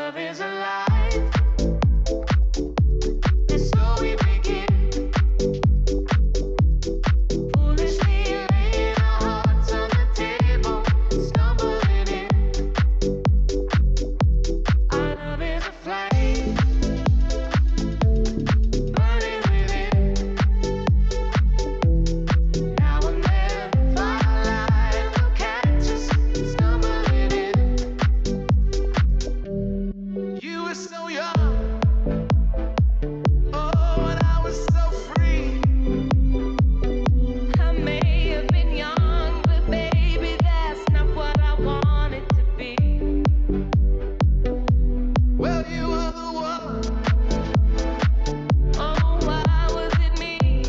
love is alive. And so we begin. Foolishly laying our hearts on the table, stumbling in. Our love is a flame, burning within. Now and then, firelight will catch us, stumbling in. You were so young, oh, and I was so free. I may have been young, but baby, that's not what I wanted to be. Well, you were the one. Oh, why was it me?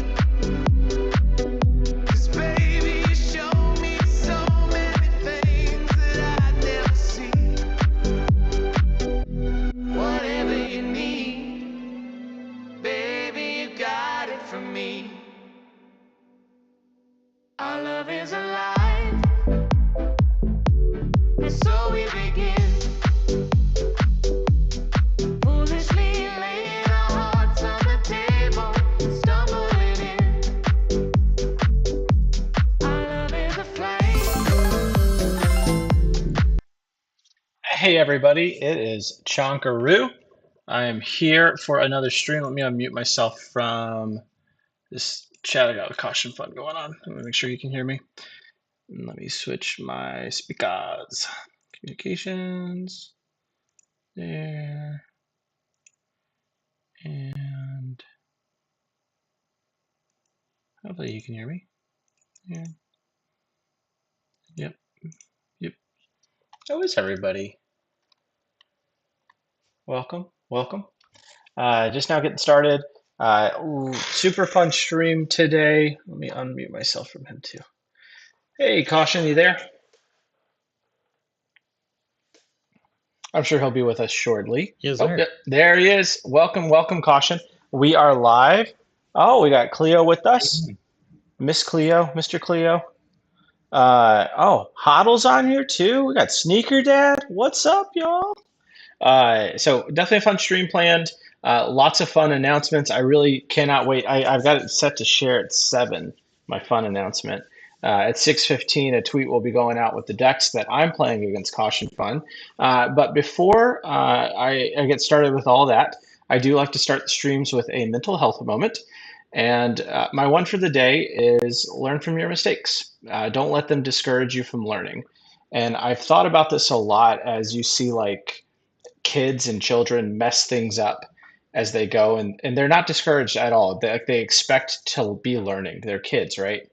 'Cause baby, you showed me so many things that I'd never see. Whatever you need, baby, you got it from me. Our love is alive, and so we begin. Foolishly laying our hearts on the table, stumbling in. Our love is a flame. Hey everybody, it is Chonkaroo. I am here for another stream. Let me unmute myself from this chat. I got a CautionFun going on. Let me make sure you can hear me. And let me switch my speakers. Communications. There. And hopefully you can hear me. Yeah. Yep. Yep. How is everybody? Welcome. Welcome. Just now getting started. Super fun stream today. Let me unmute myself from him too. Hey, Caution, you there? I'm sure he'll be with us shortly. Yes, Oh, sir. yep, there he is. Welcome, welcome, Caution. We are live. Oh, we got Cleo with us. Miss Cleo, Mr. Cleo. Oh, Hoddle's on here too. We got Sneaker Dad. What's up, y'all? So definitely a fun stream planned. Lots of fun announcements. I really cannot wait. I've got it set to share at 7, my fun announcement. At 6:15, a tweet will be going out with the decks that I'm playing against Caution Fun. But before I get started with all that, I do like to start the streams with a mental health moment. And my one for the day is learn from your mistakes. Don't let them discourage you from learning. And I've thought about this a lot as you see like kids and children mess things up as they go, and they're not discouraged at all. They expect to be learning. They're kids, right?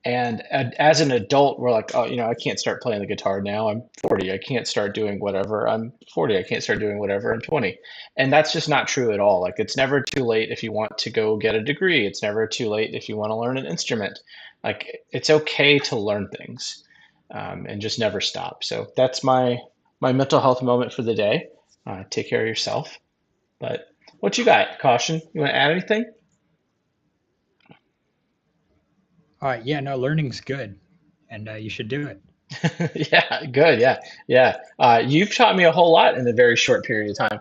And as an adult, we're like, oh, I can't start playing the guitar now. I'm 40. I can't start doing whatever. I'm 40. I can't start doing whatever. I'm 20. And that's just not true at all. Like, it's never too late if you want to go get a degree. It's never too late if you want to learn an instrument. Like, it's okay to learn things, and just never stop. So that's my mental health moment for the day. Take care of yourself. But what you got, Caution? You want to add anything? Yeah, no, learning's good, and you should do it. Yeah, good. Yeah. You've taught me a whole lot in a very short period of time.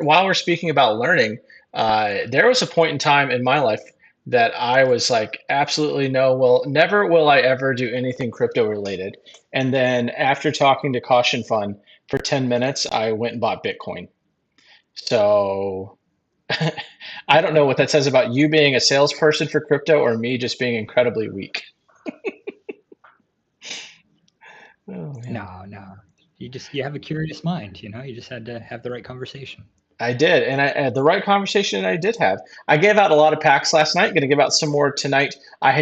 While we're speaking about learning, there was a point in time in my life that I was like, absolutely no, well, never will I ever do anything crypto related. And then after talking to Caution Fund for 10 minutes, I went and bought Bitcoin. So I don't know what that says about you being a salesperson for crypto or me just being incredibly weak. Oh, man. No, you have a curious mind. You just had to have the right conversation. I did, and the right conversation I did have. I gave out a lot of packs last night. Going to give out some more tonight.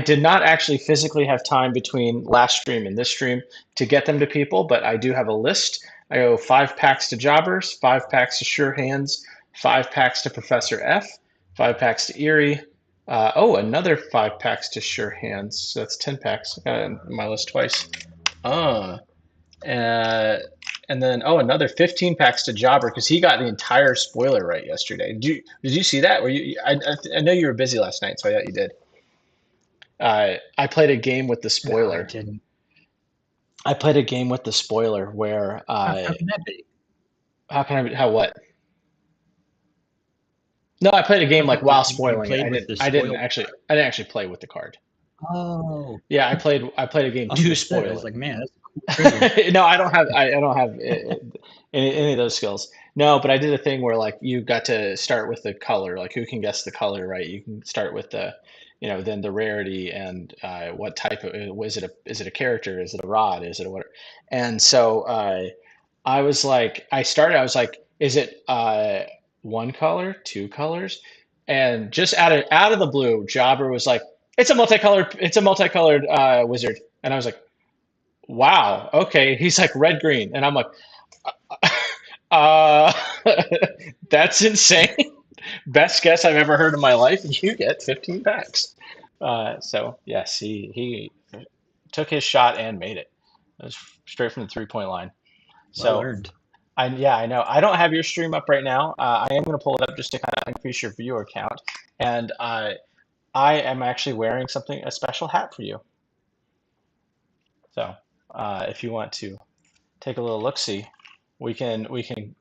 Did not actually physically have time between last stream and this stream to get them to people, but I do have a list. I go 5 packs to Jobbers, 5 packs to Sure Hands, 5 packs to Professor F, 5 packs to Erie. Another 5 packs to Sure Hands. So that's 10 packs. I got it on my list twice. And then another 15 packs to Jobber because he got the entire spoiler right yesterday. Did you see that? I know you were busy last night, so I thought you did. I played a game with the No, I spoiler. didn't. I played a game with the spoiler where How can that be? how what? No, I played a game like while You spoiling it. played with the spoiled card. I didn't actually play with the card. Oh, Yeah, I played a game to understood. I spoil was it. like, man, that's a cool trigger. No, I don't have any of those skills. No, but I did a thing where like you got to start with the color, like who can guess the color, right? You can start with the, then the rarity and what type of is it a character? Is it a rod? Is it a what? And so I was like, is it one color, two colors? And just out of the blue, Jobber was like, it's a multicolored wizard. And I was like, wow, okay. He's like red green. And I'm like, uh that's insane. Best guess I've ever heard in my life. You get 15 packs. So yes, he took his shot and made it. It was straight from the 3-point line. Well So earned. yeah, I know. I don't have your stream up right now. I am going to pull it up just to kind of increase your viewer count. And I am actually wearing a special hat for you. So if you want to take a little look, see, we can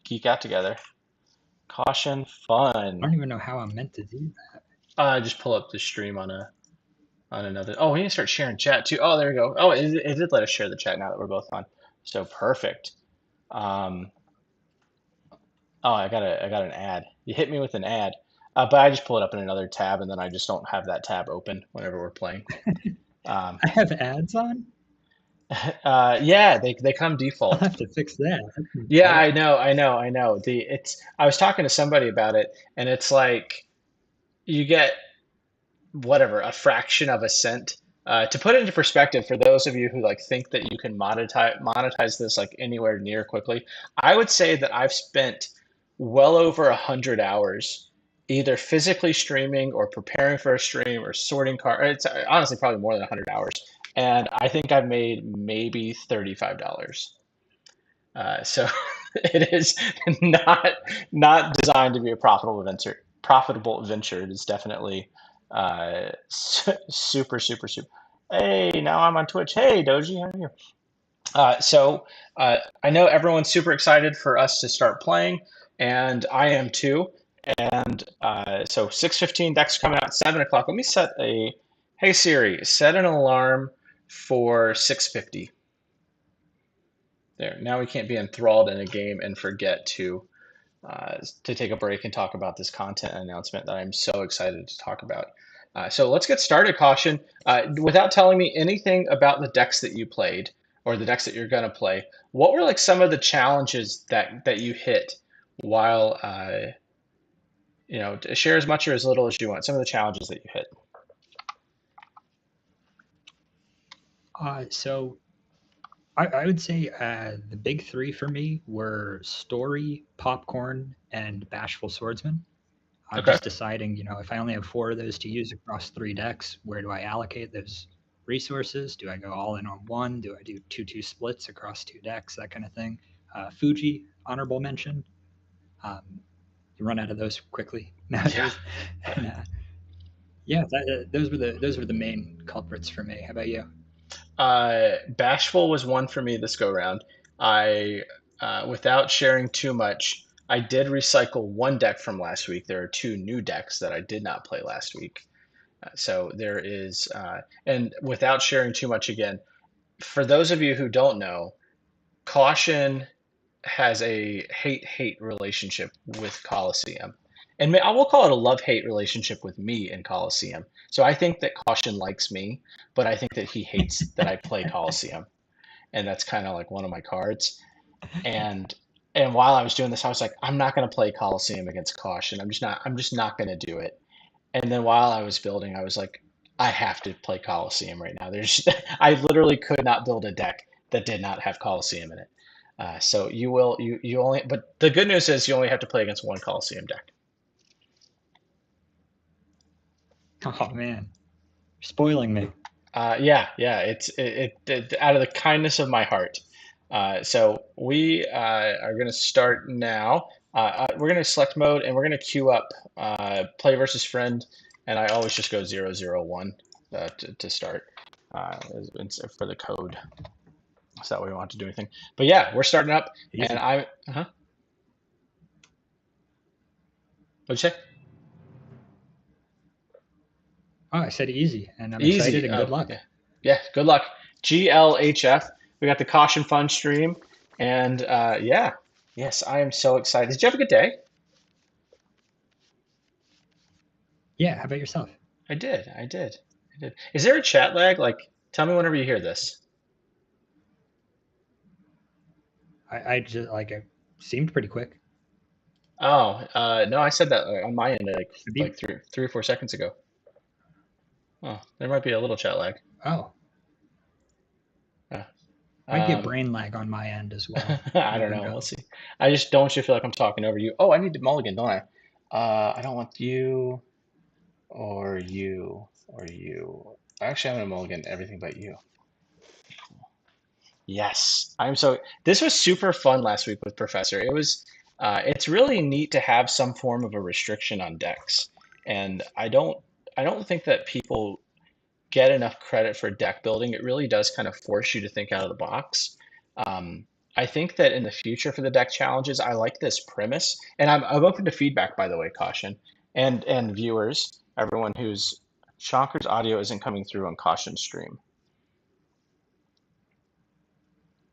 geek out together. Caution I fun. don't even know how I'm meant to do that. Just pull up the stream on another. Oh, we need to start sharing chat too. Oh, there we go. Oh, it did let us share the chat now that we're both on. So perfect. Um, oh, I got an ad. You hit me with an ad, but I just pull it up in another tab, and then I just don't have that tab open whenever we're playing. Um, I have ads on? yeah, they come I'll default. have to fix that. Yeah, I know. I was talking to somebody about it, and it's like you get whatever, a fraction of a cent. To put it into perspective, for those of you who like think that you can monetize this like anywhere near quickly, I would say that I've spent well over 100 hours either physically streaming or preparing for a stream or sorting cards. It's honestly probably more than 100 hours, and I think I've made maybe $35. So it is not not designed to be a profitable venture. Profitable venture. It is definitely super, super, super. Hey, now I'm on Twitch. Hey, Doji, how are you? I know everyone's super excited for us to start playing, and I am too. And so 6:15, decks coming out at 7 o'clock. Let me set a. Hey Siri, set an alarm for 6:50. There. Now we can't be enthralled in a game and forget to take a break and talk about this content announcement that I'm so excited to talk about. So let's get started, Caution. Without telling me anything about the decks that you played or the decks that you're going to play, what were like some of the challenges that you hit while, share as much or as little as you want, some of the challenges that you hit. So I would say the big three for me were Story, Popcorn, and Bashful Swordsman. I'm Okay. just deciding, if I only have four of those to use across three decks, where do I allocate those resources? Do I go all in on one? Do I do 2-2 splits across two decks? That kind of thing. Fuji, honorable mention. Um, you run out of those quickly Yeah. nowadays. And yeah, those were the main culprits for me. How about you? Bashful was one for me this go round. Without sharing too much, I did recycle one deck from last week. There are two new decks that I did not play last week. So there is, and without sharing too much again, for those of you who don't know, Caution has a hate-hate relationship with Coliseum. And I will call it a love-hate relationship with me and Coliseum. So I think that Caution likes me, but I think that he hates that I play Coliseum. And that's kind of like one of my cards. And while I was doing this, I was like, I'm not going to play Coliseum against Caution. I'm just not going to do it. And then while I was building, I was like, I have to play Coliseum right now. I literally could not build a deck that did not have Coliseum in it. So you only, but the good news is you only have to play against one Coliseum deck. Oh man, you're spoiling me. Yeah, it out of the kindness of my heart. So we are going to start now. We're going to select mode and we're going to queue up play versus friend. And I always just go 001 to start for the code. so that way we don't have to do anything. But yeah, we're starting up, and Easy. What'd you say? Oh, I said easy, and I'm excited Easy. and good Oh, luck. yeah. Yeah, good luck. GLHF. We got the Caution Fun stream. And yeah, yes, I am so excited. Did you have a good day? Yeah, how about yourself? I did. I did. I did. Is there a chat lag? Like, tell me whenever you hear this. I just like it seemed pretty quick. Oh, no, I said that on my end Could like be. three or 4 seconds ago. Oh, there might be a little chat lag. Oh, Uh, might be a Um, brain lag on my end as well. I You don't never know. We'll know. see. I just don't want you to feel like I'm talking over you. Oh, I need to mulligan, don't I? I don't want you or you or you. Actually, I'm gonna mulligan everything but you. Yes, I'm so. This was super fun last week with Professor. It was. It's really neat to have some form of a restriction on decks, and I don't think that people get enough credit for deck building. It really does kind of force you to think out of the box. Um, I think that in the future for the deck challenges, I like this premise, and I'm open to feedback, by the way, Caution, and viewers, everyone who's Shonker's audio isn't coming through on Caution stream.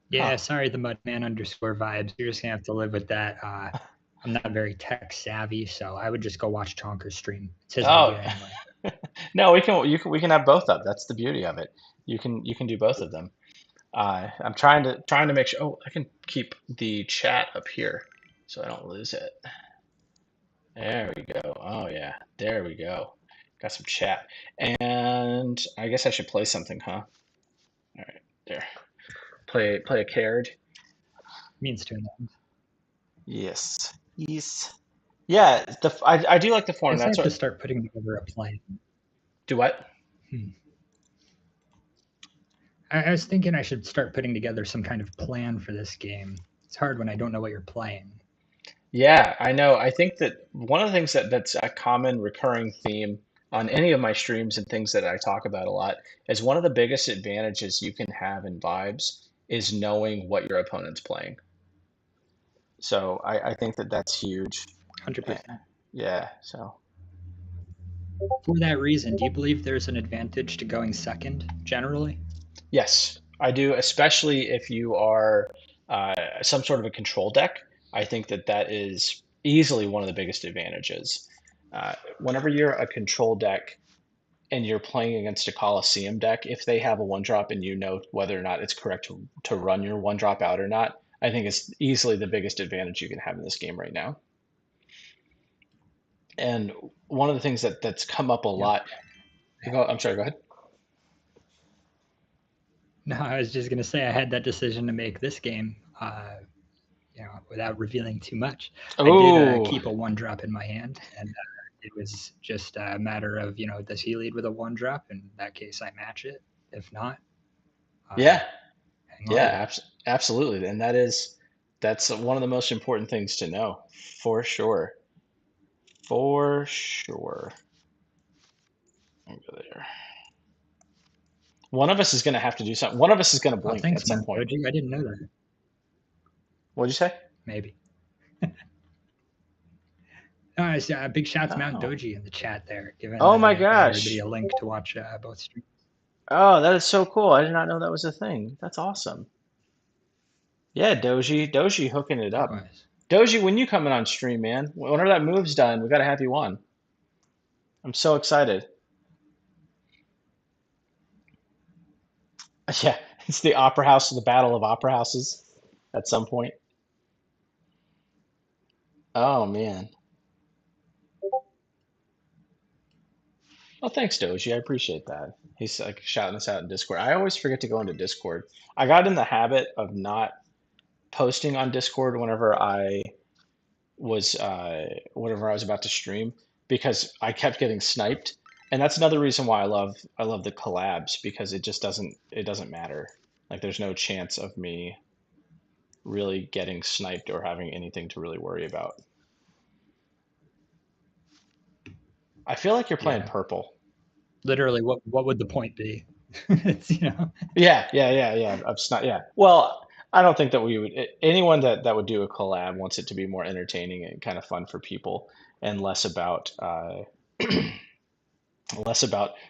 Yeah, Huh. sorry, the Mudman underscore vibes. You're just gonna have to live with that. I'm not very tech savvy, so I would just go watch Chonker's stream. It's his Oh, idea anyway. no, we can have both up. That's the beauty of it. You can do both of them. I'm trying to make sure. Oh, I can keep the chat up here so I don't lose it. There we go. Oh yeah, there we go. Got some chat. And I guess I should play something, huh? All right, there. Play a card. Means to an end. Yes. Yes. Yeah, I do like the I form. guess I That's have to what. start putting together a plan. Do what? Hmm. I was thinking I should start putting together some kind of plan for this game. It's hard when I don't know what you're playing. Yeah, I know. I think that one of the things that's a common recurring theme on any of my streams and things that I talk about a lot is one of the biggest advantages you can have in vibes is knowing what your opponent's playing. So I think that that's huge. Eh, 100%. Yeah, so For that reason, do you believe there's an advantage to going second generally? yes, I do, especially if you are some sort of a control deck. I think that that is easily one of the biggest advantages. Whenever you're a control deck and you're playing against a Coliseum deck, if they have a one drop and you know whether or not it's correct to run your one drop out or not, I think it's easily the biggest advantage you can have in this game right now. And one of the things that's come up a Yep. lot. I'm sorry, go ahead. No, I was just going to say I had that decision to make this game, without revealing too much. I did Oh, keep a one drop in my hand, and it was just a matter of, does he lead with a one drop? In that case, I match it. If not, uh, yeah, hang on yeah, to it. absolutely. And that's one of the most important things to know, for sure, for sure. Over there. One of us is going to have to do something. One of us is going to Oh, blink at thanks, some Mount point. Doji. I didn't know that. What'd you say? Maybe. Big shout to Mount Oh, Doji in the chat there, giving oh my everybody gosh. a link to watch both streams. Oh, that is so cool. I did not know that was a thing. That's awesome. Yeah, Doji hooking it up. Likewise. Doji, when you coming on stream, man? Whenever that move's done, we got to have you on. I'm so excited. Yeah, it's the Opera House, the Battle of Opera Houses at some point. Oh man. Well, thanks, Doji. I appreciate that. He's like shouting us out in Discord. I always forget to go into Discord. I got in the habit of not posting on Discord whenever I was about to stream because I kept getting sniped. And that's another reason why I love the collabs because it doesn't matter. Like there's no chance of me really getting sniped or having anything to really worry about. I feel like you're playing Yeah. purple. Literally, what would the point be? It's, you know, Yeah. It's not, yeah. Well, I don't think that we would, anyone that would do a collab wants it to be more entertaining and kind of fun for people and less about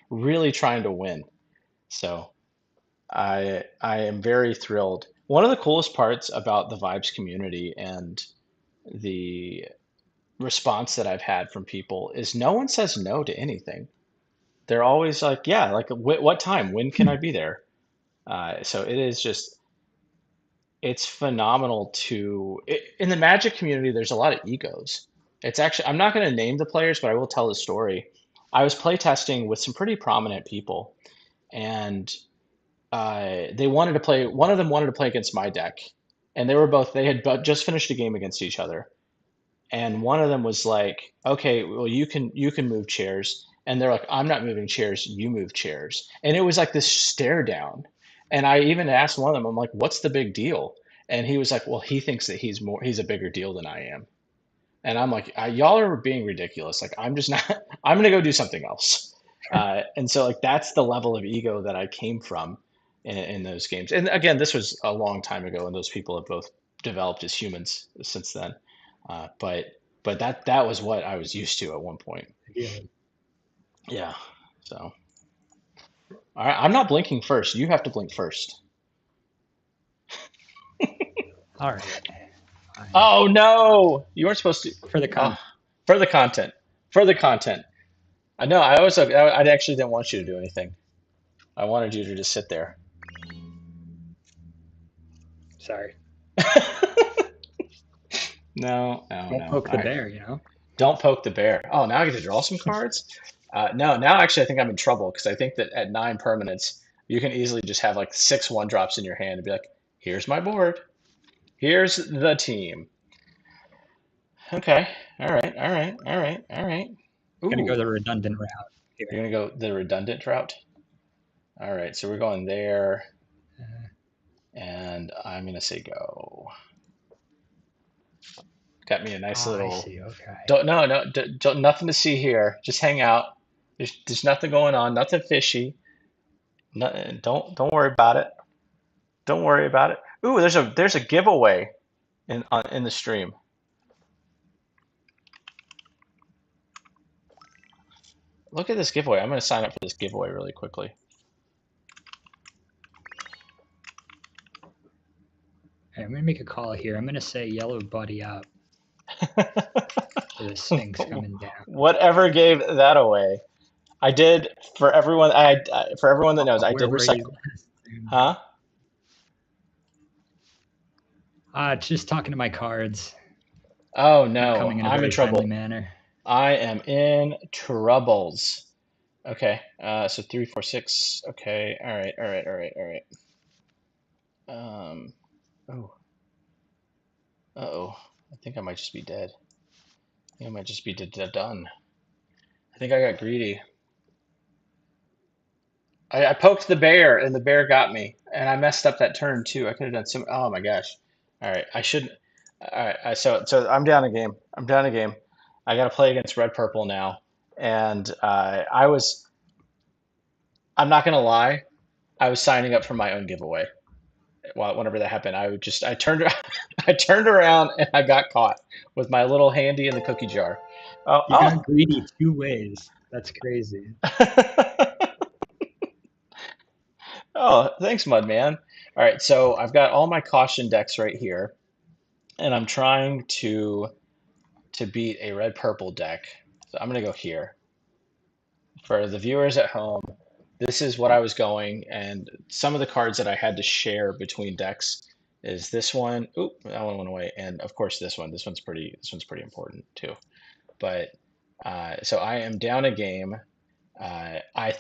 really trying to win. So I am very thrilled. One of the coolest parts about the Vibes community and the response that I've had from people is no one says no to anything. They're always like, yeah, like what time? When can I be there? So it is just, it's phenomenal in the Magic community, there's a lot of egos. It's actually, I'm not going to name the players, but I will tell the story. I was playtesting with some pretty prominent people, and they wanted to play, one of them wanted to play against my deck, and they had just finished a game against each other. And one of them was like, okay, well, you can move chairs. And they're like, I'm not moving chairs, you move chairs. And it was like this stare down. And I even asked one of them, I'm like, what's the big deal? And he was like, well, he thinks that he's a bigger deal than I am. And I'm like, y'all are being ridiculous. Like, I'm just not, I'm gonna go do something else. And so like that's the level of ego that I came from in those games. And again, this was a long time ago, and those people have both developed as humans since then. But that was what I was used to at one point. ideally. Yeah. So all right, I'm not blinking first. You have to blink first. All right. Fine. Oh no, you weren't supposed to. For the Oh, con. for the content. For the content. I know. I actually didn't want you to do anything. I wanted you to just sit there. Sorry. No, no, Don't no. poke the bear, you know? Don't poke the bear. Oh, now I get to draw some cards? No, now actually I think I'm in trouble because I think that at 9 permanents, you can easily just have like 6 1-drops in your hand and be like, here's my board. Here's the team. Okay. All right. Gonna go Ooh, the redundant route you're here. gonna go the redundant route? All right, so we're going there, Uh, and I'm gonna say go. Got me a nice I little. see. Okay. Don't no no don't, nothing to see here. Just hang out. There's nothing going on. Nothing fishy. No, don't worry about it. Don't worry about it. Ooh, there's a giveaway in the stream. Look at this giveaway. I'm gonna sign up for this giveaway really quickly. Hey, I'm gonna make a call here. I'm gonna say yellow buddy up for the Sphinx coming down. Whatever gave that away. I did for everyone. For everyone that knows, I Where did were you recycle. last time? Huh? Just talking to my cards. Oh Not no, coming in a I'm in very timely trouble. manner. I am in troubles. Okay, so 3, 4, 6. Okay, all right. Oh, uh-oh. I think I might just be dead. I think I might just be done. I think I got greedy. I poked the bear, and the bear got me, and I messed up that turn too. I could have done some. Oh my gosh! All right, I shouldn't. All right, so I'm down a game. I'm down a game. I got to play against red purple now, and I was. I'm not gonna lie. I was signing up for my own giveaway. Whenever that happened, I turned I turned around and I got caught with my little handy in the cookie jar. Oh, You got greedy 2 ways. That's crazy. oh. Oh, thanks, Mud Man. All right, so I've got all my caution decks right here, and I'm trying to beat a red purple deck. So I'm gonna go here. For the viewers at home, this is what I was going, and some of the cards that I had to share between decks is this one. Oop, that one went away, and of course this one. This one's pretty important too. But so I am down a game. I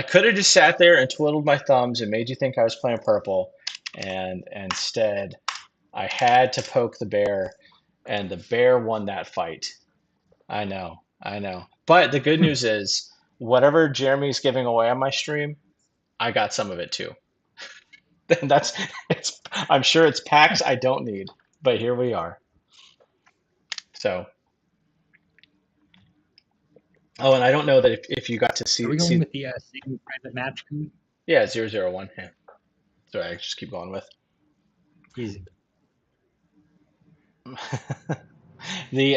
could have just sat there and twiddled my thumbs and made you think I was playing purple, and instead I had to poke the bear, and the bear won that fight. I know. But the good news is, whatever Jeremy's giving away on my stream, I got some of it too. And that's it's. I'm sure it's packs I don't need, but here we are. So, oh, and I don't know that if you got to Are we going see. with the same private match code? Yeah, 001. Yeah. So I just keep going with. Easy. The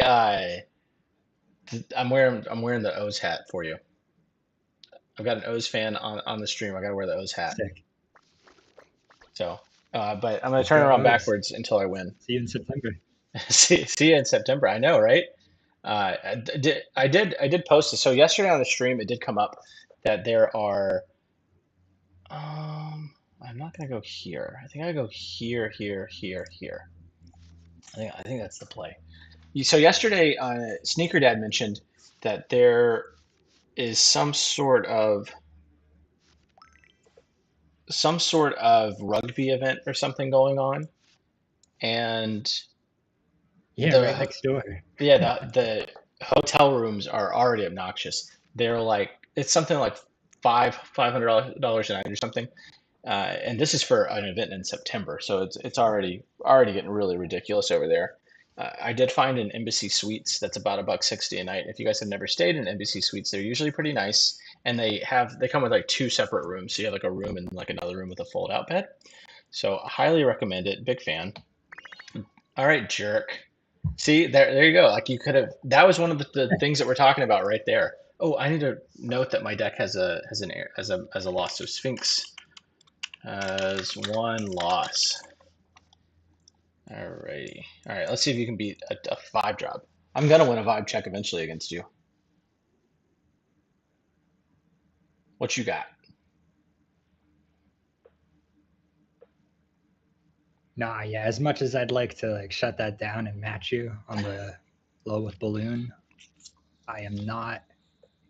I'm wearing the O's hat for you. I've got an O's fan on the stream. I gotta wear the O's hat. Sick. So, but I'm gonna Let's turn go around O's. backwards until I win. See you in September. See you in September. I know, right? I did post it. So yesterday on the stream, it did come up that there are. I'm not gonna go here. I think I go here, here, here, here. I think that's the play. So yesterday, Sneaker Dad mentioned that there is some sort of rugby event or something going on, and Yeah, right the next door. yeah the hotel rooms are already obnoxious. They're like it's something like $500 a night or something, and this is for an event in September, so it's already getting really ridiculous over there. I did find an Embassy Suites that's about $160 a night. If you guys have never stayed in Embassy Suites, they're usually pretty nice, and they come with like two separate rooms, so you have like a room and like another room with a fold out bed. So I highly recommend it. Big fan. All right, jerk. See, there you go. Like you could have. That was one of the things that we're talking about right there. Oh, I need to note that my deck has a loss. So Sphinx has one loss. Alrighty. All right. Let's see if you can beat a five drop. I'm gonna win a vibe check eventually against you. What you got? Nah, yeah. As much as I'd like to like shut that down and match you on the low with balloon, I am not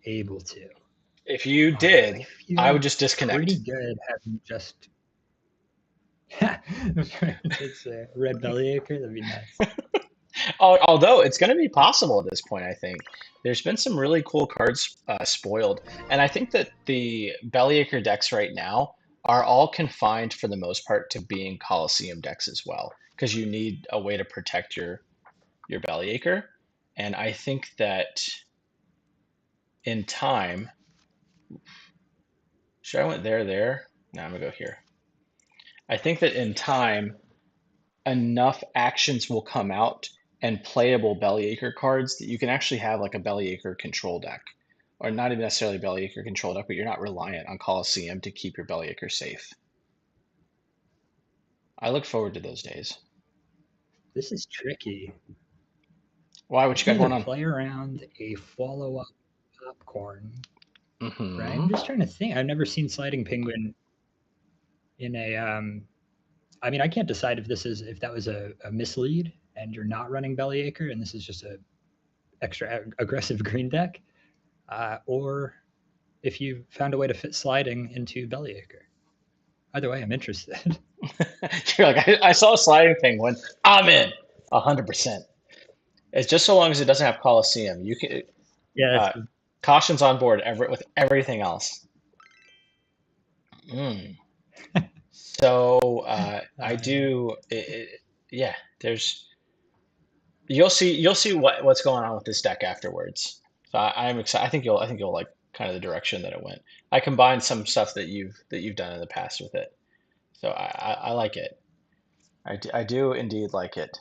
able to. If you I did, I would feel just pretty disconnect. good having just. It's a red bellyacre. That'd be nice. Although it's going to be possible at this point, I think there's been some really cool cards spoiled, and I think that the Bellyacre decks right now are all confined for the most part to being Coliseum decks as well, because you need a way to protect your Bellyacre, and I think that in time, should I went there? No, I'm gonna go here. I think that in time, enough actions will come out and playable Bellyacre cards that you can actually have like a Bellyacre control deck. Or not even necessarily Bellyacre control deck, but you're not reliant on Coliseum to keep your Bellyacre safe. I look forward to those days. This is tricky. Why? I What you can got either going on? play around a follow up popcorn, right? Hmm. I'm just trying to think. I've never seen sliding penguin in a. I mean, I can't decide if that was a mislead and you're not running Bellyacre and this is just a extra aggressive green deck, or if you found a way to fit sliding into Bellyacre. Either way, I'm interested. You're like, I saw a sliding penguin. I'm in 100%. It's just so long as it doesn't have Coliseum. You can Yeah, uh, cautions on board with everything else. Mm. So I yeah. do. Yeah, there's you'll see what's going on with this deck afterwards. So I'm excited. I think you'll like kind of the direction that it went. I combined some stuff that you've done in the past with it, so I like it. I do indeed like it.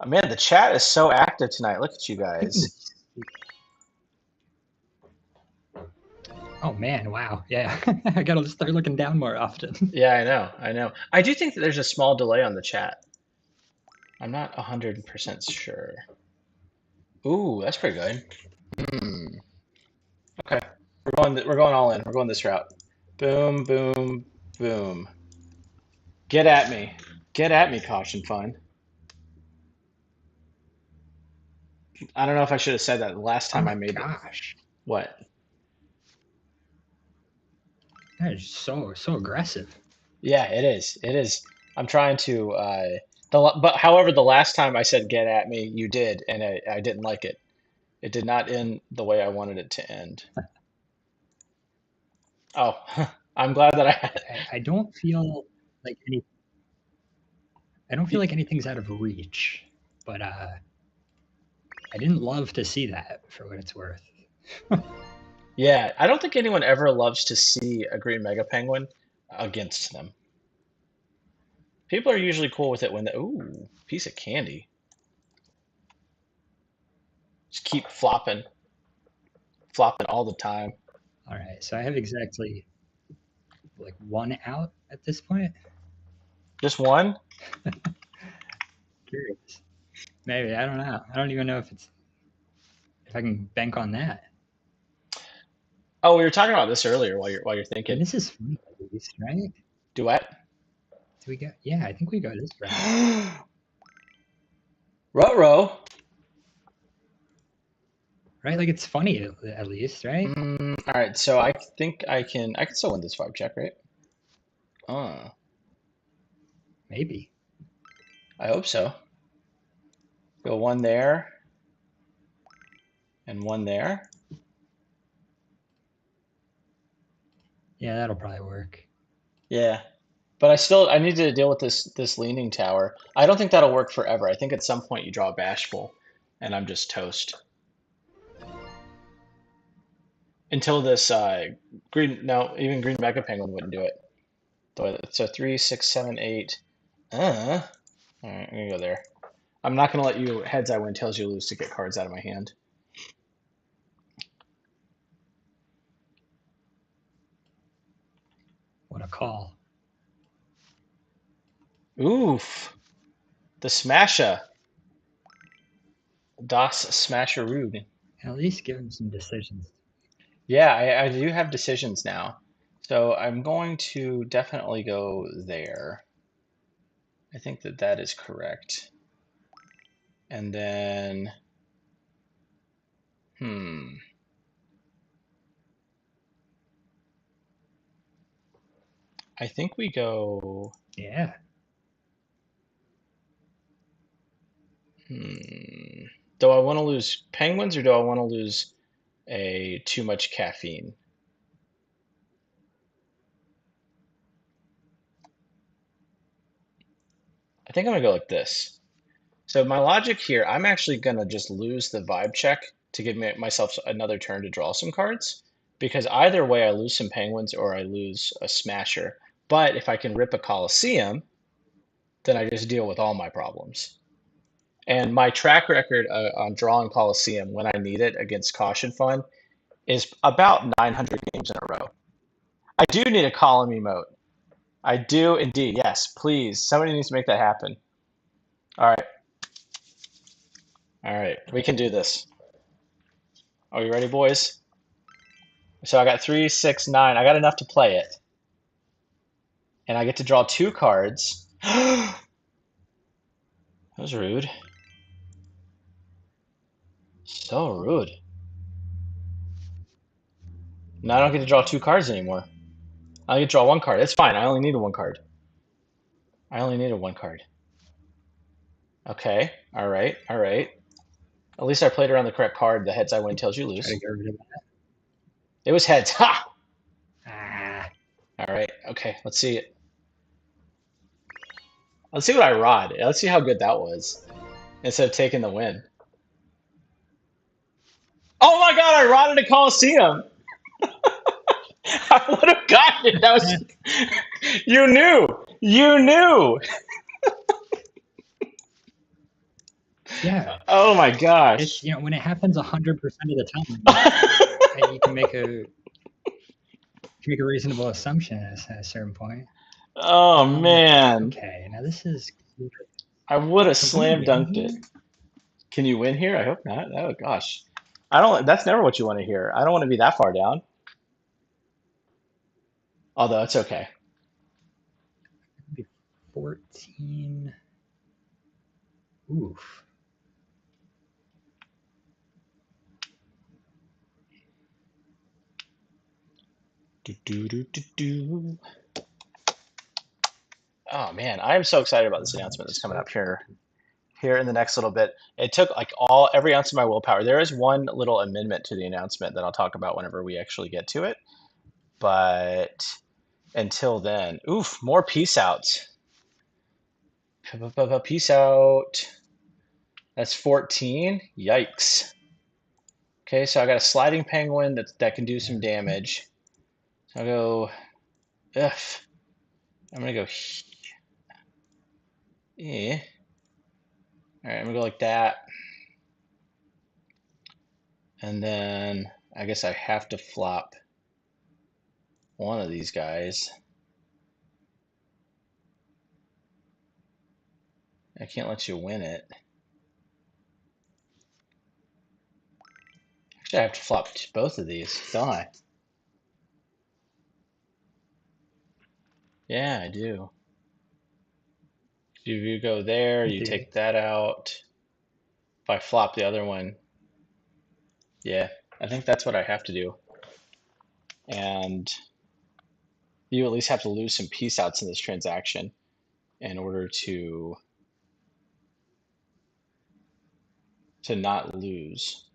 Man, the chat is so active tonight. Look at you guys. Oh man, wow. Yeah. I gotta start looking down more often. Yeah, I know. I do think that there's a small delay on the chat. I'm not 100% sure. Ooh, that's pretty good. Hmm. Okay, we're going all in. We're going this route. Boom, boom, boom. Get at me. Get at me, CautionFun. I don't know if I should have said that the last Oh time I my made it. gosh. What? That is so aggressive. Yeah, it is. It is. I'm trying to. But however, the last time I said "get at me," you did, and I didn't like it. It did not end the way I wanted it to end. Oh, I'm glad that I don't feel like any I don't feel like anything's out of reach, but I didn't love to see that for what it's worth. Yeah, I don't think anyone ever loves to see a green mega penguin against them. People are usually cool with it when ooh, piece of candy. Just keep flopping, flopping all the time. All right, so I have exactly like one out at this point. Just one? Curious. Maybe, I don't know. I don't even know if I can bank on that. Oh, we were talking about this earlier while you're I thinking. mean, this is fun at least, right? Duet? Do we go? Yeah, I think we go this round. Ruh-roh. Right? Like it's funny at least, right? All right, so I think I can still win this vibe check, right? Maybe. I hope so. Go one there and one there. Yeah, that'll probably work. Yeah. But I need to deal with this leaning tower. I don't think that'll work forever. I think at some point you draw bashful and I'm just toast. Until this green no, even green mega penguin wouldn't do it. So 3, 6, 7, 8. All right, I'm gonna go there. I'm not gonna let you heads I win, tails you lose to get cards out of my hand. What a call. Oof. The Smasher. Das Smasher Rude. At least give him some decisions. Yeah, I do have decisions now. So I'm going to definitely go there. I think that is correct. And then, I think we go, Yeah. do I want to lose penguins or do I want to lose a too much caffeine? I think I'm gonna go like this. So my logic here, I'm actually gonna just lose the vibe check to give myself another turn to draw some cards, because either way I lose some penguins or I lose a smasher. But if I can rip a Coliseum, then I just deal with all my problems. And my track record on drawing Coliseum when I need it against CautionFun is about 900 games in a row. I do need a column emote. I do indeed. Yes, please. Somebody needs to make that happen. All right. All right. We can do this. Are you ready, boys? So I got 3, 6, 9. I got enough to play it. And I get to draw 2 cards. That was rude. So rude. Now I don't get to draw 2 cards anymore. I get to draw 1 card. It's fine. I only needed 1 card. I only needed 1 card. Okay. All right. All right. At least I played around the correct card. The heads I win, tails you Try lose. to get rid of that. It was heads. Ha! Ah. All right. Okay. Let's see it. Let's see what I rod. Let's see how good that was. Instead of taking the win. Oh my god, I rotted a Coliseum. I would have gotten it. That was you knew. You knew. Yeah. Oh my gosh. It's when it happens 100% of the time, you can make a reasonable assumption at a certain point. Oh man. Okay, now this is. I would have Can we slam win dunked here? it. Can you win here? I hope not. Oh gosh. I don't that's never what you want to hear. I don't want to be that far down. Although it's okay. Be 14. Oof. Do, do, do, do, do. Oh man, I am so excited about this announcement that's coming up here in the next little bit. It took like every ounce of my willpower. There is one little amendment to the announcement that I'll talk about whenever we actually get to it. But until then, oof, more peace outs. Peace out. That's 14. Yikes. Okay, so I got a sliding penguin that can do some Yeah. damage. So I'll go, ugh. I'm gonna go, yeah. All right, I'm gonna go like that. And then I guess I have to flop one of these guys. I can't let you win it. Actually, I have to flop both of these, don't I? Yeah, I do. If you go there, In you theory. take that out. If I flop the other one, yeah, I think that's what I have to do. And you at least have to lose some piece outs in this transaction in order to not lose.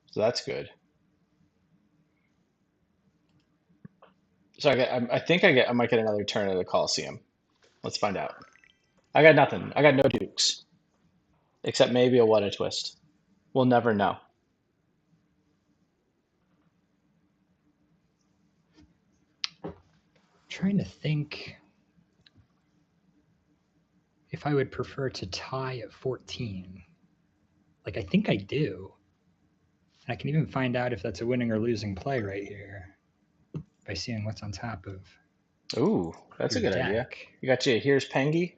So that's good. So I might get another turn at the Coliseum. Let's find out. I got nothing. I got no dukes, except maybe a what a twist. We'll never know. Trying to think if I would prefer to tie at 14. Like, I think I do. And I can even find out if that's a winning or losing play right here by seeing what's on top of Ooh, that's a your good idea. deck. You got you. Here's Pengy.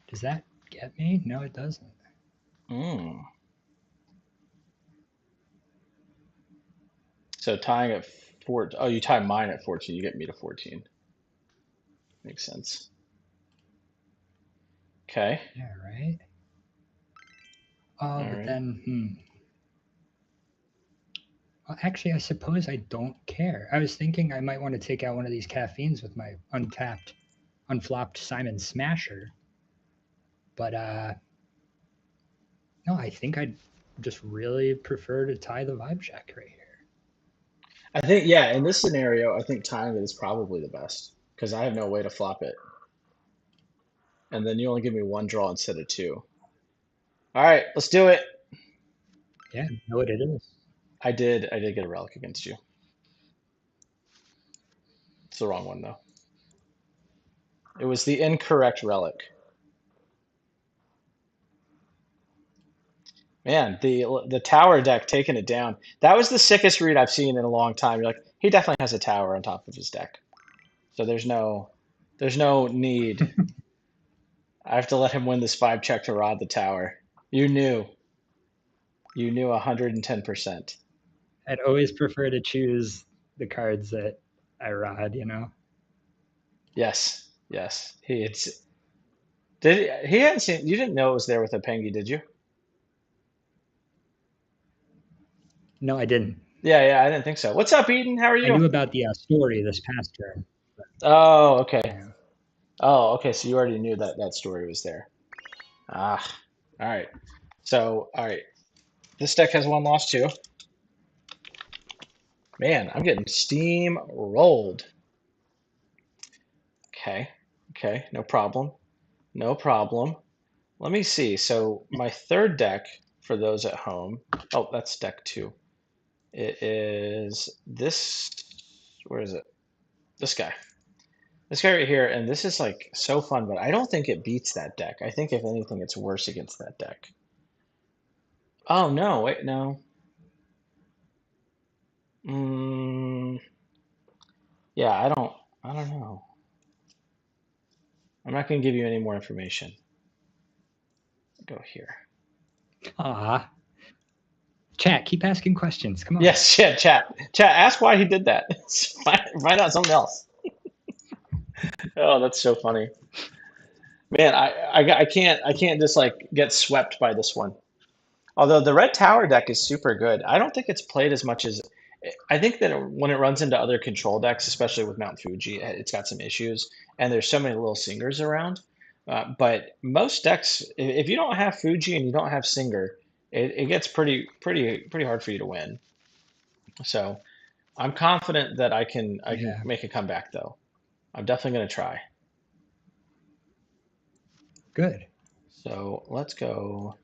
Does that get me? No, it doesn't. Mm. So tying at 14. Oh, you tie mine at 14. You get me to 14. Makes sense. Okay. Yeah, right? Oh, All but right. then, Well, actually, I suppose I don't care. I was thinking I might want to take out one of these caffeines with my untapped, unflopped Simon Smasher. But no, I think I'd just really prefer to tie the vibe check right here. I think, yeah, in this scenario, I think tying it is probably the best because I have no way to flop it. And then you only give me one draw instead of two. All right, let's do it. Yeah, I know what it is. I did get a relic against you. It's the wrong one though. It was the incorrect relic. Man, the tower deck taking it down. That was the sickest read I've seen in a long time. You're like, he definitely has a tower on top of his deck. So there's no need. I have to let him win this 5 check to rod the tower. You knew. You knew 110%. I'd always prefer to choose the cards that I rod, you know? Yes. Yes. He hadn't seen, you didn't know it was there with a Pengy, did you? No, I didn't. Yeah, I didn't think so. What's up, Eden? How are I you? knew about the story this past turn. Oh, okay. Yeah. Oh, okay. So you already knew that story was there. Ah, all right. So, all right. This deck has one loss too. Man, I'm getting steam rolled. Okay. Okay. No problem. No problem. Let me see. So my third deck for those at home. Oh, that's deck two. It is this. Where is it? This guy. This guy right here. And this is like so fun, but I don't think it beats that deck. I think if anything, it's worse against that deck. Oh no! Wait, no. Mm, yeah, I don't know. I'm not going to give you any more information. Go here. Ah, chat, keep asking questions. Come on. Yes, chat. Ask why he did that. Find out something else. Oh, that's so funny, man. I can't just like get swept by this one. Although the red tower deck is super good, I don't think it's played as much as. I think that when it runs into other control decks, especially with Mount Fuji, it's got some issues, and there's so many little singers around. But most decks, if you don't have Fuji and you don't have Singer, it gets pretty hard for you to win. So I'm confident that I can Yeah, make a comeback though. I'm definitely going to try. good. So let's go.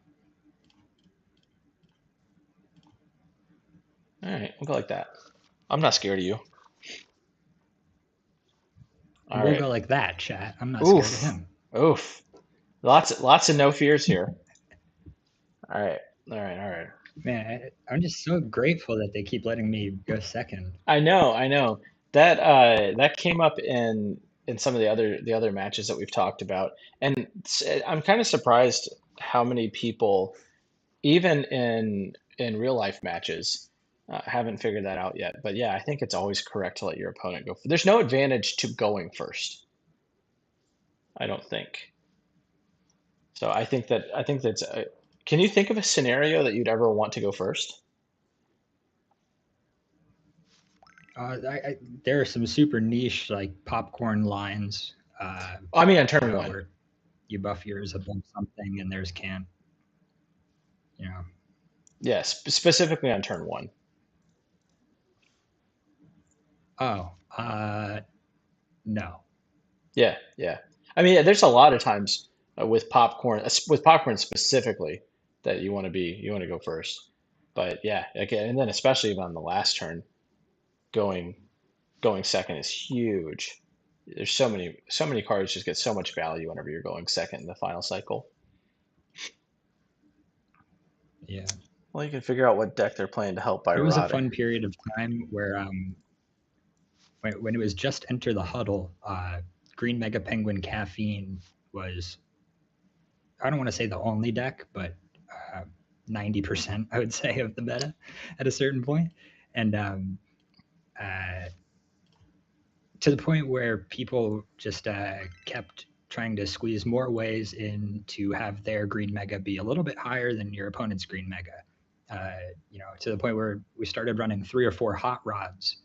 All right, we'll go like that. I'm not scared of you. All We'll right. go like that, chat. I'm not scared of Oof. him. Oof. Lots of no fears here. All right. All right. All right. Man, I'm just so grateful that they keep letting me go second. I know. I know. That came up in some of the other matches that we've talked about, and I'm kind of surprised how many people, even in real life matches, haven't figured that out yet. But yeah, I think it's always correct to let your opponent go. There's no advantage to going first, I don't think. So I think that's. Can you think of a scenario that you'd ever want to go first? There are some super niche like popcorn lines, I mean, on turn one. where you buff yours above something and theirs can't. You know. Yes, specifically on turn one. Oh, no. Yeah, yeah. I mean, yeah, there's a lot of times with popcorn specifically that you want to go first. But yeah, again, and then especially even on the last turn, going going second is huge. There's so many cards just get so much value whenever you're going second in the final cycle. Yeah. Well, you can figure out what deck they're playing to help by There was a rotting. fun period of time where when it was just Enter the Huddle, Green Mega Penguin Caffeine was, I don't want to say the only deck, but 90%, I would say, of the meta at a certain point. And uh, to the point where people just kept trying to squeeze more ways in to have their Green Mega be a little bit higher than your opponent's Green Mega. To the point where we started running 3 or 4 hot rods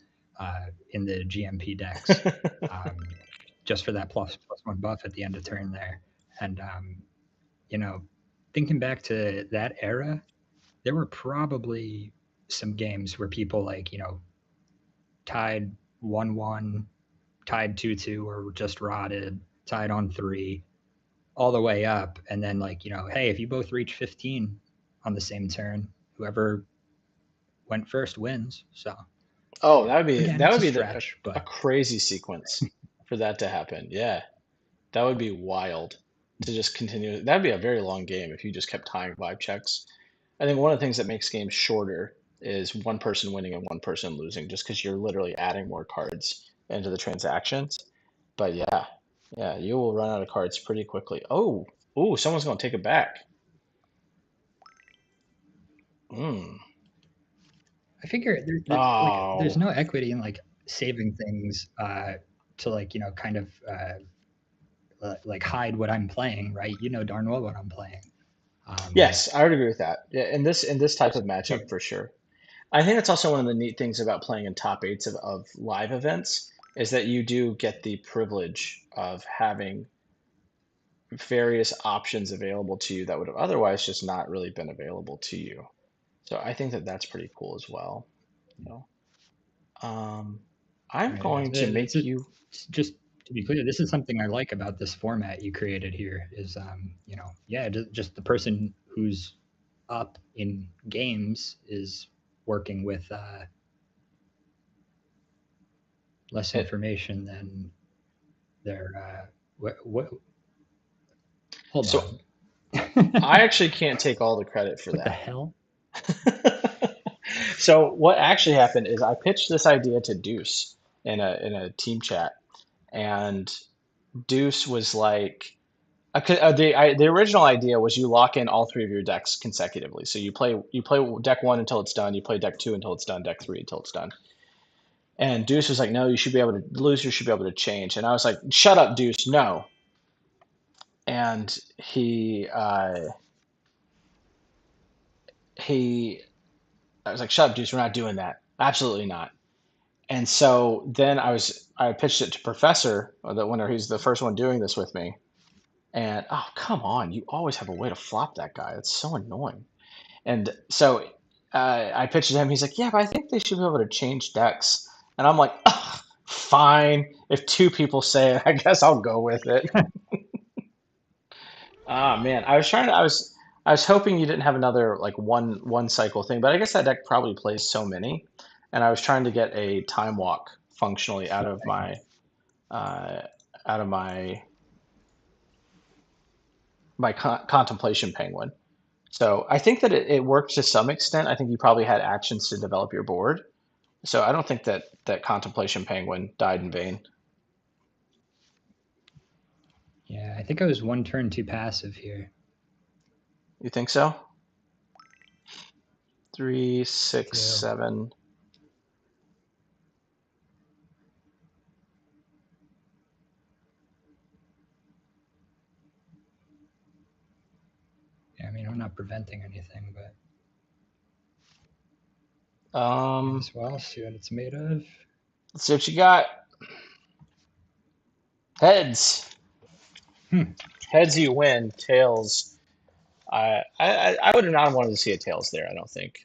in the GMP decks, um, just for that plus 1 buff at the end of turn there. And you know, thinking back to that era, there were probably some games where people tied 1-1, tied 2-2, or just rotted, tied on 3, all the way up, and then hey, if you both reach 15 on the same turn, whoever went first wins. So Oh, that would be again, that it's would a be stretch, a but crazy sequence for that to happen. Yeah, that would be wild to just continue. That'd be a very long game if you just kept tying vibe checks. I think one of the things that makes games shorter is one person winning and one person losing, just because you're literally adding more cards into the transactions. But yeah, yeah, you will run out of cards pretty quickly. Oh, someone's gonna take it back. Mm. I figure there's Oh, no equity in saving things to kind of hide what I'm playing, right? You know darn well what I'm playing. Um, yes, I would agree with that. Yeah, in this type of so matchup for sure. I think that's also one of the neat things about playing in top eights of live events is that you do get the privilege of having various options available to you that would have otherwise just not really been available to you. So I think that that's pretty cool as well. You know, um, I'm right, it is. going to make you. It's just to be clear, this is something I like about this format you created here. Is yeah, just the person who's up in games is working with less It. information than their what. Hold So on. I actually can't take all the credit for What the that. hell? So what actually happened is I pitched this idea to Deuce in a team chat, and Deuce was like, the original idea was you lock in all three of your decks consecutively. So you play deck one until it's done, you play deck two until it's done, deck three until it's done. And Deuce was like, no, you should be able to losers should be able to change. And I was like, shut up, Deuce, no. And he I was like, shut up, Deuce, we're not doing that. Absolutely not. And so then I pitched it to Professor, or the winner, who's the first one doing this with me. And oh, come on, you always have a way to flop that guy. It's so annoying. And so I pitched it to him. He's like, yeah, but I think they should be able to change decks. And I'm like, ugh, fine. If two people say it, I guess I'll go with it. Ah, man, I was hoping you didn't have another like one cycle thing, but I guess that deck probably plays so many, and I was trying to get a time walk functionally uh, out of my contemplation penguin. So I think that it worked to some extent. I think you probably had actions to develop your board. So I don't think that contemplation penguin died in vain. Yeah, I think I was one turn too passive here. You think so? Three, I six, do. seven. Yeah, I mean, I'm not preventing anything, but might Um, as well see what it's made of. let's see what you got. Heads. Hmm. Heads you win. Tails. I would have not wanted to see a tails there, I don't think.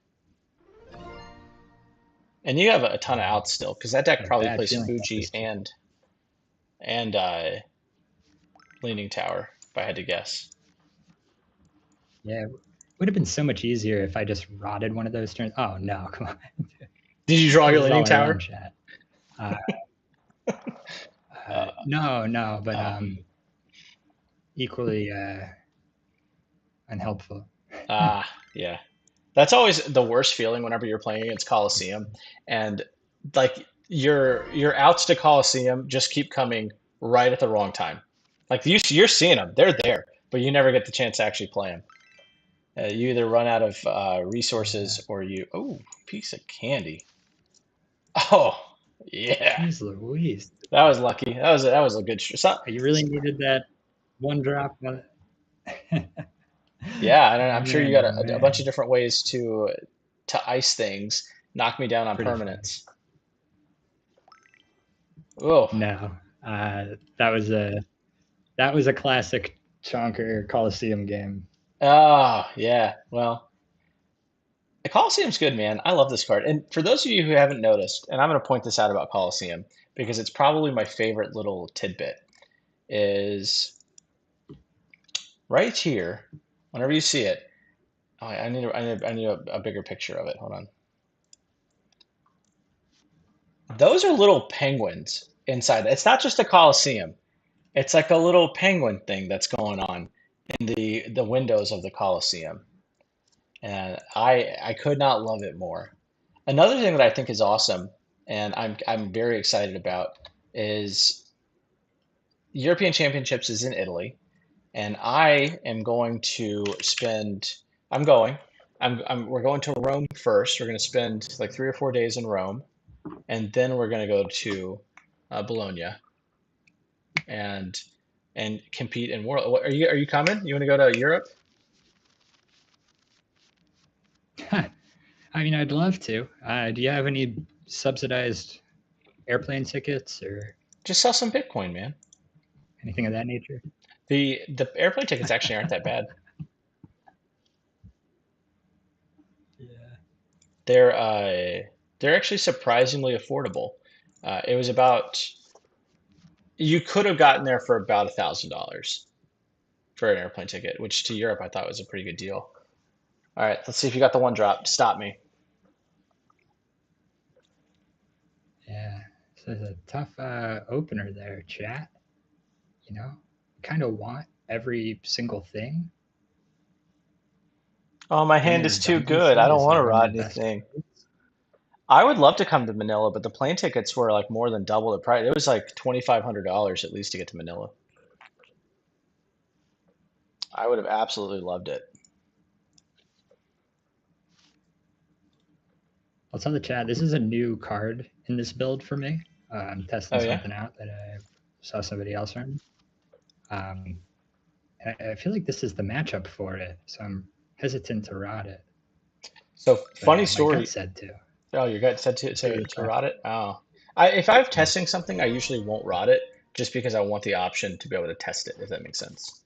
And you have a ton of Yeah, outs still, because that deck got a probably bad plays feeling about Fuji this too. and Leaning Tower, if I had to guess. Yeah, it would have been so much easier if I just rotted one of those turns. Oh no, come on. Did you draw This your is Leaning all I run, Tower? chat. Uh, Uh, no, no, but oh, equally unhelpful. yeah. That's always the worst feeling whenever you're playing against Coliseum, and like your outs to Coliseum just keep coming right at the wrong time. Like you're seeing them, they're there, but you never get the chance to actually play them. You either run out of Yeah. resources or you. Oh, piece of candy. Oh, yeah, Jeez Louise. that was lucky. That was a good. You really needed that one drop. Yeah, and I'm sure you Man, got oh a bunch of man. different ways to ice things, knock me down on Pretty funny. permanence. Oh, No, that was a classic Chonker Coliseum game. ah, yeah. Well, the Coliseum's good, man. I love this card. And for those of you who haven't noticed, and I'm going to point this out about Coliseum because it's probably my favorite little tidbit, is right here. Whenever you see it, oh, I need a bigger picture of it. Hold on. Those are little penguins inside. It's not just a Coliseum. It's like a little penguin thing that's going on in the windows of the Coliseum, and I could not love it more. Another thing that I think is awesome, and I'm very excited about, is European Championships is in Italy, and I am going to spend. I'm going. We're going to Rome first. We're going to spend like 3 or 4 days in Rome, and then we're going to go to Bologna and compete in world. Are you coming? You want to go to Europe? I mean, I'd love to. Do you have any subsidized airplane tickets or Just sell some Bitcoin, man. anything of that nature? The airplane tickets actually aren't that bad. Yeah. They're actually surprisingly affordable. It was about you could have gotten there for about $1,000 for an airplane ticket, which to Europe I thought was a pretty good deal. All right, let's see if you got the one drop. Stop me. Yeah. So it's a tough opener there, chat. You know, kind of want every single thing. Oh, my The only hand is too good. redundancy I don't is want you to run your rot best anything. cards. I would love to come to Manila, but the plane tickets were like more than double the price. It was like $2,500 at least to get to Manila. I would have absolutely loved it. I'll tell the chat, this is a new card in this build for me. I'm testing Oh yeah. something out that I saw somebody else run. Um, I feel like this is the matchup for it, so I'm hesitant to rot it. So But funny my gut story. said to. Oh, your gut said Let's see what it's to got. rot it. Oh, if I'm Yeah. testing something, I usually won't rot it just because I want the option to be able to test it, if that makes sense.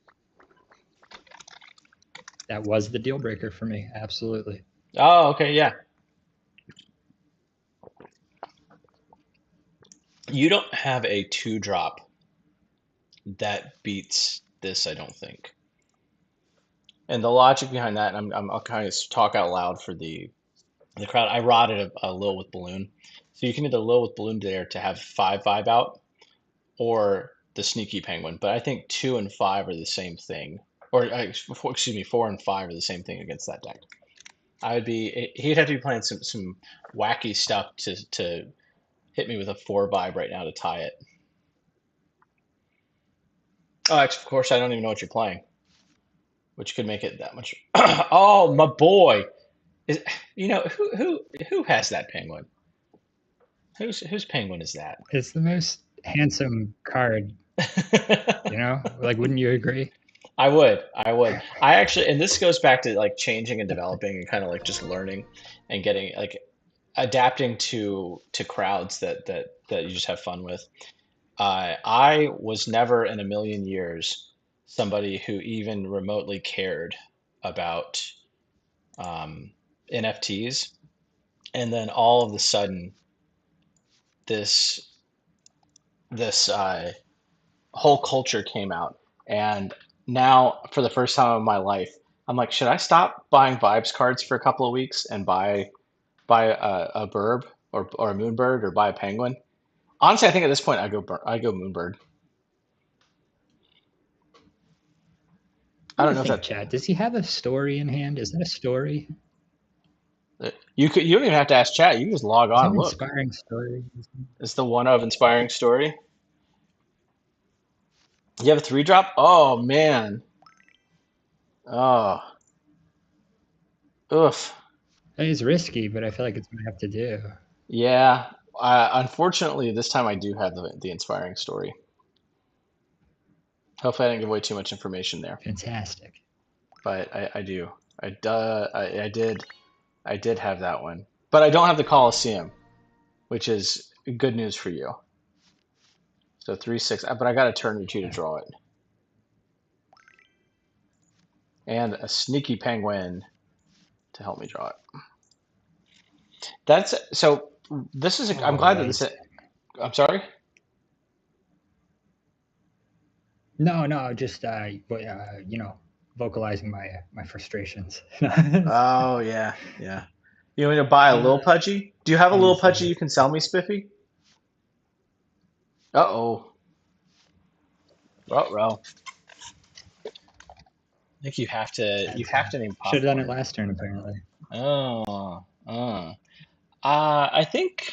That was the deal breaker for me. Absolutely. Oh, okay, yeah. You don't have a two drop that beats this, I don't think. And the logic behind that, and I'll kind of talk out loud for the crowd. I rotted a Lil with Balloon. So you can either Lil with Balloon there to have 5 vibe out or the Sneaky Penguin. But I think 2 and 5 are the same thing. Or, excuse me, 4 and 5 are the same thing against that deck. He'd have to be playing some wacky stuff to hit me with a 4 vibe right now to tie it. Oh, actually, of course, I don't even know what you're playing, which could make it that much. Oh, my boy. Is, who has that penguin? Whose penguin is that? It's the most handsome card, Like, wouldn't you agree? I would. I actually, and this goes back to like changing and developing and kind of like just learning and getting like adapting to crowds that you just have fun with. I was never in a million years somebody who even remotely cared about NFTs, and then all of a sudden this this whole culture came out, and now for the first time in my life, I'm like, should I stop buying vibes cards for a couple of weeks and buy a burb or a moonbird or buy a penguin? Honestly, I think at this point I go moonbird. I What do don't you know if think, that Chad? Does he have a story in hand? Is that a story? you don't even have to ask chat. You can just log Is on that and an look. inspiring story? It's the one of inspiring story. You have a 3 drop? Oh man. Oh, oof. It's risky, but I feel like it's what I have to do. Yeah. Unfortunately, this time I do have the inspiring story. Hopefully, I didn't give away too much information there, Fantastic. but I do. I did have that one, but I don't have the Coliseum, which is good news for you. So 3 6, but I got a turn or two to draw it, and a Sneaky Penguin to help me draw it. That's so. This is. I'm All glad that right. I'm sorry. No, just vocalizing my frustrations. Oh yeah, yeah. You want me to buy a little pudgy? Do you have a little pudgy Honestly, you can sell me, Spiffy? Uh-oh. Uh-oh. I think you that's have to name should have done it popcorn. last turn apparently. Oh, I think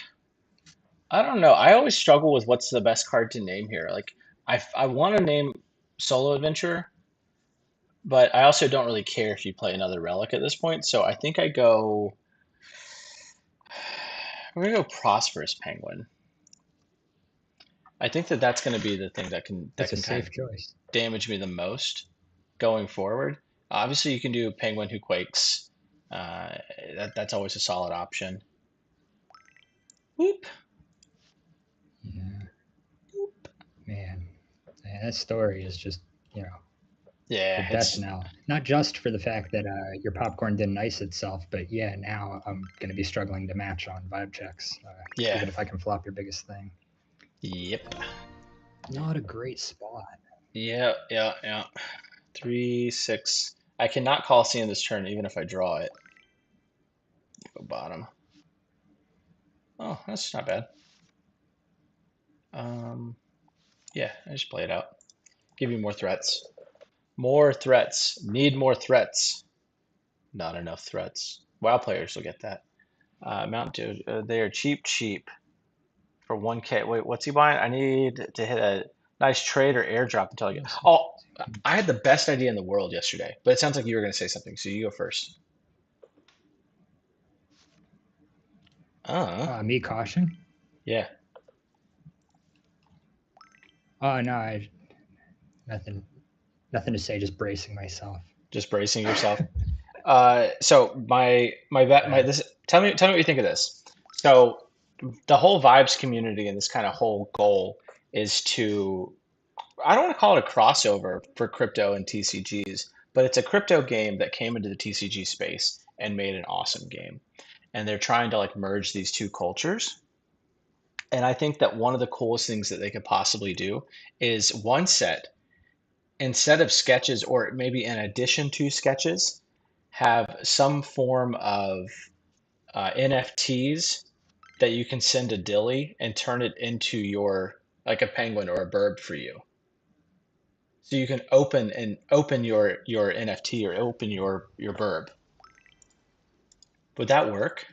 I don't know. I always struggle with what's the best card to name here. Like I want to name Solo Adventure, but I also don't really care if you play another relic at this point. So I think we're gonna go Prosperous Penguin. I think that's going to be the thing that That's a can kind of safe choice. damage me the most going forward. Obviously, you can do Penguin Who Quakes. Uh, that's always a solid option. Whoop. Yeah, man. That story is just you know the Yeah, death it's knell. Not just for the fact that your popcorn didn't ice itself, but yeah, now I'm going to be struggling to match on vibe checks, yeah. even if I can flop your biggest thing. Yep. Not a great spot. Yeah, yeah, yeah. 3 6. I cannot call C in this turn even if I draw it. Go bottom. Oh, that's not bad. Um, yeah, I just play it out. Give you more threats. More threats. Need more threats. Not enough threats. WoW players will get that. Mount Dude, they are cheap for 1K. Wait, what's he buying? I need to hit a nice trade or airdrop until I get. Yes. Oh, I had the best idea in the world yesterday, but it sounds like you were going to say something, so you go first. Me caution? Yeah, Oh no, nothing, nothing to say. Just bracing myself. just bracing yourself. So my this tell me what you think of this. So the whole vibes community and this kind of whole goal is to I don't want to call it a crossover for crypto and TCGs, but it's a crypto game that came into the TCG space and made an awesome game. And they're trying to like merge these two cultures. And I think that one of the coolest things that they could possibly do is one set. instead of sketches, or maybe in addition to sketches, have some form of NFTs that you can send to Dilly and turn it into your like a penguin or a bird for you. So you can open your NFT or open your burb. Would that work?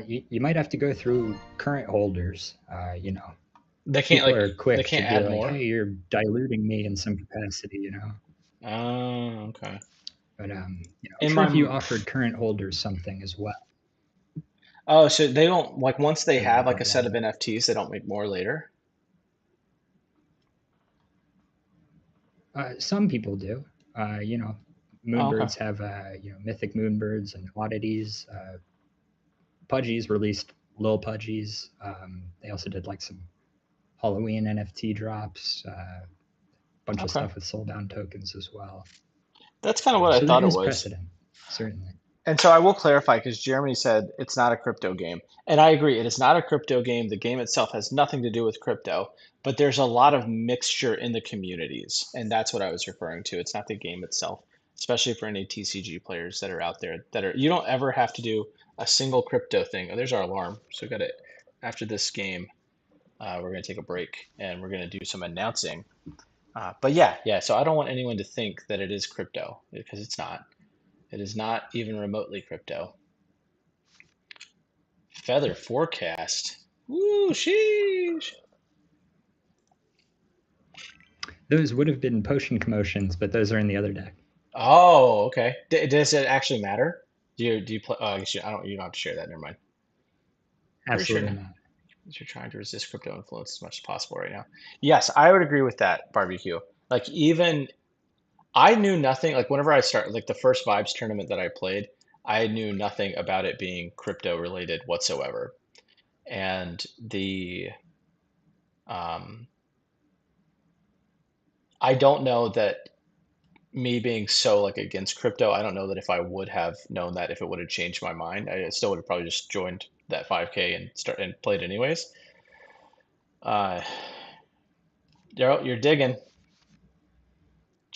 You might have to go through current holders. They can't People like are they quick to can't be add like, more. "Hey, you're diluting me in some capacity," Oh, okay. But I'm In sure if you my offered current holders something as well, oh, so they don't like once they it would have like a double set up. of NFTs, they don't make more later. Some people do. Oh, okay. Moonbirds have mythic moonbirds and oddities. Pudgies released Lil Pudgies. They also did like some Halloween NFT drops. Bunch of Okay. stuff with soulbound tokens as well. That's kind of what I So there thought it is was. precedent, certainly. And so I will clarify because Jeremy said it's not a crypto game. And I agree, it is not a crypto game. The game itself has nothing to do with crypto, but there's a lot of mixture in the communities. And that's what I was referring to. It's not the game itself, especially for any TCG players that are out there that are, you don't ever have to do a single crypto thing. Oh, there's our alarm. So we got it. After this game, we're going to take a break and we're going to do some announcing. But yeah. So I don't want anyone to think that it is crypto because it's not. It is not even remotely crypto. Feather forecast. Woo, sheesh. Those would have been potion commotions, but those are in the other deck. Oh, okay. Does it actually matter? Do you play? Oh, I guess I don't. You don't have to share that. Never mind. Pretty sure Absolutely not. you're trying to resist crypto influence as much as possible right now. Yes, I would agree with that, barbecue. Like even I knew nothing. Like whenever I started, like the first Vibes tournament that I played, I knew nothing about it being crypto related whatsoever. And um, I don't know that me being so like against crypto, I don't know that if I would have known that if it would have changed my mind. I still would have probably just joined that 5K and start and played anyways. Uh, Daryl, you're digging. Did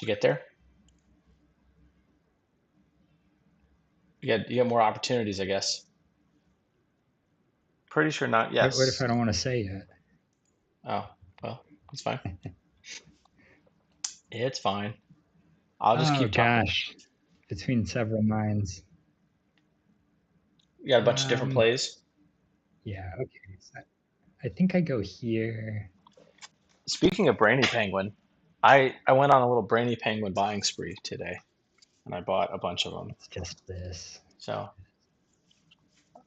you get there? You get more opportunities, I guess. Pretty sure not. What if Yes. I don't want to say yet? Oh, well, it's fine. It's fine. I'll just Oh keep talking. gosh, between several minds. You got a bunch of different Um, plays. yeah, okay. So I think I go here. Speaking of Brainy Penguin, I went on a little Brainy Penguin buying spree today, and I bought a bunch of them. It's just this. So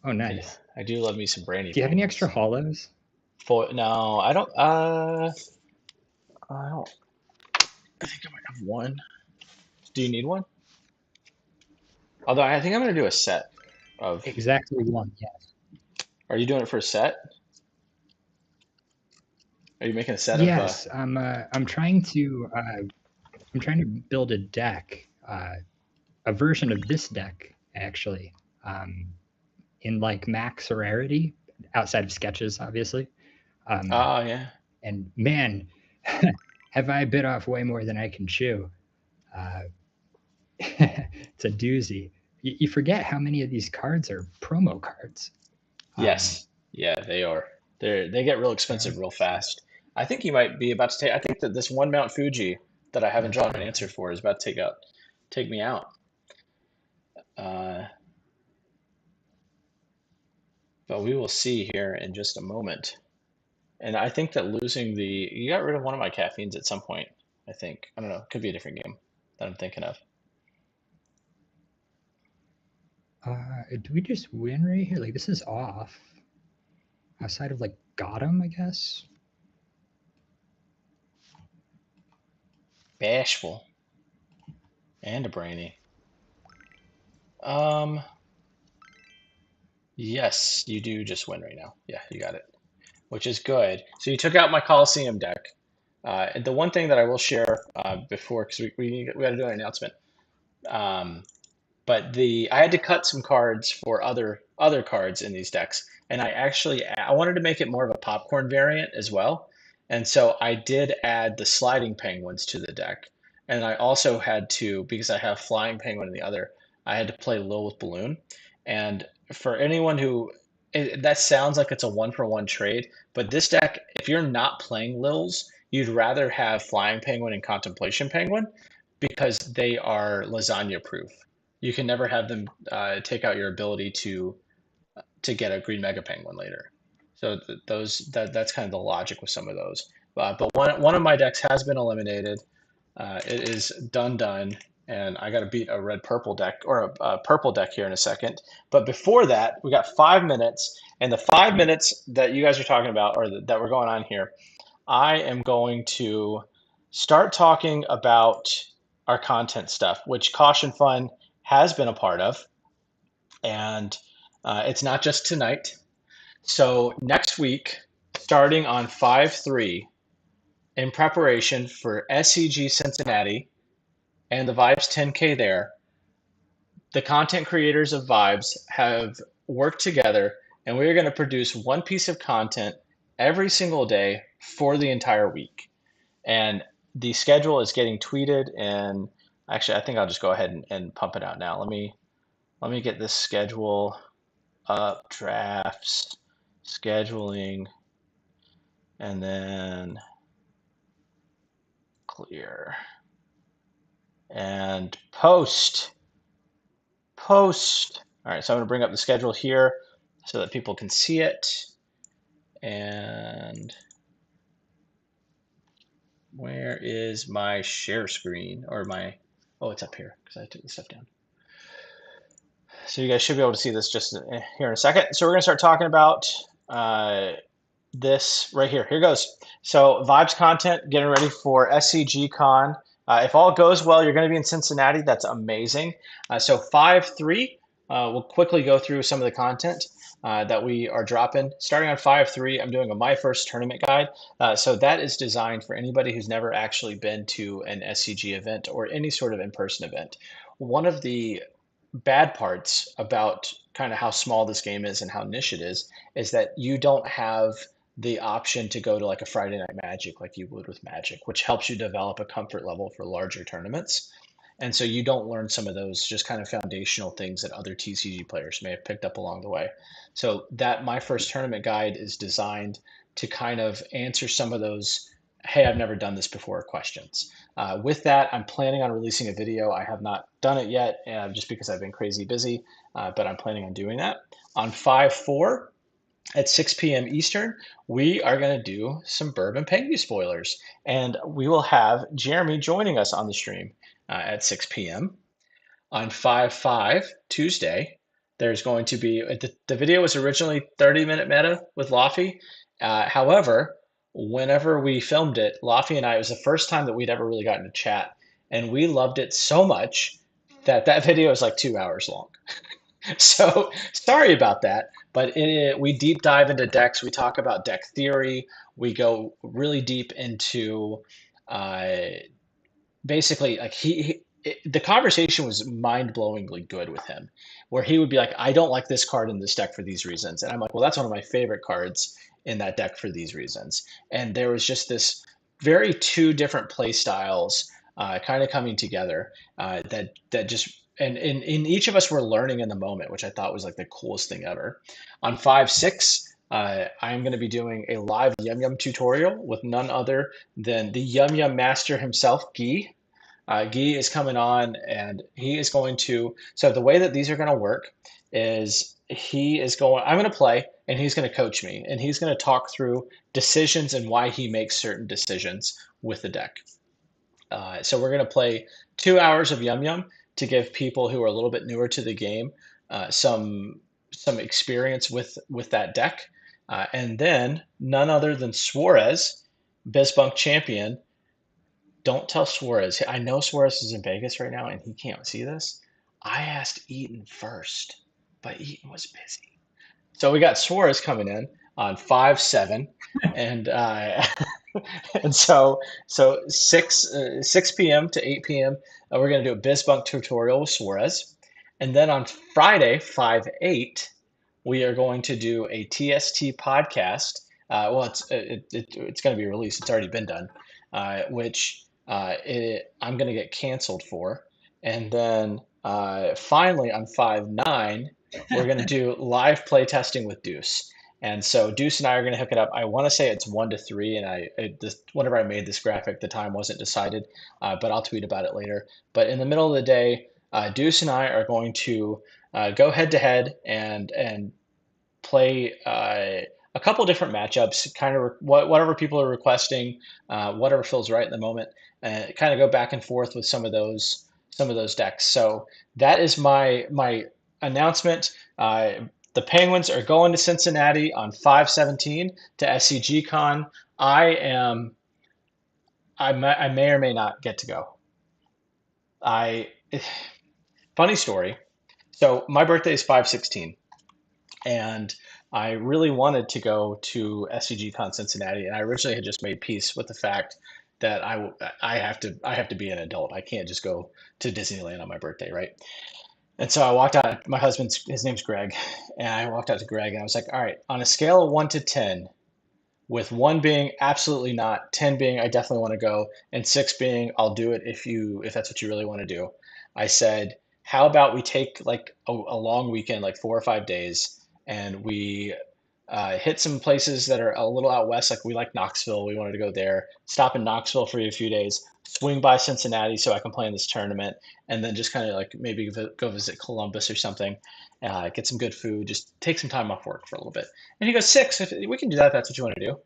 Oh, I, nice. I do love me some Brainy Do you have any Penguins. extra hollows? For no, I don't. I don't. I think I might have one. Do you need one? Although I think I'm gonna do a set of. Exactly one. Yes. Are you doing it for a set? Are you making a set of? Yes. I'm trying to. I'm trying to build a deck. A version of this deck actually. Um, in like max rarity, outside of sketches, obviously. Um, Oh yeah. and man, have I bit off way more than I can chew. Uh, it's a doozy. You forget how many of these cards are promo cards. Um, Yes. Yeah, they are. They get real expensive real fast. I think you might be about to take. I think that this one Mount Fuji that I haven't drawn an answer for is about to take me out. Uh, but we will see here in just a moment. And I think that losing the you got rid of one of my caffeines at some point. I think I don't know. It could be a different game that I'm thinking of. do we just win right here? Like this is off. Outside of like Gotham, I guess. Bashful and a brainy. Um, yes, you do just win right now. Yeah, you got it, which is good. So you took out my Coliseum deck. And the one thing that I will share before, because we got to do an announcement. Um, but I had to cut some cards for other cards in these decks, and I wanted to make it more of a popcorn variant as well. And so I did add the sliding penguins to the deck. And I also had to, because I have flying penguin in the other, I had to play Lilith Balloon. And for anyone who, that sounds like it's a one for one trade, but this deck, if you're not playing Lils, you'd rather have flying penguin and contemplation penguin because they are lasagna proof. You can never have them take out your ability to get a green mega penguin later. So that's kind of the logic with some of those. But one of my decks has been eliminated. It is done, and I got to beat a red purple deck or a purple deck here in a second. But before that, we got 5 minutes, and the 5 minutes that you guys are talking about or that we're going on here, I am going to start talking about our content stuff, which Caution Fun has been a part of, and it's not just tonight. So next week, starting on 5/3, in preparation for SCG Cincinnati and the Vibes 10K there, the content creators of Vibes have worked together and we are going to produce one piece of content every single day for the entire week. And the schedule is getting tweeted, and actually I think I'll just go ahead and pump it out now. Let me get this schedule up, drafts, scheduling, and then clear and post. All right, so I'm going to bring up the schedule here so that people can see it. And where is my share screen or my, oh, it's up here because I took the stuff down. So you guys should be able to see this just here in a second. So we're going to start talking about this right here. Here goes. So Vibes content, getting ready for SCG Con. If all goes well, you're going to be in Cincinnati. That's amazing. So 5/3, we'll quickly go through some of the content that we are dropping. Starting on 5/3, I'm doing a My First Tournament guide. So that is designed for anybody who's never actually been to an SCG event or any sort of in-person event. One of the bad parts about kind of how small this game is and how niche it is that you don't have the option to go to like a Friday Night Magic like you would with Magic, which helps you develop a comfort level for larger tournaments. And so you don't learn some of those just kind of foundational things that other TCG players may have picked up along the way. So that My First Tournament guide is designed to kind of answer some of those, hey, I've never done this before questions. With that, I'm planning on releasing a video. I have not done it yet just because I've been crazy busy, but I'm planning on doing that. On 5/4, at 6 p.m. Eastern, we are going to do some Bourbon Penguin spoilers. And we will have Jeremy joining us on the stream at 6 p.m. On 5/5, Tuesday, there's going to be, the video was originally 30-minute meta with Laffy. However, whenever we filmed it, Laffy and I, it was the first time that we'd ever really gotten to chat. And we loved it so much that that video is like 2 hours long. So sorry about that, but we deep dive into decks. We talk about deck theory. We go really deep into uh, basically like the conversation was mind-blowingly good with him, where he would be like, I don't like this card in this deck for these reasons. And I'm like, well, that's one of my favorite cards in that deck for these reasons. And there was just this very two different play styles kind of coming together that just and in each of us were learning in the moment, which I thought was like the coolest thing ever. On 5/6, I'm going to be doing a live Yum Yum tutorial with none other than the Yum Yum master himself, Guy. Guy is coming on and he is going to, so the way that these are going to work is I'm going to play and he's going to coach me and he's going to talk through decisions and why he makes certain decisions with the deck. So we're going to play 2 hours of Yum Yum to give people who are a little bit newer to the game some experience with that deck. And then none other than Suarez, Bizbunk champion. Don't tell Suarez. I know Suarez is in Vegas right now and he can't see this. I asked Eaton first, but Eaton was busy. So we got Suarez coming in on 5/7, and and so 6 p.m. to 8 p.m. We're going to do a Bizbunk tutorial with Suarez, and then on Friday 5/8 we are going to do a TST podcast Well, it's going to be released. It's already been done, which I'm going to get canceled for. And then finally on 5/9, we're going to do live play testing with Deuce. And so Deuce and I are going to hook it up. I want to say it's 1 to 3, and whenever I made this graphic, the time wasn't decided, but I'll tweet about it later. But in the middle of the day, Deuce and I are going to go head to head and play a couple different matchups, kind of whatever people are requesting, whatever feels right in the moment, and kind of go back and forth with some of those decks. So that is my announcement. The Penguins are going to Cincinnati on 5/17 to SCG Con. I may or may not get to go. I Funny story. So my birthday is 5/16. And I really wanted to go to SCG Con Cincinnati, and I originally had just made peace with the fact that I have to be an adult. I can't just go to Disneyland on my birthday, right? And so I walked out. His name's Greg, and I walked out to Greg, and I was like, all right, on a scale of 1 to 10, with 1 being absolutely not, 10 being I definitely want to go, and 6 being I'll do it if that's what you really want to do. I said, how about we take like a long weekend, like 4 or 5 days, and we hit some places that are a little out west, like we like Knoxville. We wanted to go there, stop in Knoxville for a few days, swing by Cincinnati so I can play in this tournament, and then just kind of like maybe go visit Columbus or something, get some good food, just take some time off work for a little bit. And he goes, 6, if we can do that, if that's what you want to do.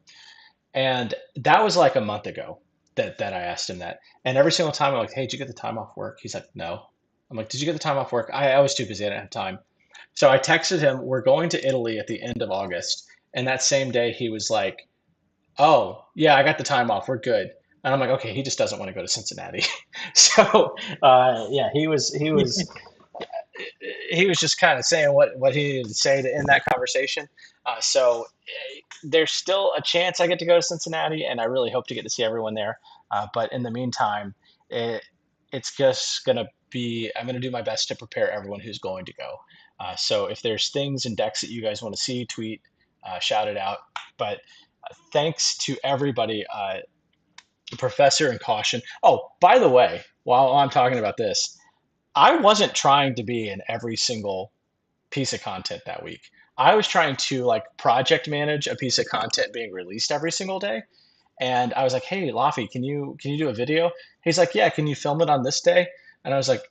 And that was like a month ago that I asked him that. And every single time I'm like, hey, did you get the time off work? He's like, no. I'm like, did you get the time off work? I was too busy. I didn't have time. So I texted him, we're going to Italy at the end of August. And that same day he was like, oh, yeah, I got the time off. We're good. And I'm like, okay, he just doesn't want to go to Cincinnati. So yeah, he was just kind of saying what he needed to say to end that conversation. There's still a chance I get to go to Cincinnati, and I really hope to get to see everyone there. But in the meantime, it, it's just gonna be I'm gonna do my best to prepare everyone who's going to go. So if there's things and decks that you guys want to see, tweet, shout it out. But thanks to everybody, Professor and Caution. Oh, by the way, while I'm talking about this, I wasn't trying to be in every single piece of content that week. I was trying to like project manage a piece of content being released every single day. And I was like, "Hey, Laffy, can you do a video?" He's like, "Yeah, can you film it on this day?" And I was like,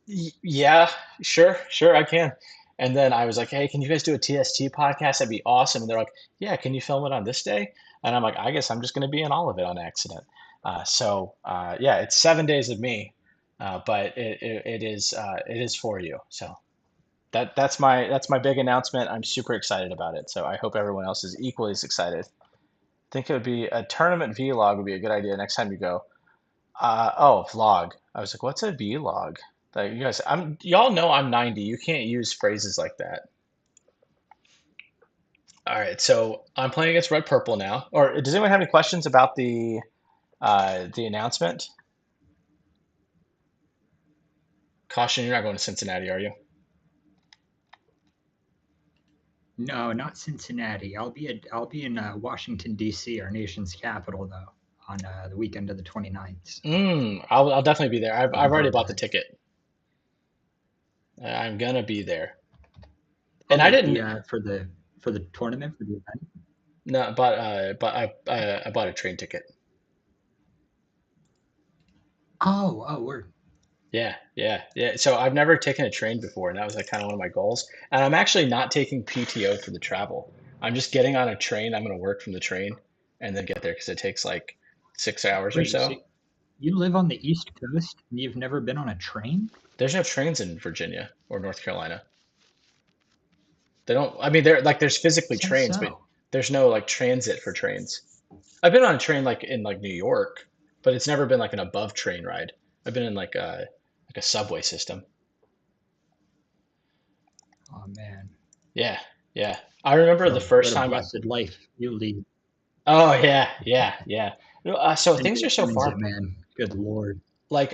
"Yeah, sure, I can." And then I was like, "Hey, can you guys do a TST podcast? That'd be awesome." And they're like, "Yeah, can you film it on this day?" And I'm like, "I guess I'm just going to be in all of it on accident." Yeah, it's 7 days of me, but it is for you. So that's my big announcement. I'm super excited about it. So I hope everyone else is equally as excited. I think it would be a tournament vlog would be a good idea next time you go. Oh, vlog. I was like, what's a vlog? Like you guys, y'all know I'm 90. You can't use phrases like that. All right, so I'm playing against red purple now. Or does anyone have any questions about the announcement? Caution, you're not going to Cincinnati, are you? No, not Cincinnati. I'll be in Washington D.C., our nation's capital, though, on the weekend of the 29th. I'll definitely be there. I've already Looking bought the forward to it. ticket. I'm gonna be there. Oh, And I like didn't. the tournament for the event. No, but I bought a train ticket. Oh, word. Yeah. So I've never taken a train before, and that was like kind of one of my goals. And I'm actually not taking PTO for the travel. I'm just getting on a train. I'm going to work from the train and then get there because it takes like 6 hours or Wait, so. so you live on the East Coast and you've never been on a train? There's no trains in Virginia or North Carolina. They don't. I mean, there's physically Says trains, but so. there's no like transit for trains. I've been on a train like in like New York, but it's never been like an above train ride. I've been in like a subway system. Oh man, Yeah, yeah. I remember the first what a time. blessed life you lead. Oh yeah. So And things are take so transit, far. man. Good lord. Like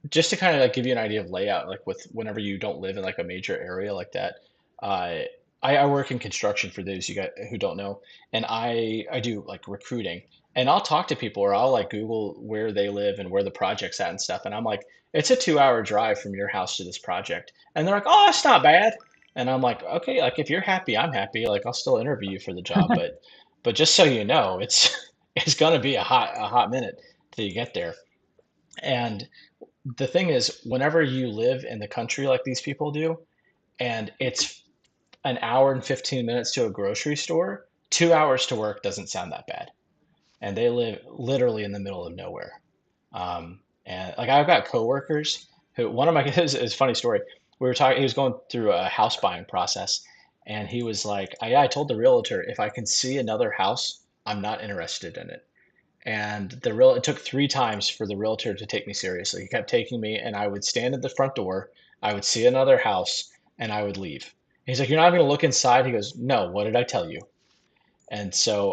just to kind of like give you an idea of layout, like with whenever you don't live in like a major area like that, uh, I work in construction for those you guys who don't know, and I do like recruiting, and I'll talk to people or I'll like Google where they live and where the project's at and stuff, and I'm like, it's a 2 hour drive from your house to this project, and they're like, oh, that's not bad, and I'm like, okay, like if you're happy, I'm happy, like I'll still interview you for the job, but just so you know, it's it's gonna be a hot minute till you get there, and the thing is, whenever you live in the country like these people do, and it's an hour and 15 minutes to a grocery store, 2 hours to work doesn't sound that bad. And they live literally in the middle of nowhere. And like I've got coworkers who one of my is a funny story. We were talking, he was going through a house buying process, and he was like, I told the realtor if I can see another house, I'm not interested in it. And it took 3 times for the realtor to take me seriously. He kept taking me, and I would stand at the front door, I would see another house, and I would leave. He's like, "You're not going to look inside?" He goes, "No, what did I tell you?" And so,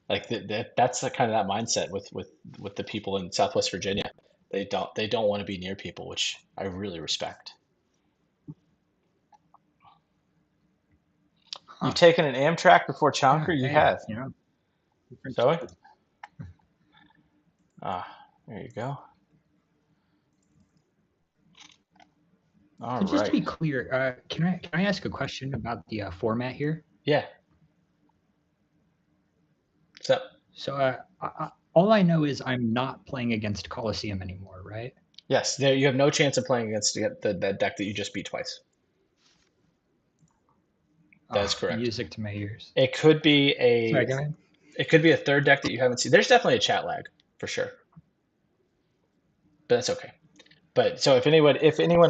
like that's the kind of that mindset with the people in Southwest Virginia. They don't want to be near people, which I really respect. You've Huh. taken an Amtrak before Yeah. Chonker? You Hey, have. different Zoe? stuff. Ah, there you go. All So just to right. be clear, can I ask a question about the format here? Yeah. So So all I know is I'm not playing against Coliseum anymore, right? yes, there you have no chance of playing against that deck that you just beat twice. That is Oh, correct. music to my ears. It could be Sorry, a go ahead. it could be a third deck that you haven't seen. There's definitely a chat lag for sure, but that's okay. But so if anyone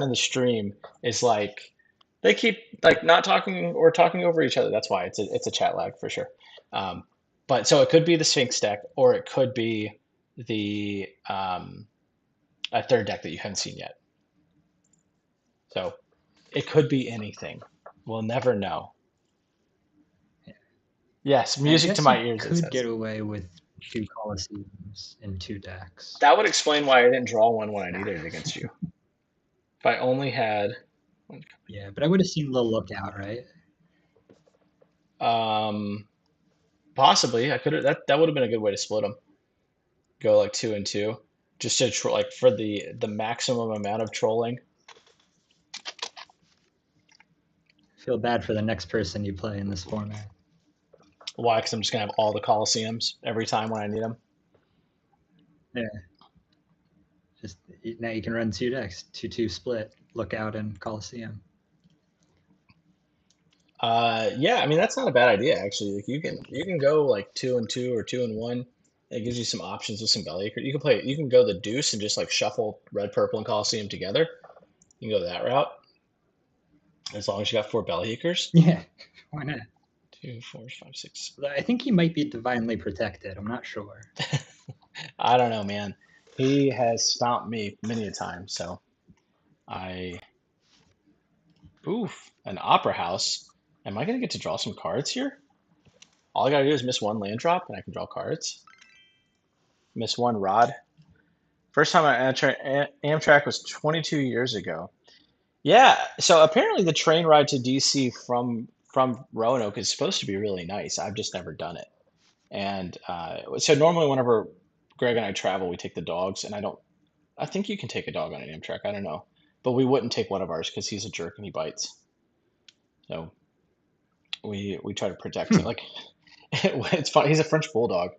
in the stream is like they keep like not talking or talking over each other, that's why it's a chat lag for sure. Um, but so it could be the Sphinx deck, or it could be the a third deck that you haven't seen yet. So it could be anything. We'll never know. Yes, I music to guess you my ears, it could says. get away with 2 Coliseums in 2 decks. That would explain why I didn't draw one when I needed it against you. If I only had, Yeah, but I would have seen the lookout, right? um, possibly I could have that would have been a good way to split them. Go like 2 and 2, just to like for the maximum amount of trolling. Feel bad for the next person you play in this format. Why? Because I'm just gonna have all the Coliseums every time when I need them. Yeah, just now you can run 2 decks, 2-2 split, lookout and Coliseum. Yeah, I mean that's not a bad idea actually. Like you can go like 2 and 2 or 2 and 1. It gives you some options with some belly. You can go the deuce and just like shuffle red, purple, and Coliseum together. You can go that route as long as you got 4 belly. Yeah, why not? 2, 4, 5, 6. I think he might be divinely protected. I'm not sure. I don't know, man. He has stomped me many a time, so I oof, an opera house. Am I gonna get to draw some cards here? All I gotta do is miss one land drop and I can draw cards. Miss one rod. First time on Amtrak was 22 years ago. Yeah, so apparently the train ride to DC from Roanoke is supposed to be really nice. I've just never done it. And so normally whenever Greg and I travel, we take the dogs, and I think you can take a dog on an Amtrak. I don't know, but we wouldn't take one of ours because he's a jerk and he bites. So we try to protect him. Like it's fun. He's a French bulldog,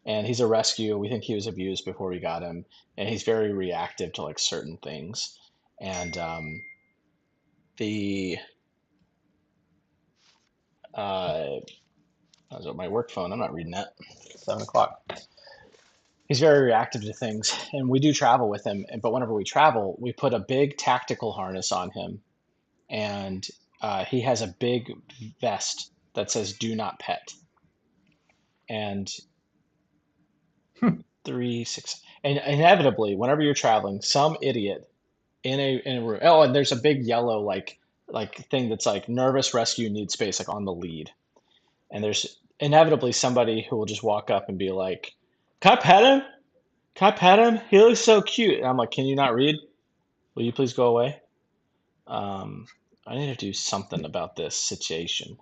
and he's a rescue. We think he was abused before we got him, and he's very reactive to like certain things. And the that was on my work phone. I'm not reading that. 7 o'clock. He's very reactive to things, and we do travel with him. But whenever we travel, we put a big tactical harness on him, and he has a big vest that says "Do not pet." And Hmm. 3, 6, and inevitably, whenever you're traveling, some idiot in a room. Oh, and there's a big yellow like thing that's like nervous rescue needs space like on the lead, and there's inevitably somebody who will just walk up and be like, "Can I pet him? Can I pet him? He looks so cute." And I'm like, "Can you not read? Will you please go away?" Um, I need to do something about this situation.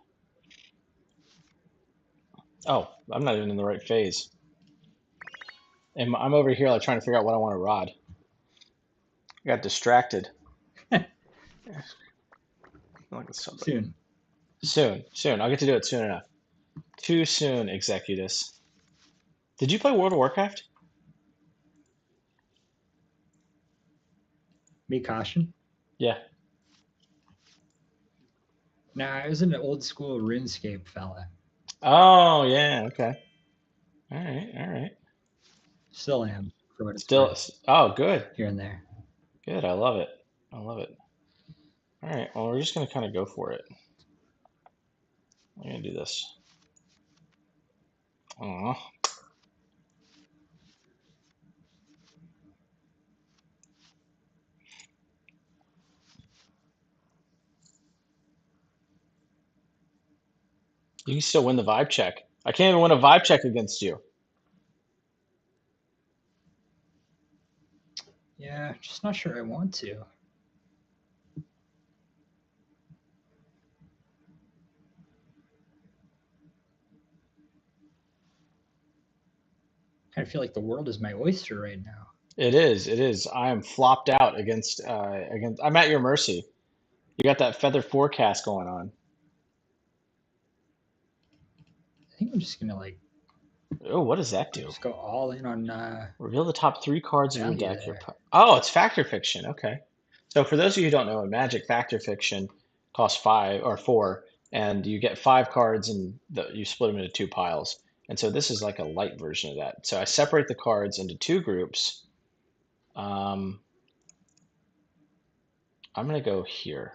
Oh, I'm not even in the right phase. And I'm over here like trying to figure out what I want to rod. I got distracted. Look at somebody. Soon. Soon. I'll get to do it soon enough. Too soon, Executus. Did you play World of Warcraft? Me caution. Yeah. Nah, I was an old school RuneScape fella. Oh, yeah. Okay. All right. Still am, for what it's Still. worth, Oh, good. here and there. Good. I love it. All right. Well, we're just gonna kind of go for it. I'm gonna do this. Aw. You can still win the vibe check. I can't even win a vibe check against you. Yeah, just not sure I want to. I feel like the world is my oyster right now. It is. It is. I am flopped out against. I'm at your mercy. You got that feather forecast going on. I think I'm just gonna like Oh, what does that do? just go all in on Reveal the top 3 cards of your value deck. there. Oh, it's Factor Fiction. Okay. So for those of you who don't know, in Magic, Factor Fiction costs 5 or 4, and you get 5 cards, and you split them into 2 piles. And so this is like a light version of that. So I separate the cards into 2 groups. I'm gonna go here,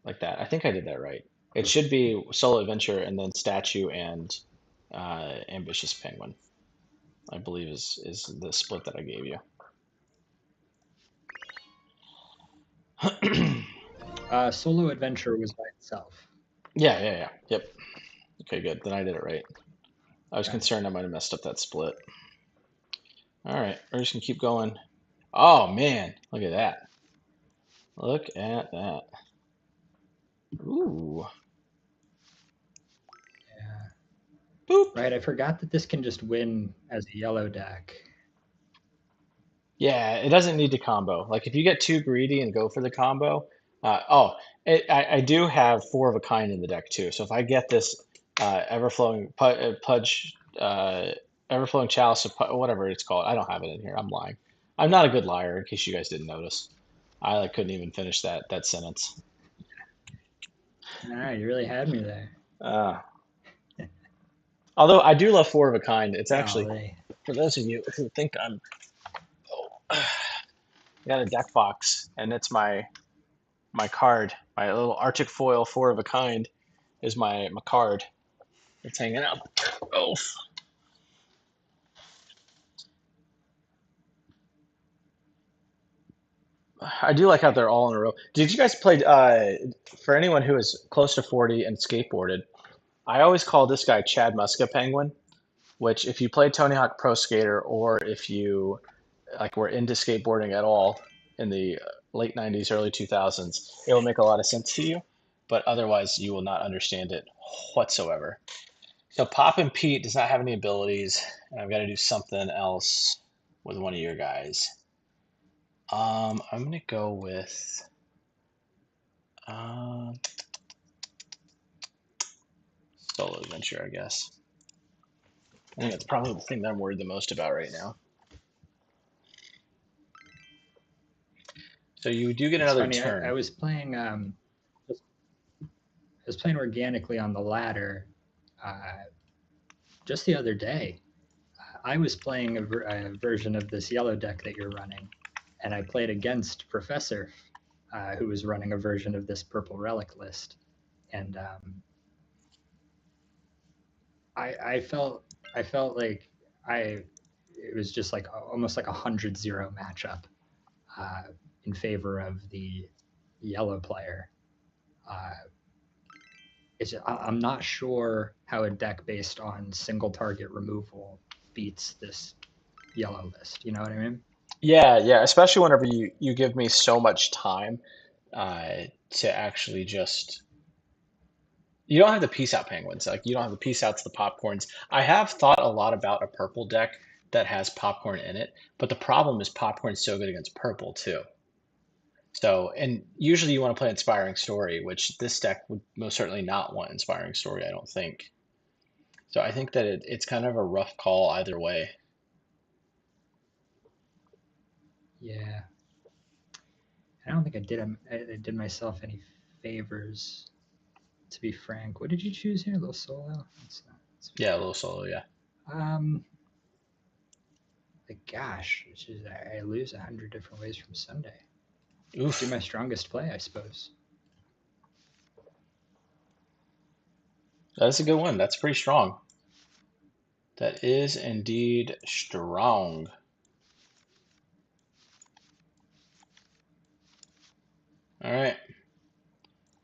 like that. I think I did that right. It should be Solo Adventure and then Statue and Ambitious Penguin, I believe is the split that I gave you. Solo Adventure was by itself. Yeah. Yep. Okay, good. Then I did it right. I was Okay. concerned I might have messed up that split. All right, we're just gonna keep going. Oh man, look at that. Look at that. Ooh. Yeah. Boop. Right, I forgot that this can just win as a yellow deck. Yeah, it doesn't need to combo. Like if you get too greedy and go for the combo, I do have 4 of a kind in the deck too. So if I get this Pudge, Everflowing Chalice, whatever it's called, I don't have it in here. I'm lying. I'm not a good liar, in case you guys didn't notice. I like couldn't even finish that sentence. Nah, you really had me there. Uh, although I do love 4 of a kind. It's actually, Golly. for those of you who think I'm, I got a deck box, and it's my card, my little Arctic foil 4 of a kind is my card. It's hanging out. Oh, I do like how they're all in a row. Did you guys play? For anyone who is close to 40 and skateboarded, I always call this guy Chad Muska Penguin. Which, if you play Tony Hawk Pro Skater, or if you like were into skateboarding at all in the late 90s, early 2000s, it will make a lot of sense to you. But otherwise, you will not understand it whatsoever. So Poppin' Pete does not have any abilities, and I've got to do something else with one of your guys. I'm gonna go with Solo Adventure, I guess. I think that's probably the thing that I'm worried the most about right now. So you do get It's another funny. turn. I was playing. I was playing organically on the ladder just the other day. I was playing a version of this yellow deck that you're running, and I played against Professor, who was running a version of this purple relic list, and I felt like it was just like almost like 100-0 matchup in favor of the yellow player. Uh, I'm not sure how a deck based on single target removal beats this yellow list. You know what I mean? Yeah, especially whenever you give me so much time. to actually just you don't have the peace out penguins. Like you don't have the peace outs, the popcorns. I have thought a lot about a purple deck that has popcorn in it, but the problem is popcorn's so good against purple too. So, and usually you want to play Inspiring Story, which this deck would most certainly not want Inspiring Story, I don't think. So I think that it's kind of a rough call either way. Yeah, I don't think I did myself any favors. To be frank, what did you choose here? A little solo. Yeah, a little solo, yeah. Um, gosh, I lose 100 different ways from Sunday. Oof. Do my strongest play, I suppose. That's a good one. That's pretty strong. That is indeed strong. All right.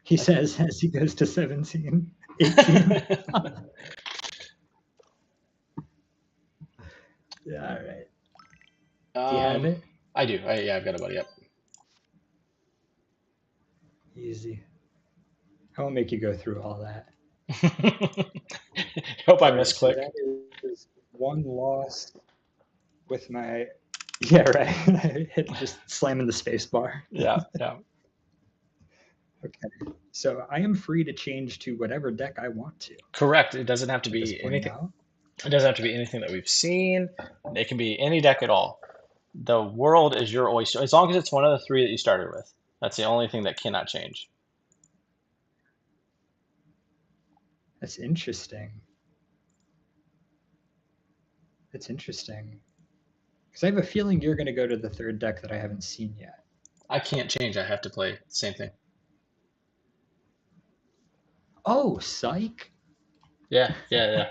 He says as he goes to 17, 18. Yeah, all right. Do you have it? I do. Yeah, I've got a buddy up. Easy. I won't make you go through all that. Hope I All right, so misclick. that is one loss with my. Yeah, right. I hit just slamming the space bar. Yeah, yeah. Okay. So I am free to change to whatever deck I want to Correct. It doesn't have to at this be point anything. now. It doesn't have to be anything that we've seen. It can be any deck at all. The world is your oyster, as long as it's one of the three that you started with. That's the only thing that cannot change. That's interesting. That's interesting. Because I have a feeling you're going to go to the third deck that I haven't seen yet. I can't change. I have to play the same thing. Oh, psych. Yeah.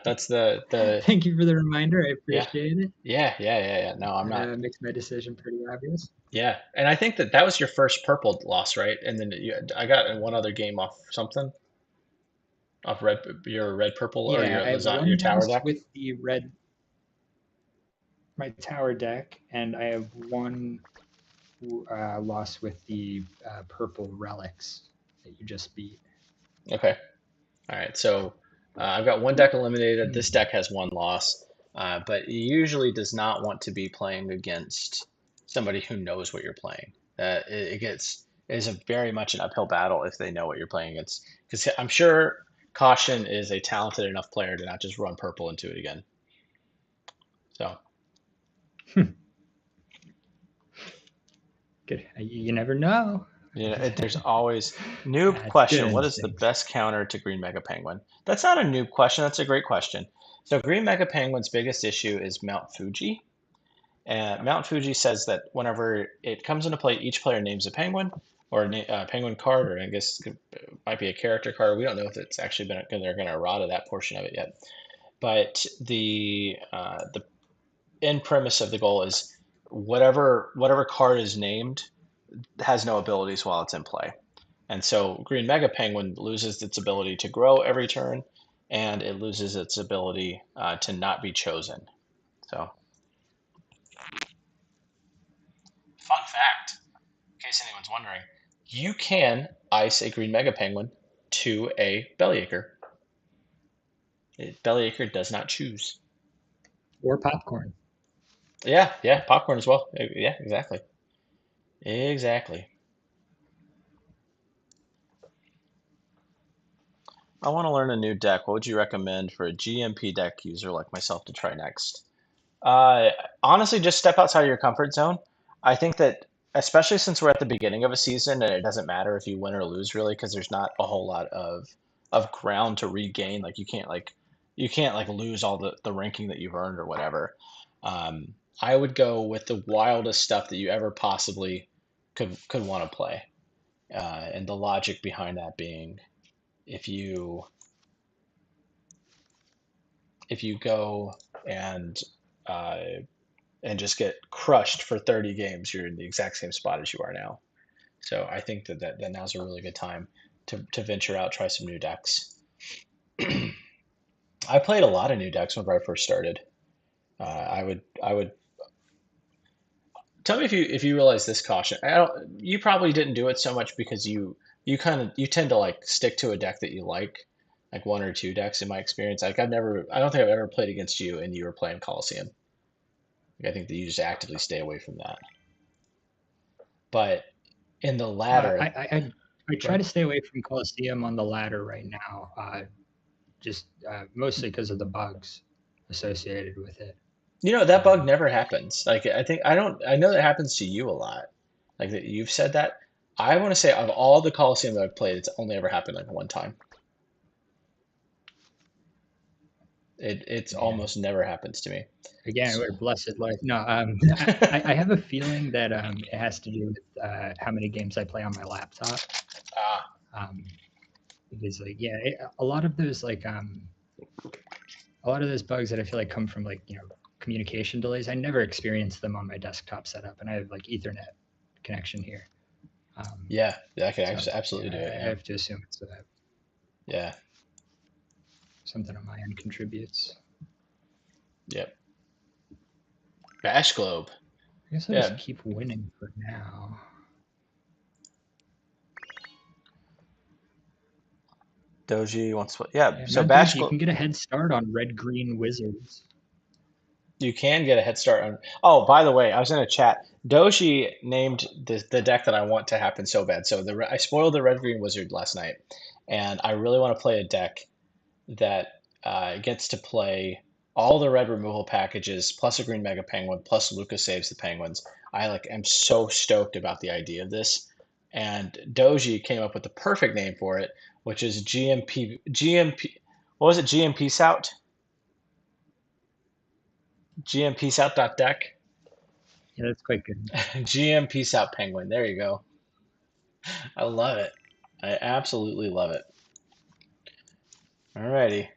That's the Thank you for the reminder. I appreciate it. Yeah. No, I'm not. Makes my decision pretty obvious. Yeah, and I think that was your first purple loss, right? And then I got in one other game off something, off your red purple or Yeah, your I have lasagna, your one tower loss deck. with the red, my tower deck, and I have one loss with the purple relics that you just beat. Okay, all right. So I've got one deck eliminated. This deck has one loss, but it usually does not want to be playing against somebody who knows what you're playing. It is a very much an uphill battle if they know what you're playing against. Because I'm sure Caution is a talented enough player to not just run purple into it again. So. Good. You never know. Yeah, there's always noob That's question. good What is the instinct. best counter to Green Mega Penguin? That's not a noob question. That's a great question. So Green Mega Penguin's biggest issue is Mount Fuji. And Mount Fuji says that whenever it comes into play, each player names a penguin or a penguin card, or I guess it might be a character card. We don't know if it's actually they're going to errata that portion of it yet. But the end premise of the goal is whatever card is named has no abilities while it's in play. And so Green Mega Penguin loses its ability to grow every turn, and it loses its ability to not be chosen. So, fun fact, in case anyone's wondering, you can ice a Green Mega Penguin to a Bellyacre. Bellyacre does not choose. Or popcorn. Yeah, popcorn as well. Yeah, exactly. Exactly. I want to learn a new deck. What would you recommend for a GMP deck user like myself to try next? Uh, Honestly, just step outside of your comfort zone. I think that, especially since we're at the beginning of a season, and it doesn't matter if you win or lose really, because there's not a whole lot of ground to regain. Like you can't like lose all the ranking that you've earned or whatever. I would go with the wildest stuff that you ever possibly could want to play, and the logic behind that being if you go and uh, and just get crushed for 30 games, you're in the exact same spot as you are now. So I think that now's a really good time to venture out, try some new decks. I played a lot of new decks whenever I first started. I would tell me if you realize this caution. I don't. You probably didn't do it so much because you tend to like stick to a deck that you like one or two decks in my experience. Like I don't think I've ever played against you and you were playing Coliseum. Like, I think that you just actively stay away from that. But in the ladder, I go try ahead. to stay away from Coliseum on the ladder right now, just mostly because of the bugs associated with it. That bug Um, never happens. Like I know that happens to you a lot. Like that you've said that. I want to say of all the Coliseum that I've played, it's only ever happened like one time. It's yeah. almost never happens to me. Again, So, what a blessed life. No, I have a feeling that it has to do with how many games I play on my laptop. ah, Um, because like yeah, a lot of those a lot of those bugs that I feel like come from like communication delays. I never experience them on my desktop setup, and I have like Ethernet connection here. Um, yeah, that could so absolutely do it. I Yeah, have to assume it's yeah, something on my end contributes. yep. Bash Globe. I guess I'll just Yeah, keep winning for now. Doji wants to. Yeah, Yeah, so not Bash Doji. You can Globe. get a head start on red green wizards. You can get a head start on. Oh, by the way, I was in a chat. Doji named the deck that I want to happen so bad. So I spoiled the red green wizard last night, and I really want to play a deck that gets to play all the red removal packages plus a green mega penguin plus Lucas saves the penguins. I like am so stoked about the idea of this, and Doji came up with the perfect name for it, which is GMP. What was it? GMP Sout. GMP Sout deck. Yeah, that's quite good. GM Peace Out Penguin. There you go. I love it. I absolutely love it. Alrighty.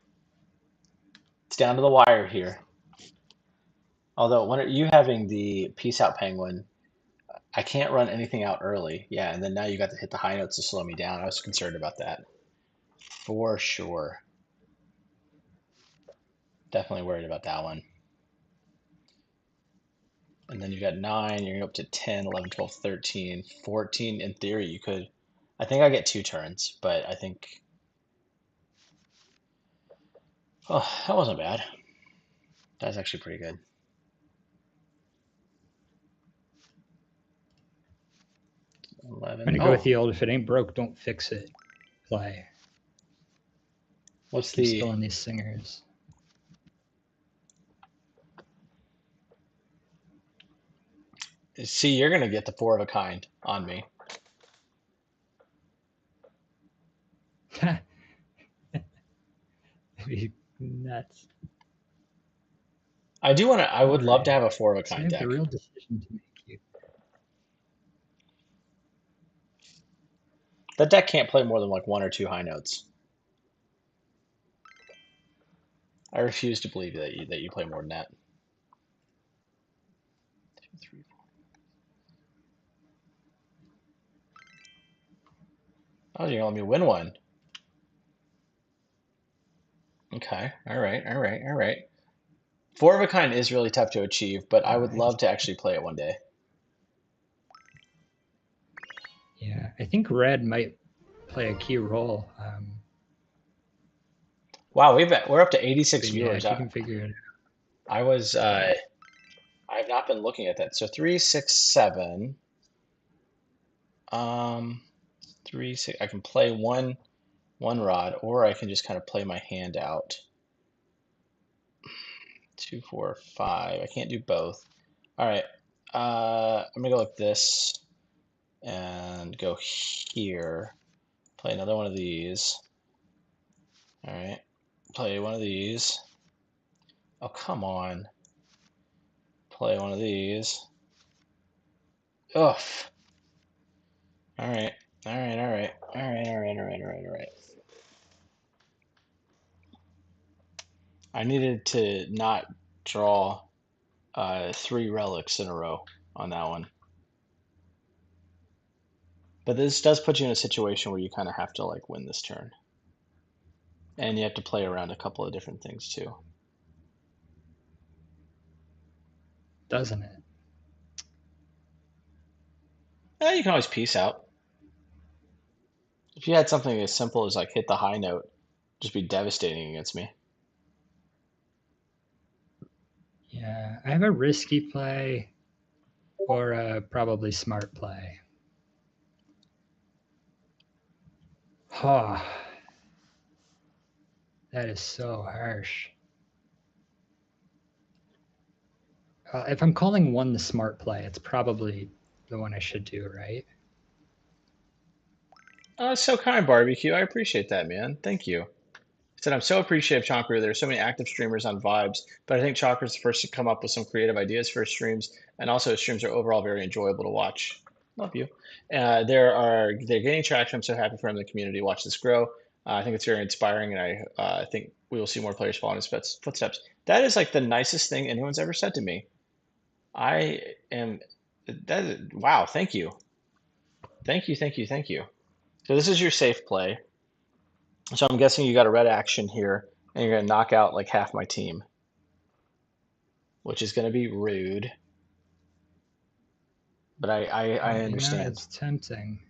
It's down to the wire here. Although, when are you having the Peace Out Penguin? I can't run anything out early. Yeah, and then now you got to hit the high notes to slow me down. I was concerned about that. For sure. Definitely worried about that one. And then you got 9, you're up to 10, 11, 12, 13, 14. In theory, you could. I think I get 2 turns, but I think. Oh, that wasn't bad. That's actually pretty good. 11. I'm gonna go with Oh, the old "if it ain't broke, don't fix it" play. what's Keep the. spilling these singers. See, you're gonna get the 4 of a kind on me. Nuts. I do want to. I All would love to right. have a 4 of a So I kind have the deck. real decision to make here. That deck can't play more than like 1 or 2 high notes. I refuse to believe that you play more than that. 2, 3, 4. Oh, you're gonna let me win one. Okay. All right. All right. All right. 4 of a kind is really tough to achieve, but I would I just love to actually play it one day. yeah, I think red might play a key role. Wow, we're up to 86 But yeah, viewers. if you can figure it I was I've not been looking at that. So 3, 6, 7. Um, 3, 6. I can play one rod, or I can just kind of play my hand out. 2, 4, 5. I can't do both. All right. I'm gonna go like this and go here. Play another one of these. All right. Play one of these. Oh, come on. Play one of these. Ugh. All right. All right. All right. All right. All right. All right. All right. All right. I needed to not draw 3 relics in a row on that one. But this does put you in a situation where you kind of have to like win this turn. And you have to play around a couple of different things too. doesn't it? You can always peace out. If you had something as simple as like hit the high note, just be devastating against me. Yeah, I have a risky play or a probably smart play. Oh, that is so harsh. If I'm calling one the smart play, it's probably the one I should do, right? Oh, it's so kind, Barbecue. I appreciate that, man. Thank you. I said I'm so appreciative, Chonker. There's so many active streamers on Vibes, but I think Chonker's the first to come up with some creative ideas for his streams, and also his streams are overall very enjoyable to watch. Love you. They're gaining traction. I'm so happy for him in the community. Watch this grow. I think it's very inspiring, and I think we will see more players follow in his footsteps. That is like the nicest thing anyone's ever said to me. I am that. Wow. Thank you. Thank you. Thank you. Thank you. So this is your safe play. So I'm guessing you got a red action here, and you're gonna knock out like half my team, which is gonna be rude. But I You know, understand. it's tempting.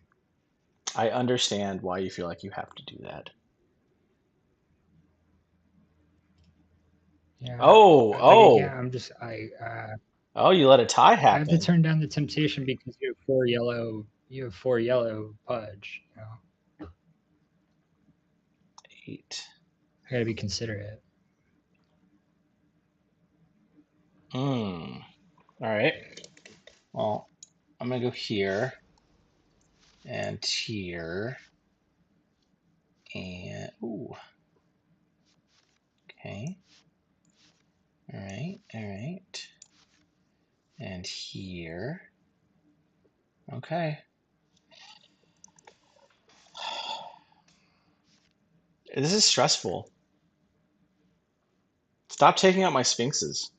I understand why you feel like you have to do that. Yeah, Oh, yeah, oh, I'm just oh, you let a tie I have to happen. turn down the temptation because you have four yellow. You have four yellow pudge. You know, 8. I got to be considerate. Hmm. All right. Well, I'm gonna go here and here and ooh. Okay. All right. All right. And here. Okay. This is stressful. Stop taking out my sphinxes.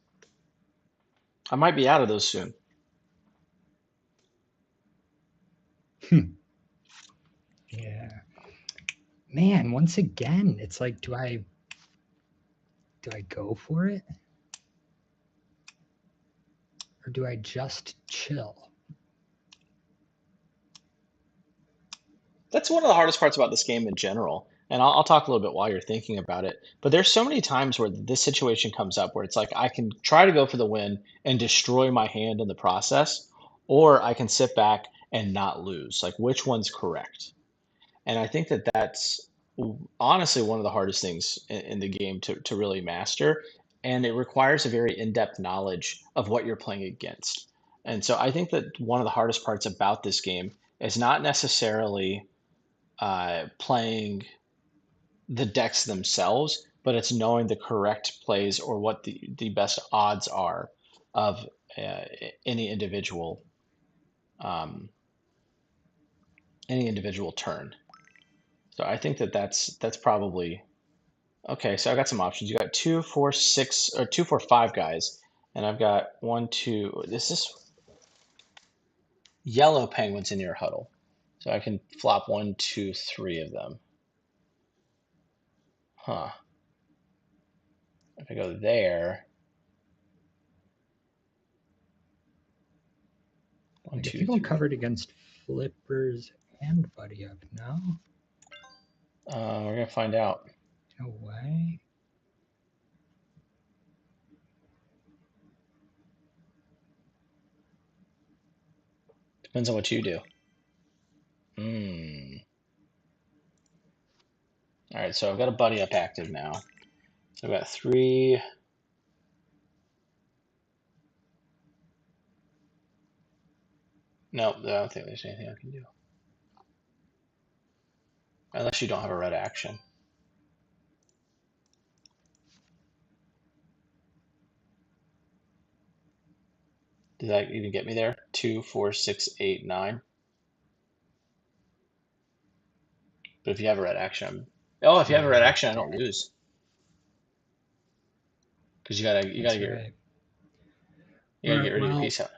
I might be out of those soon. Yeah, man. Once again, it's like, do I go for it or do I just chill? That's one of the hardest parts about this game in general. And I'll talk a little bit while you're thinking about it. But there's so many times where this situation comes up where it's like I can try to go for the win and destroy my hand in the process, or I can sit back and not lose. Like, which one's correct? And I think that that's honestly one of the hardest things in the game to really master. And it requires a very in-depth knowledge of what you're playing against. And so I think that one of the hardest parts about this game is not necessarily playing the decks themselves, but it's knowing the correct plays or what the best odds are of uh, any individual um, any individual turn. So I think that that's probably okay. So I got some options. You got 2, 4, 6, or 2, 4, 5 guys, and I've got 1, 2. This is yellow penguins in your huddle, so I can flop 1, 2, 3 of them. Huh. If I go there, one, Like, I two, think I'm three. covered against flippers and buddy up. No, We're gonna find out. no way. Depends on what you do. Hmm. All right, so I've got a buddy up active now. So I've got 3. Nope, I don't think there's anything I can do. Unless you don't have a red action. Does that even get me there? 2, 4, 6, 8, 9. But if you have a red action, oh, if you have a red Yeah, action, I don't lose because that's right. you All gotta get right. rid of your Well, piece out.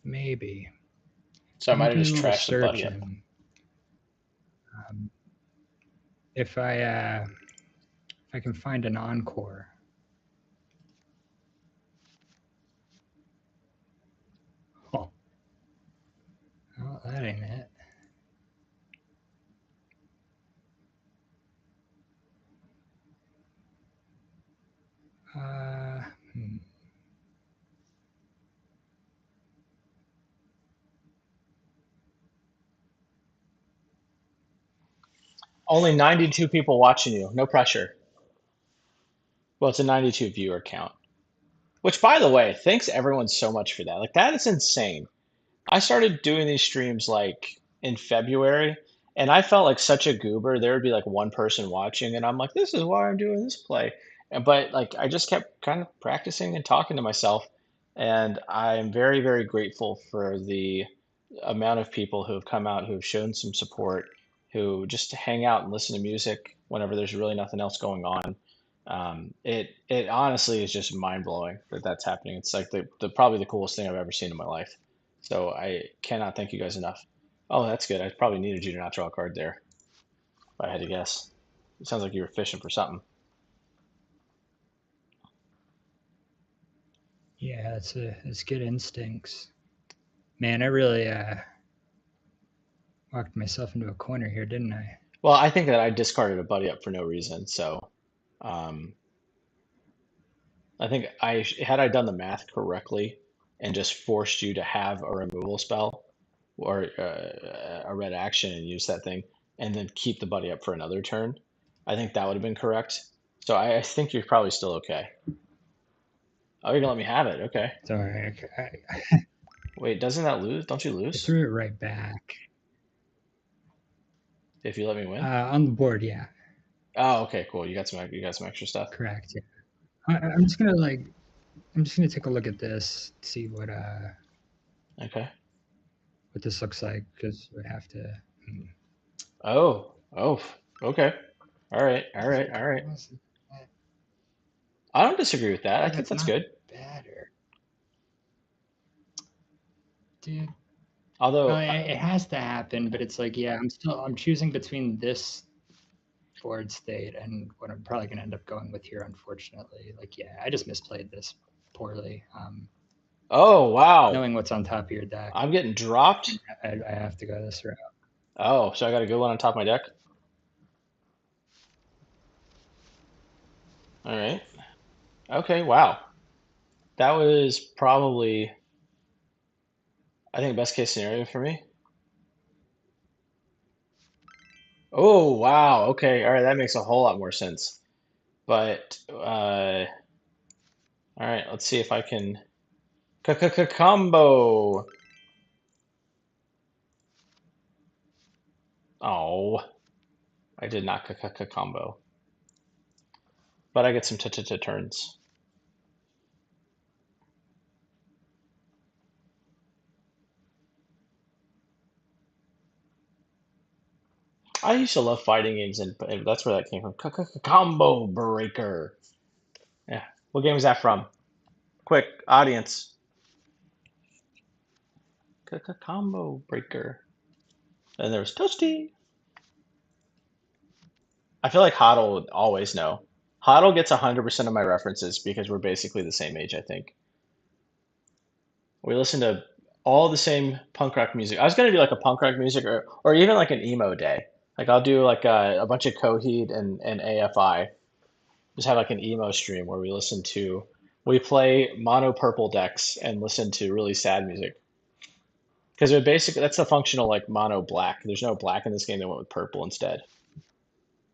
maybe So I I'm might have doing a just little trashed the buddy up. searching. Um, if I can find an encore. Only 92 people watching you. No pressure. Well, it's a 92 viewer count. Which, by the way, thanks everyone so much for that. Like, that is insane. I started doing these streams like in February, and I felt like such a goober. There would be like one person watching, and I'm like, this is why I'm doing this play. But like, I just kept kind of practicing and talking to myself, and I'm very, very grateful for the amount of people who have come out, who have shown some support, who just hang out and listen to music whenever there's really nothing else going on. It honestly is just mind blowing that that's happening. It's like the probably the coolest thing I've ever seen in my life. So I cannot thank you guys enough. Oh, that's good. I probably needed you to not draw a card there, if I had to guess. It sounds like you were fishing for something. Yeah, it's good instincts. Man, I really walked myself into a corner here, didn't I? Well, I think that I discarded a buddy up for no reason. So, um, I think had I done the math correctly and just forced you to have a removal spell or a red action and use that thing and then keep the buddy up for another turn, I think that would have been correct. So I think you're probably still okay. Oh, you're gonna let me have it. Okay. Sorry, Wait, doesn't that lose? Don't you I lose threw it right back. if you let me win? On the board, yeah, Oh, okay, cool. You got some extra stuff. correct. Yeah. I'm just gonna take a look at this, see Okay. what this looks like, because we have to. Oh, okay. All right, all right, all right. I don't disagree with that. I think That's that's not good. better, dude. No, Although, it has to happen, but it's like, yeah, I'm choosing between this board state and what I'm probably gonna end up going with here, unfortunately. Like, yeah, I just misplayed this poorly. oh wow, Knowing what's on top of your deck, I'm getting dropped. I have to go this route. Oh, so I got a good one on top of my deck. All right. Okay, wow. That was probably, I think, best case scenario for me. Oh, wow. Okay, all right, that makes a whole lot more sense. But all right, let's see if I can combo. Oh, I did not combo, but I get some t turns. I used to love fighting games, and that's where that came from. Combo breaker. Yeah. What game is that from? Quick, audience. Combo breaker. And there's Toasty. I feel like Hodl would always know. Hodl gets 100% of my references because we're basically the same age, I think. We listen to all the same punk rock music. I was gonna do like a punk rock music or even like an emo day. Like I'll do like a bunch of Coheed and AFI. Just have like an emo stream where we play mono purple decks and listen to really sad music. Because it basically that's the functional like mono black. There's no black in this game. They went with purple instead.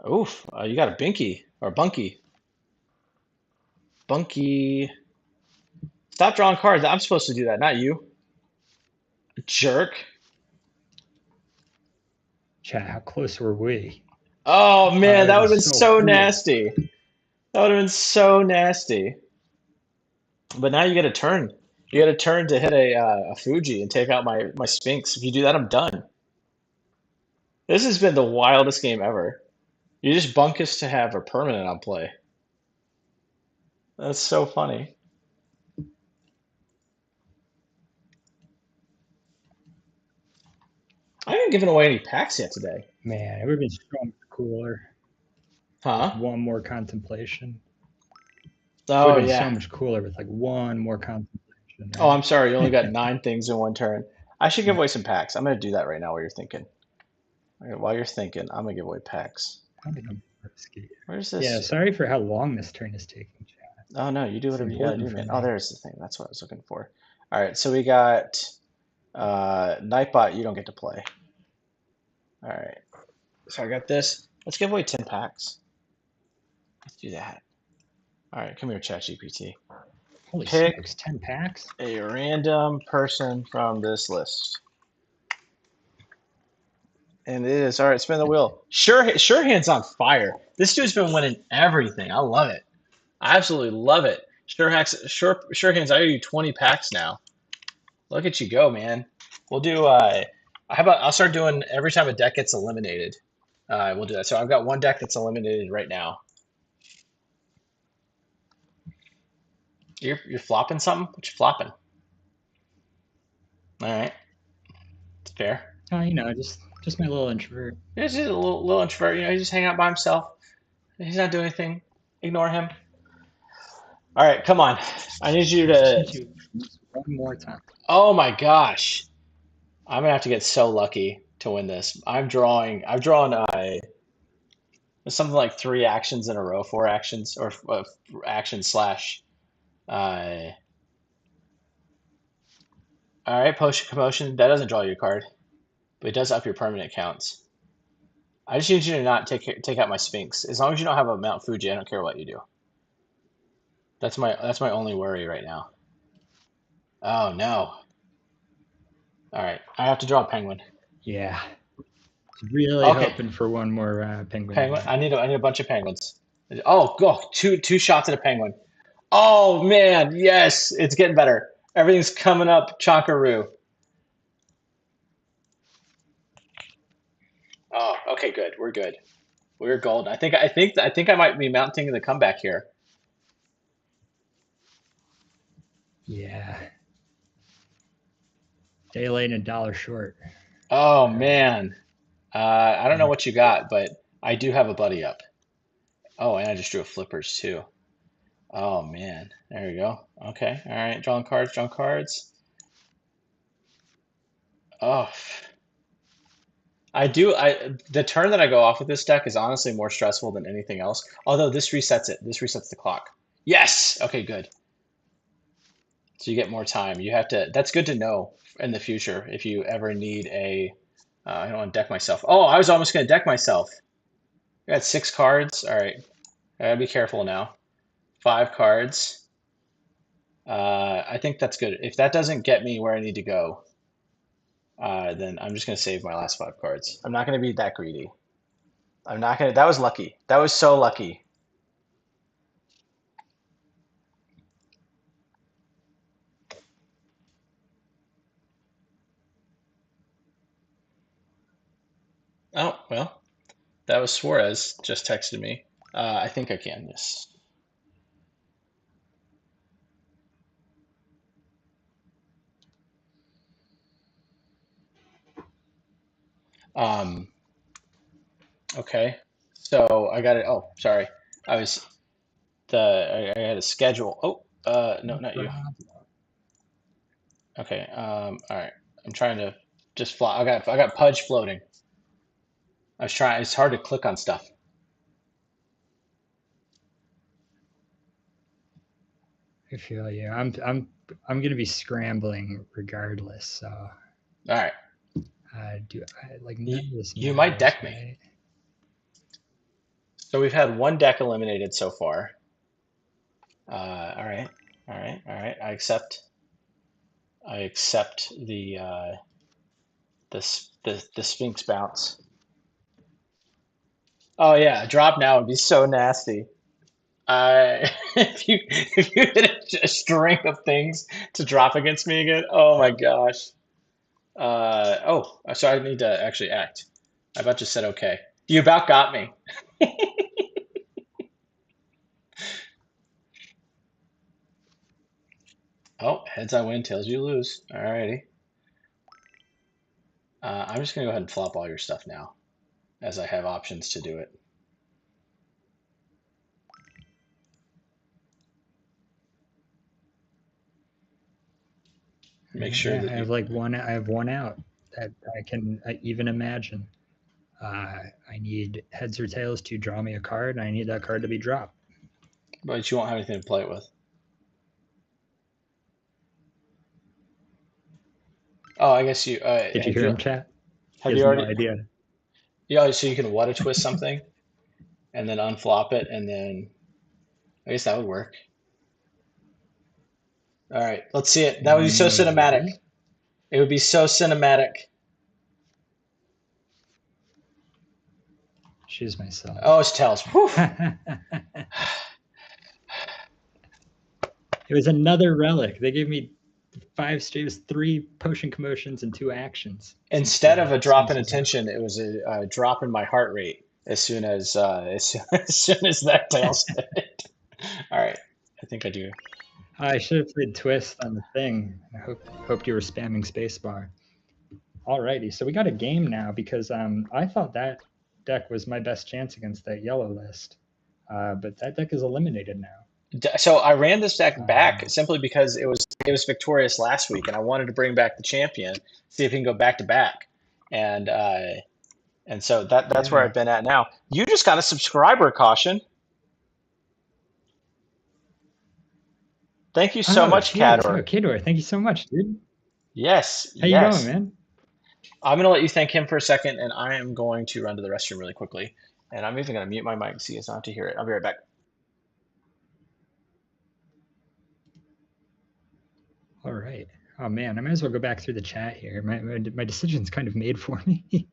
Oof, you got a binky or bunky. Bunky. Stop drawing cards. I'm supposed to do that, not you. Jerk. Chat, how close were we? Oh man, that That'd would be have been so so cool. nasty. That would have been so nasty. But now you get a turn. You get a turn to hit a Fuji and take out my Sphinx. If you do that, I'm done. This has been the wildest game ever. You just bunkus to have a permanent on play. That's so funny. I haven't given away any packs yet today. Man, it would have been so much cooler. Huh? One more contemplation. It would Oh have been so yeah. much cooler with like one more contemplation, Oh, I'm right? sorry. You only got 9 things in one turn. I should give away some packs. I'm gonna do that right now while you're thinking. Okay, while you're thinking, I'm gonna give away packs. I think I'm risky. Where's Yeah, this? sorry for how long this turn is taking, chat. Oh no, you do It's whatever you gotta important do, for man. Oh, me. there's the thing. That's what I was looking for. All right, so we got Nightbot. You don't get to play. All right, so I got this. Let's give away 10 packs. Let's do that. All right, come here, ChatGPT. Holy Pick smokes, 10 packs? a random person from this list. And it is. All right, spin the wheel. Sure hand's on fire. This dude's been winning everything. I love it. I absolutely love it. Sure hands, I owe you 20 packs now. Look at you go, man. We'll do how about I'll start doing every time a deck gets eliminated. We'll do that. So I've got one deck that's eliminated right now. You're flopping something? What you flopping? All right. It's fair. Oh, just my little introvert. He's just a little introvert, he just hang out by himself. He's not doing anything. Ignore him. All right, come on. I need you Just to. need to one more time. Oh my gosh, I'm gonna have to get so lucky to win this. I've drawn something like 3 actions in a row, 4 actions or action slash. Uh, all right, potion commotion. That doesn't draw you a card, but it does up your permanent counts. I just need you to not take out my Sphinx. As long as you don't have a Mount Fuji, I don't care what you do. That's my only worry right now. Oh no. All right, I have to draw a penguin. Yeah. Really Okay. hoping for one more penguin. Penguin. I need a bunch of penguins. Oh, go two shots at a penguin. Oh man, yes, it's getting better. Everything's coming up, Chonkaroo. Oh, okay, good. We're good. We're golden. I think I might be mounting the comeback here. Yeah. Day late and a dollar short. Oh man. I don't know what you got, but I do have a buddy up. Oh, and I just drew a flippers too. Oh man. There we go. Okay. All right. Drawing cards. Oh. The turn that I go off with this deck is honestly more stressful than anything else. Although this resets it. This resets the clock. Yes! Okay, good. So you get more time. That's good to know in the future if you ever need I don't want to deck myself. Oh, I was almost going to deck myself. I got 6 cards. All right. I gotta be careful now. 5 cards. I think that's good. If that doesn't get me where I need to go, then I'm just going to save my last 5 cards. I'm not going to be that greedy. I'm not going to. That was lucky. That was so lucky. Oh, well, that was Suarez just texted me. I think I can, yes. Um, okay. So I got it. Oh, sorry. I was I had a schedule. Oh, no, not you. Okay. All right. I'm trying to just fly. I got Pudge floating. I was trying. It's hard to click on stuff. I feel you. I'm gonna be scrambling regardless. So All right. like You, none of this you might matters, deck me. right? So we've had one deck eliminated so far. All right. I accept. I accept the Sphinx bounce. Oh yeah, drop now would be so nasty. If you hit a string of things to drop against me again, oh my gosh. Oh, so I need to actually act. I about just said okay. You about got me. Oh, heads I win, tails you lose. Alrighty. I'm just gonna go ahead and flop all your stuff now, as I have options to do it. Make sure Yeah, that I have I have one out that I can even imagine. I need heads or tails to draw me a card, and I need that card to be dropped. but you won't have anything to play it with. Oh, I guess you. Did you hear him, chat? He Have has you no already? idea. Yeah, so you can what a twist something. and then unflop it, and then I guess that would work. All right, let's see it. That would be so cinematic. Maybe. It would be so cinematic. Choose myself. Oh, it's tails. Whew. It was another relic. They gave me 5 straight, 3 potion commotions and 2 actions. Instead of a drop in Sphinx was out. attention, it was a drop in my heart rate as soon as as soon as that tails hit. All right, I think I do. I should have played Twist on the thing. I hoped you were spamming spacebar. Alrighty, so we got a game now because I thought that deck was my best chance against that yellow list, but that deck is eliminated now. So I ran this deck back simply because it was victorious last week, and I wanted to bring back the champion, see if he can go back to back, and so that's where I've been at now. You just got a subscriber, Caution. Thank you so much, Cador. Cador, thank you so much, dude. Yes. How you going, man? I'm going to let you thank him for a second, and I am going to run to the restroom really quickly. And I'm even going to mute my mic so you guys don't have to hear it. I'll be right back. All right. Oh, man, I might as well go back through the chat here. My decision's kind of made for me.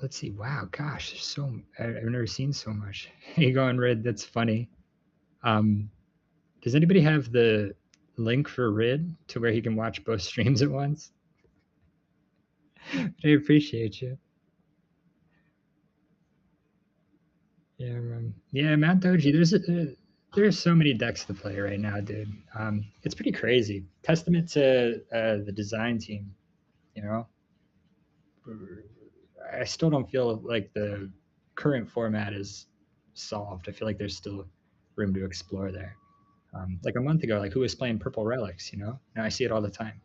Let's see. Wow, gosh, there's so I've never seen so much. Hey, going Rid? That's funny. Does anybody have the link for Rid to where he can watch both streams at once? I appreciate you. Yeah, Mount Doji. There's so many decks to play right now, dude. It's pretty crazy. Testament to the design team. You know, I still don't feel like the current format is solved. I feel like there's still room to explore there. Like a month ago, like who was playing Purple Relics? You know, now I see it all the time.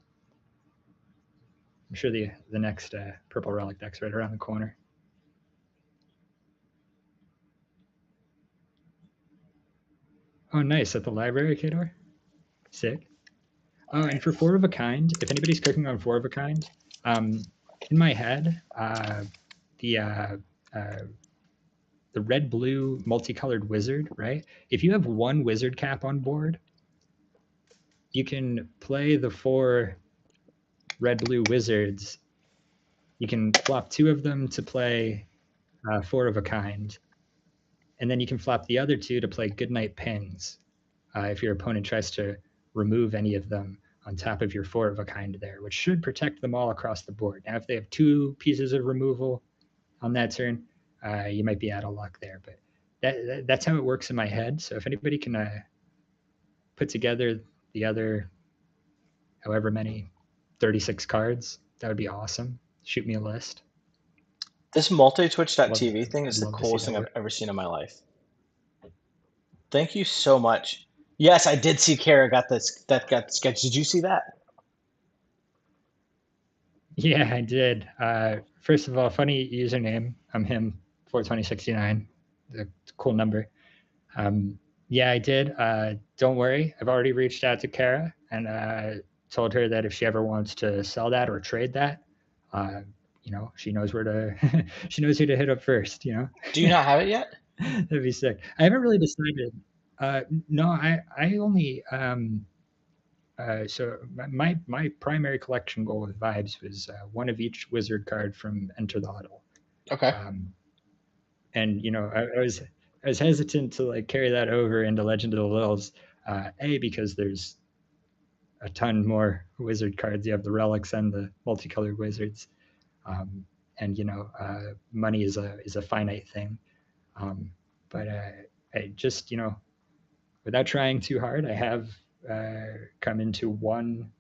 I'm sure the next Purple Relic deck's right around the corner. Oh, nice. At the library, Kador? Sick. Oh, and for 4 of a kind, if anybody's cooking on 4 of a kind, in my head, the red-blue multicolored wizard, right? If you have 1 wizard cap on board, you can play the 4 red-blue wizards. You can flop 2 of them to play 4 of a kind, and then you can flop the other 2 to play Goodnight Pins if your opponent tries to remove any of them on top of your 4 of a kind there, which should protect them all across the board. Now, if they have 2 pieces of removal on that turn, you might be out of luck there. But that's how it works in my head. So if anybody can put together the other however many 36 cards, that would be awesome. Shoot me a list. This multi-twitch.tv thing is the coolest thing I've ever seen in my life. Thank you so much. Yes, I did see Kara got the sketch. Did you see that? Yeah, I did. First of all, funny username. I'm him, 42069. It's a cool number. Yeah, I did. Don't worry. I've already reached out to Kara and told her that if she ever wants to sell that or trade that, you know, she knows where to she knows who to hit up first, you know. Do you not have it yet? That'd be sick. I haven't really decided. No, I only so my primary collection goal with Vibes was 1 of each wizard card from Enter the Huddle. Okay. And you know, I was hesitant to like carry that over into Legend of the Lils, because there's a ton more wizard cards. You have the relics and the multicolored wizards, and you know, money is a finite thing. But I just, you know, without trying too hard, I have come into 1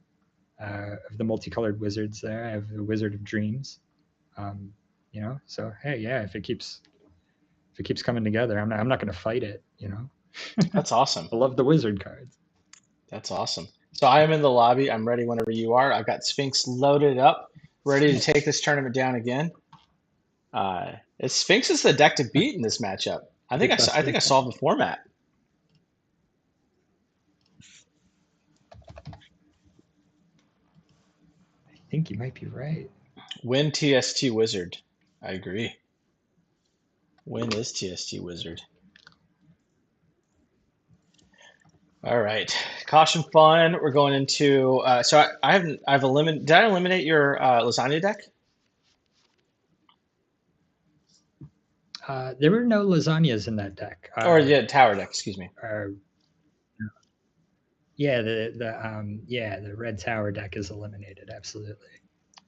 of the multicolored wizards there. I have the Wizard of Dreams, you know. So hey, yeah, if it keeps coming together, I'm not going to fight it, you know. That's awesome. I love the wizard cards. That's awesome. So I am in the lobby. I'm ready whenever you are. I've got Sphinx loaded up, ready to take this tournament down again. Sphinx is the deck to beat in this matchup. I think I solved the format. I think you might be right. Win TST Wizard. I agree. Win is TST Wizard. All right. Caution fun. We're going into so I haven't I've eliminated did I eliminate your lasagna deck? There were no lasagnas in that deck. Or yeah, tower deck, excuse me. Uh, yeah, the red tower deck is eliminated. Absolutely.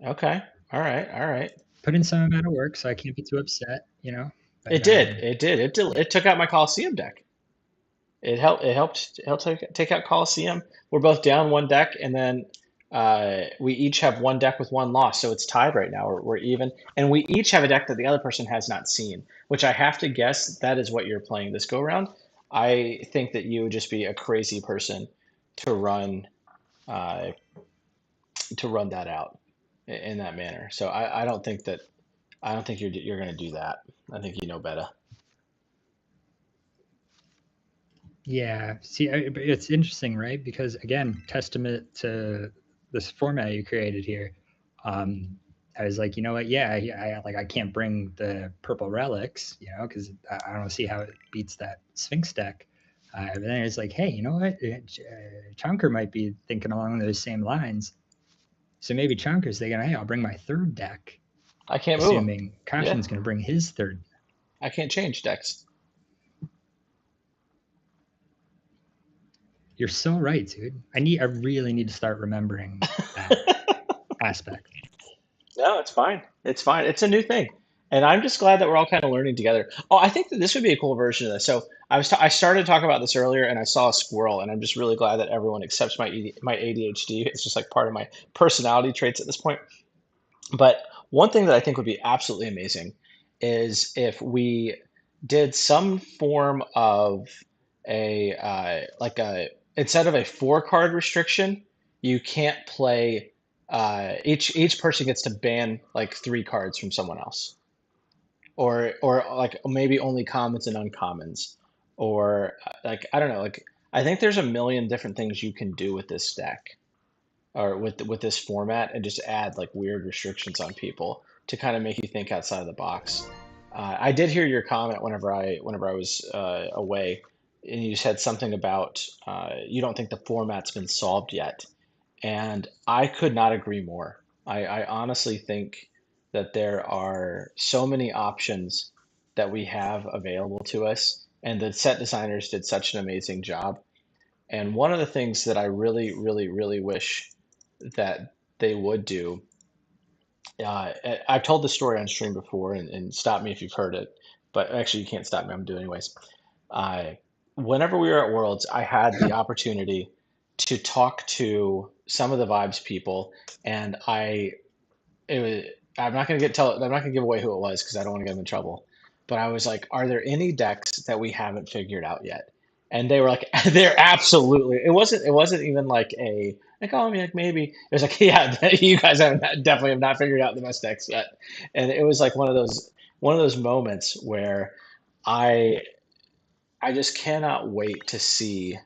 Okay. All right. All right. Put in some amount of work, so I can't be too upset. It But did. It did. yeah. It took out my Coliseum deck. It helped take out Coliseum. We're both down one deck, and then we each have one deck with one loss, so it's tied right now. We're even, and we each have a deck that the other person has not seen, which I have to guess that is what you're playing this go round. I think that you would just be a crazy person to run uh, that out in that manner. So I don't think you're going to do that. I think you know better. Yeah. See, it's interesting, right? Because again, testament to this format you created here. Um, I was like, you know what? Yeah, I can't bring the purple relics, because I don't see how it beats that Sphinx deck. But then it's like, hey, you know what? Chunker might be thinking along those same lines. So maybe Chunker's thinking, hey, I'll bring my third deck, I can't move them. assuming Yeah, Caution's going to bring his third. I can't change decks. You're so right, dude. I really need to start remembering that aspect. No, it's fine. It's fine. It's a new thing, and I'm just glad that we're all kind of learning together. Oh, I think that this would be a cool version of this. So I started to talk about this earlier, and I saw a squirrel, and I'm just really glad that everyone accepts my ADHD. It's just like part of my personality traits at this point. But one thing that I think would be absolutely amazing is if we did some form of a like a instead of a four card restriction, you can't play each person gets to ban like three cards from someone else. Or like maybe only commons and uncommons. Or like I don't know, like I think there's a million different things you can do with this deck or with this format and just add like weird restrictions on people to kind of make you think outside of the box. I did hear your comment whenever I was away, and you said something about you don't think the format's been solved yet, and I could not agree more. I honestly think that there are so many options that we have available to us, and the set designers did such an amazing job. And one of the things that I really, really, really wish that they would do. I've told the story on stream before, and stop me if you've heard it, but actually you can't stop me. I'm doing it anyways. Uh, Whenever we were at Worlds, I had the opportunity to talk to some of the Vibes people, and it was, I'm not going to give away who it was because I don't want to get them in trouble. But I was like, are there any decks that we haven't figured out yet? And they were like, they're absolutely. It wasn't even like a like, oh, I mean, like maybe it was like, yeah, you guys definitely have not figured out the best decks yet. And it was like one of those moments where I I just cannot wait to see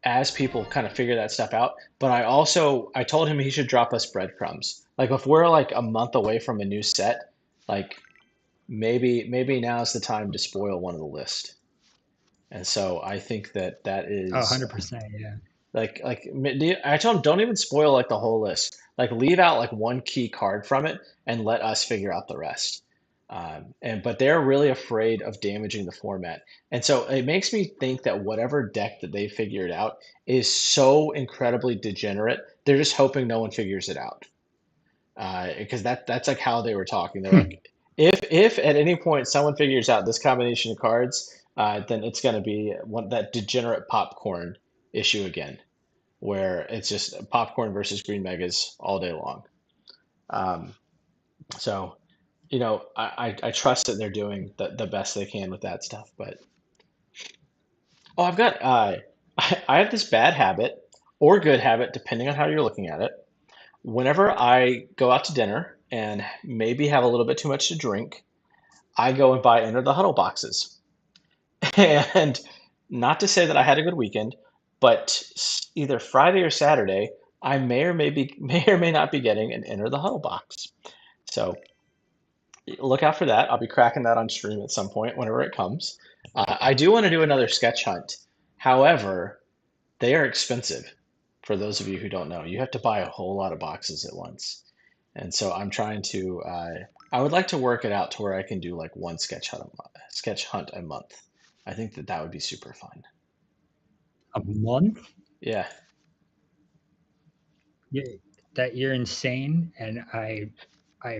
as people kind of figure that stuff out. But I told him he should drop us breadcrumbs. Like if we're like a month away from a new set, like maybe now's the time to spoil one of the list. And so I think that that Oh, is 100%. Yeah. I told him don't even spoil like the whole list. Like leave out like one key card from it and let us figure out the rest. And but they're really afraid of damaging the format, and so it makes me think that whatever deck that they figured out is so incredibly degenerate. They're just hoping no one figures it out, because that's like how they were talking. They're Hmm. like, if at any point someone figures out this combination of cards, then it's going to be that degenerate popcorn issue again, where it's just popcorn versus green megas all day long. Um, so, I trust that they're doing the best they can with that stuff. But oh, I've got I have this bad habit or good habit, depending on how you're looking at it. Whenever I go out to dinner and maybe have a little bit too much to drink, I go and buy Enter the Huddle boxes. And not to say that I had a good weekend, but either Friday or Saturday, I may or may not be getting an Enter the Huddle box. So look out for that. I'll be cracking that on stream at some point whenever it comes. I do want to do another sketch hunt. However, they are expensive. For those of you who don't know, you have to buy a whole lot of boxes at once. And so I'm trying to. I would like to work it out to where I can do like one sketch hunt a month. I think that that would be super fun. A month? Yeah. Yeah, that you're insane, and I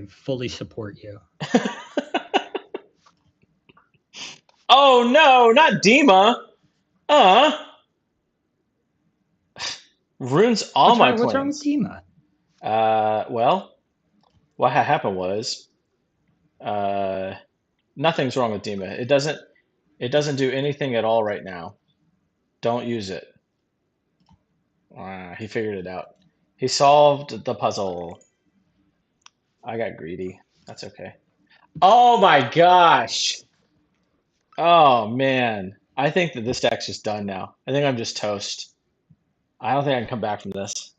fully support you. Oh no, not Dima. Uh, ruins all my What's wrong with plans. Dima? Well, what happened was, uh, nothing's wrong with Dima. It doesn't do anything at all right now. Don't use it. He figured it out. He solved the puzzle. I got greedy. That's okay. Oh my gosh. Oh man. I think that this deck's just done now. I think I'm just toast. I don't think I can come back from this.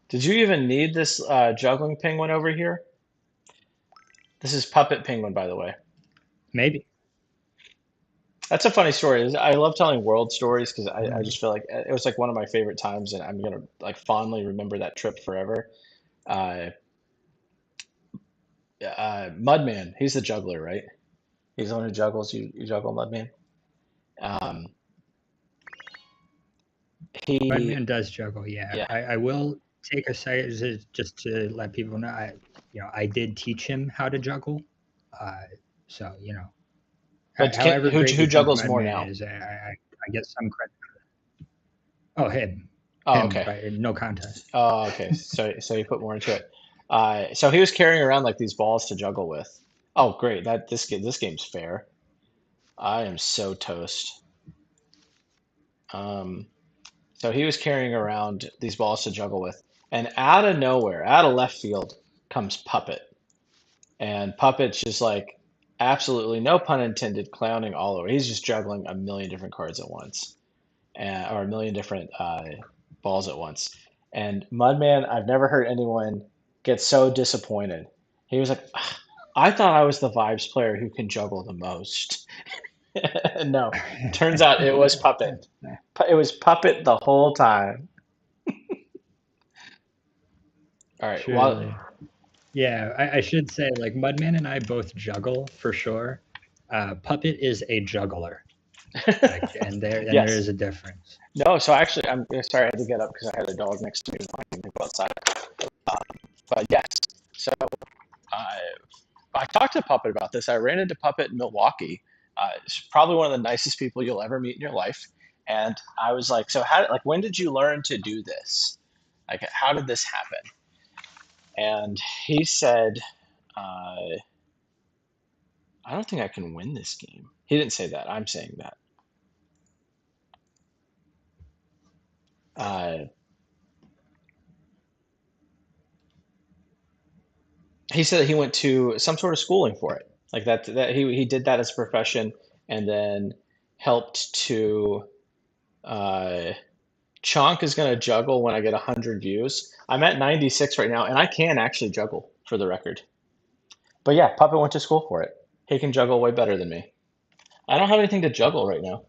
Did you even need this juggling penguin over here? This is Puppet Penguin, by the way. Maybe. That's a funny story. I love telling world stories because I Mm. just feel like it was like one of my favorite times, and I'm gonna like fondly remember that trip forever. Uh, Mudman, he's the juggler, right? He's the one who juggles. You juggle Mudman. Um, he, Mudman does juggle, yeah. yeah. I will take a second just to let people know. I did teach him how to juggle. Uh, so But however great who you think juggles more Mudman now? is, I get some credit. Oh, Oh, him, okay. but no contest. Oh, okay. So you put more into it. So he was carrying around like these balls to juggle with. Oh, great. This game's fair. I am so toast. Um, so he was carrying around these balls to juggle with, and out of nowhere, out of left field, comes Puppet, and Puppet's just like absolutely no pun intended, clowning all over. He's just juggling a million different cards at once, or a million different balls at once. And Mudman, I've never heard anyone get so disappointed. He was like, "Ah, I thought I was the Vibes player who can juggle the most." No, turns out it was Puppet. It was Puppet the whole time. All right. Well, Surely. Yeah, I should say, like, Mudman and I both juggle for sure. Puppet is a juggler, like, and there yes. is a difference. No. So actually, I'm sorry I had to get up because I had a dog next to me wanting to go outside. But yes. So I I talked to Puppet about this. I ran into Puppet in Milwaukee. It's probably one of the nicest people you'll ever meet in your life. And I was like, so when did you learn to do this? Like, how did this happen? And he said, uh, I don't think I can win this game. He didn't say that. I'm saying that. Uh, he said that he went to some sort of schooling for it. Like that he did that as a profession and then helped to uh, Chonk is going to juggle when I get 100 views. I'm at 96 right now, and I can actually juggle for the record. But yeah, Puppet went to school for it. He can juggle way better than me. I don't have anything to juggle right now.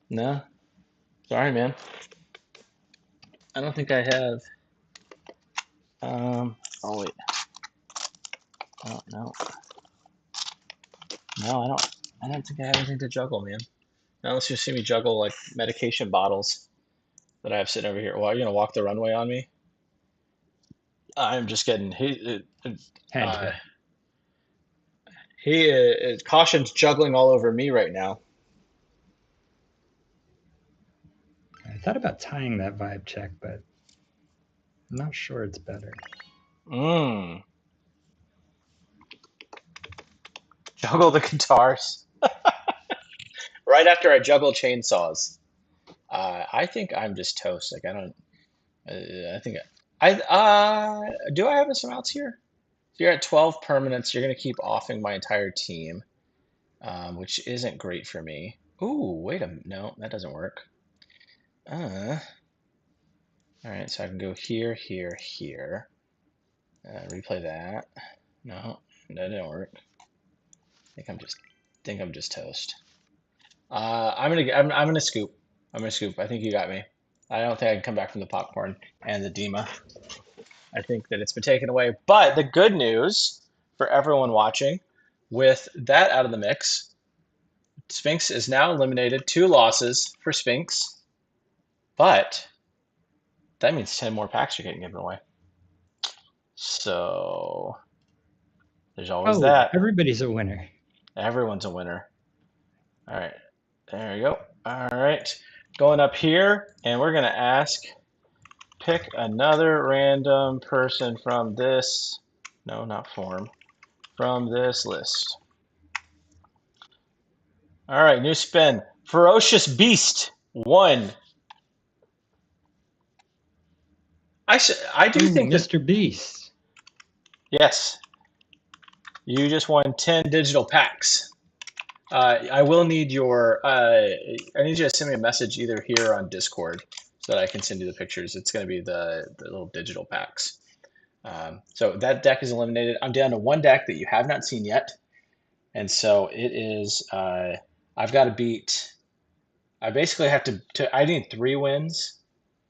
No, sorry, man. I don't think I have. Oh wait. Oh no. No, I don't. I don't think I have anything to juggle, man. Now let's just see me juggle like medication bottles that I have sitting over here. Well, you're gonna walk the runway on me? I'm just kidding. Had Uh, to. Caution's juggling all over me right now. I thought about tying that vibe check, but I'm not sure it's better. Mmm. Juggle the guitars right after I juggle chainsaws. I think I'm just toast. Like I don't. I think I do. I have some outs here. you're at 12 permanents. You're going to keep offing my entire team, which isn't great for me. Ooh, wait a minute. No, that doesn't work. All right, so I can go here, here, here. Replay that. No, that didn't work. I think I'm just toast. I'm gonna scoop. I'm gonna scoop. I think you got me. I don't think I can come back from the popcorn and the Dima. I think that it's been taken away. But the good news for everyone watching, with that out of the mix, Sphinx is now eliminated. 2 losses for Sphinx, but that means 10 more packs are getting given away. So there's always that. Everybody's a winner. Everyone's a winner. All right, there we go. All right, going up here, and we're gonna ask, pick another random person from this, no, not form, from this list. All right, new spin. Ferocious Beast, 1. I do think that, Mr. Beast. yes, you just won 10 digital packs. I will need your, I need you to send me a message either here or on Discord so that I can send you the pictures. It's going to be the little digital packs. So that deck is eliminated. I'm down to 1 deck that you have not seen yet. And so it is, I've got to beat, I basically have to I need 3 wins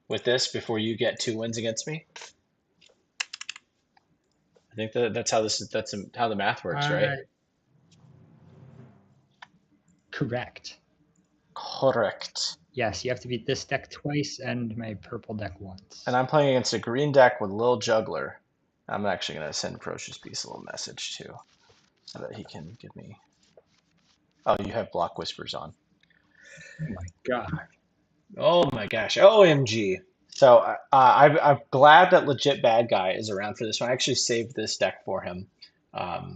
with this before you get 2 wins against me. I think that's how the math works, right? Correct. Correct. Yes, you have to beat this deck twice and my purple deck once. And I'm playing against a green deck with Lil Juggler. I'm actually going to send Ferocious Beast a little message too, so that he can give me. Oh, you have Block Whispers on. Oh my god. Oh my gosh. OMG. So I'm glad that Legit Bad Guy is around for this one. I actually saved this deck for him. I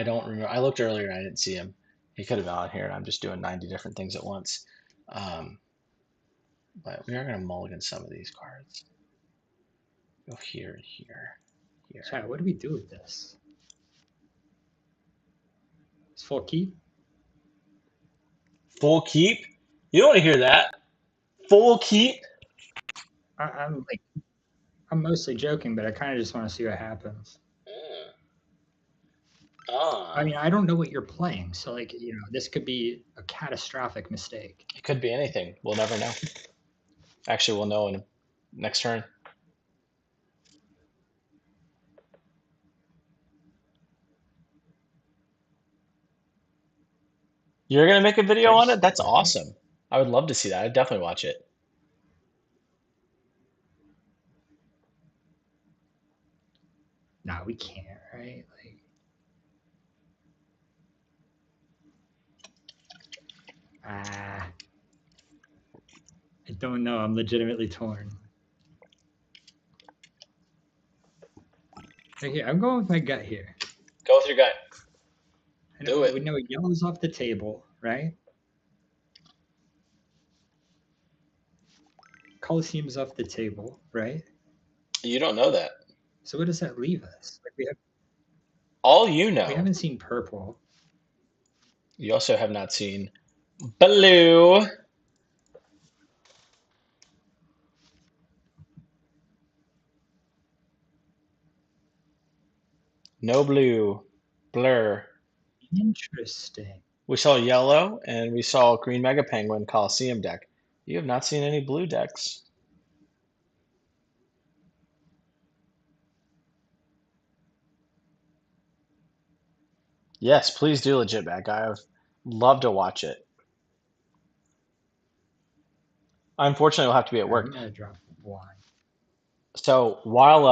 don't remember. I looked earlier and I didn't see him. He could have been on here, and I'm just doing 90 different things at once. But we are going to mulligan some of these cards. Go here, here, here. Chat, what do we do with this? It's full keep? Full keep? You don't want to hear that. Full keep? I'm mostly joking, but I kind of just want to see what happens. I mean, I don't know what you're playing, so this could be a catastrophic mistake. It could be anything. We'll never know. Actually, we'll know in next turn. You're gonna make a video on it? That's awesome. I would love to see that. I'd definitely watch it. No, we can't, right? I don't know. I'm legitimately torn. Okay, I'm going with my gut here. Go with your gut. Do it. We know yellow's off the table, right? Coliseum's off the table, right? You don't know that. So what does that leave us? All you know. We haven't seen purple. You also have not seen blue. No blue. Blur. Interesting. We saw yellow and we saw green Mega Penguin Coliseum deck. You have not seen any blue decks. Yes, please do, Legit Bad Guy. I would love to watch it. Unfortunately, we'll have to be at work. I'm gonna drop 1. So while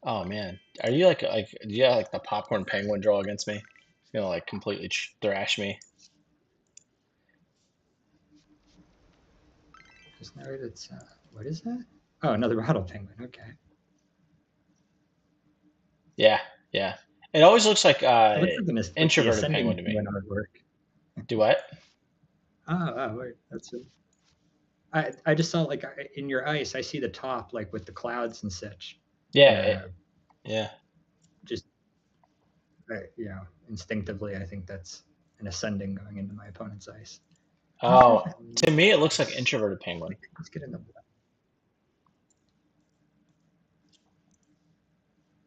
oh man, are you like do you have like the popcorn penguin draw against me? It's gonna like completely thrash me. Isn't that right? It's what is that? Oh, another bottle penguin. Okay. Yeah, yeah. It always looks like introverted penguin to me. Artwork. Do what? Oh, wait, that's it. I just saw in your ice. I see the top with the clouds and such. Yeah, Uh, yeah. just instinctively, I think that's an ascending going into my opponent's ice. Not sure if Oh, that to me it looks like works. introverted penguin. Let's get in the.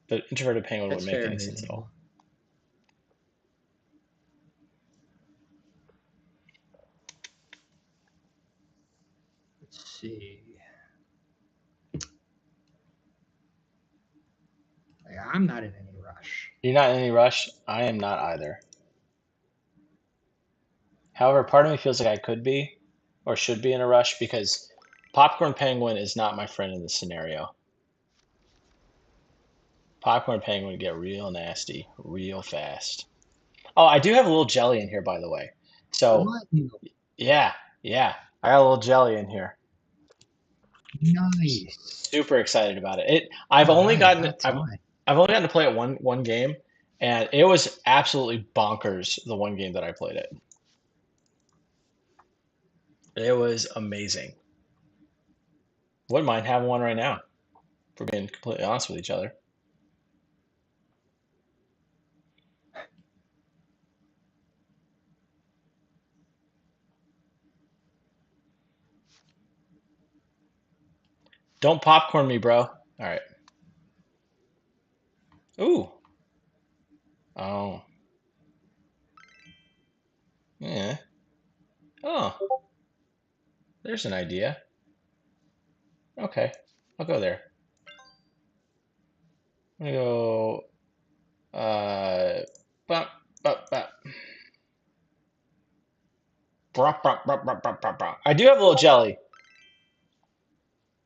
But introverted penguin That's wouldn't make fair any and sense at reasonable. all. Let's see. I'm not in any rush. You're not in any rush. I am not either. However, part of me feels like I could be or should be in a rush because popcorn penguin is not my friend in this scenario. Popcorn penguin would get real nasty real fast. Oh, I do have a little jelly in here, by the way. So, What? yeah, yeah. I got a little jelly in here. Nice. Super excited about it. I've All only right, gotten about time. I've only gotten to play it one game, and it was absolutely bonkers the one game that I played it. It was amazing. Wouldn't mind having one right now, if we're being completely honest with each other. Don't popcorn me, bro. All right. Ooh. Oh. Yeah. Oh, there's an idea. Okay. I'll go there. I'm gonna go bop, bop, bop. Brop, brop, brop, brop, brop, brop, brop. I do have a little jelly.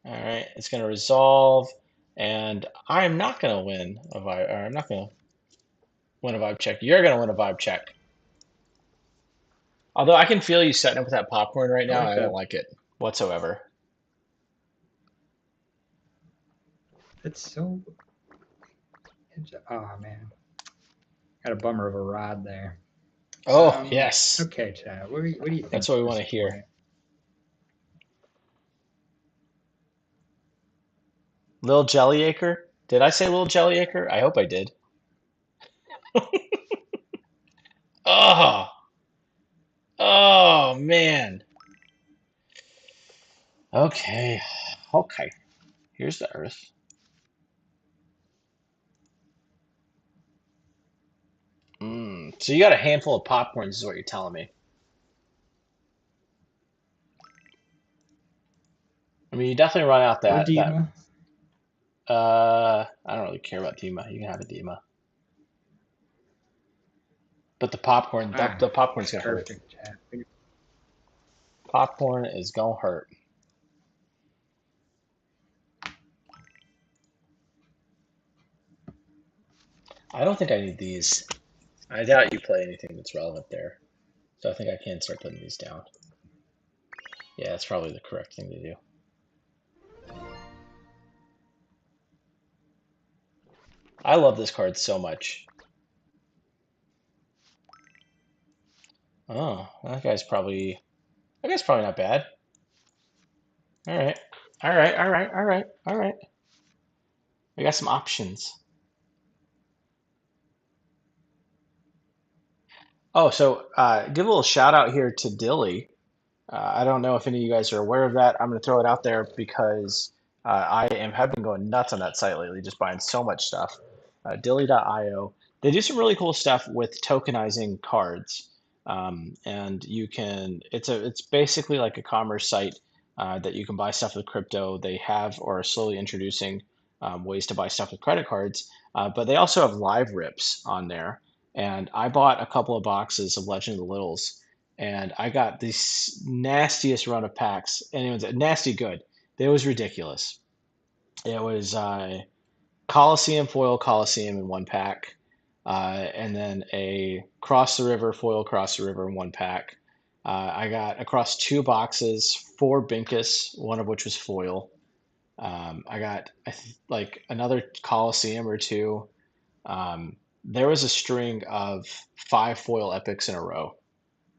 All right, it's gonna resolve, and I'm not gonna win a vibe, or I'm not gonna win a vibe check. You're gonna win a vibe check. Although I can feel you setting up with that popcorn right I now, and like I don't that. like it whatsoever. That's so. Oh man, got a bummer of a rod there. Oh, yes. Okay, Chad. What do you That's think what at we want this to hear. point? Lil Jellyacre? Did I say Lil Jellyacre? I hope I did. Oh, oh man. Okay. Okay. Here's the Earth. So you got a handful of popcorns, is what you're telling me. I mean, you definitely run out Or that. Dima? I don't really care about Dima. You can have a Dima, but the popcorn, Ah, the popcorn's gonna hurt. perfect, Chad. Popcorn is gonna hurt. I don't think I need these. I doubt you play anything that's relevant there, so I think I can start putting these down. Yeah, that's probably the correct thing to do. I love this card so much. Oh, that guy's probably not bad. All right, all right, all right, all right, all right. We got some options. Oh, so give a little shout out here to Dilly. I don't know if any of you guys are aware of that. I'm going to throw it out there because have been going nuts on that site lately, just buying so much stuff. Dilly.io. They do some really cool stuff with tokenizing cards, and you can. It's basically like a commerce site that you can buy stuff with crypto. They have or are slowly introducing ways to buy stuff with credit cards, but they also have live rips on there. And I bought a couple of boxes of Legend of the Littles and I got the nastiest run of packs. And it was nasty good. It was ridiculous. It was Coliseum foil Coliseum in one pack, and then a Cross the River foil Cross the River in one pack. I got across two boxes, four Binkus, one of which was foil. I got like another Coliseum or two. There was a string of five foil epics in a row.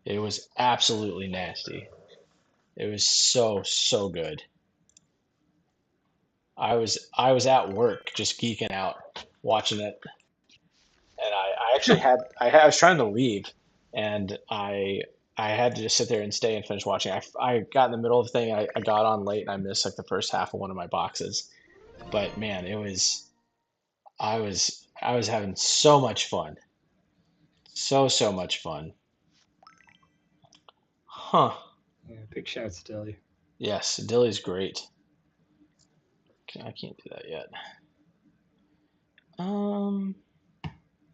It was absolutely nasty. It was so, so good. I was at work just geeking out watching it, and I actually I was trying to leave, and I had to just sit there and stay and finish watching. I got in the middle of the thing. I got on late and I missed like the first half of one of my boxes. But man, I was having so much fun. So much fun. Huh. Yeah, big shouts to Dilly. Yes, Dilly's great. I can't do that yet. Um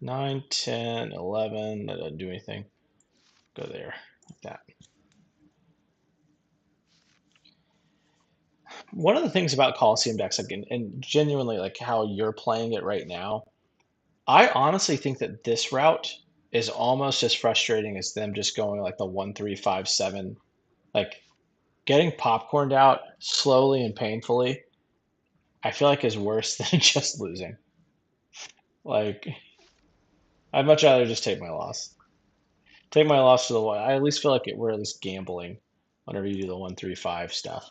9, 10, 11. That doesn't do anything. Go there. Like that. One of the things about Coliseum decks, like, and genuinely like how you're playing it right now, I honestly think that this route is almost as frustrating as them just going like the 1, 3, 5, 7. Like getting popcorned out slowly and painfully, I feel like is worse than just losing. Like I'd much rather just take my loss. Take my loss to the one. I at least feel like we're at least gambling whenever you do the 1, 3, 5 stuff.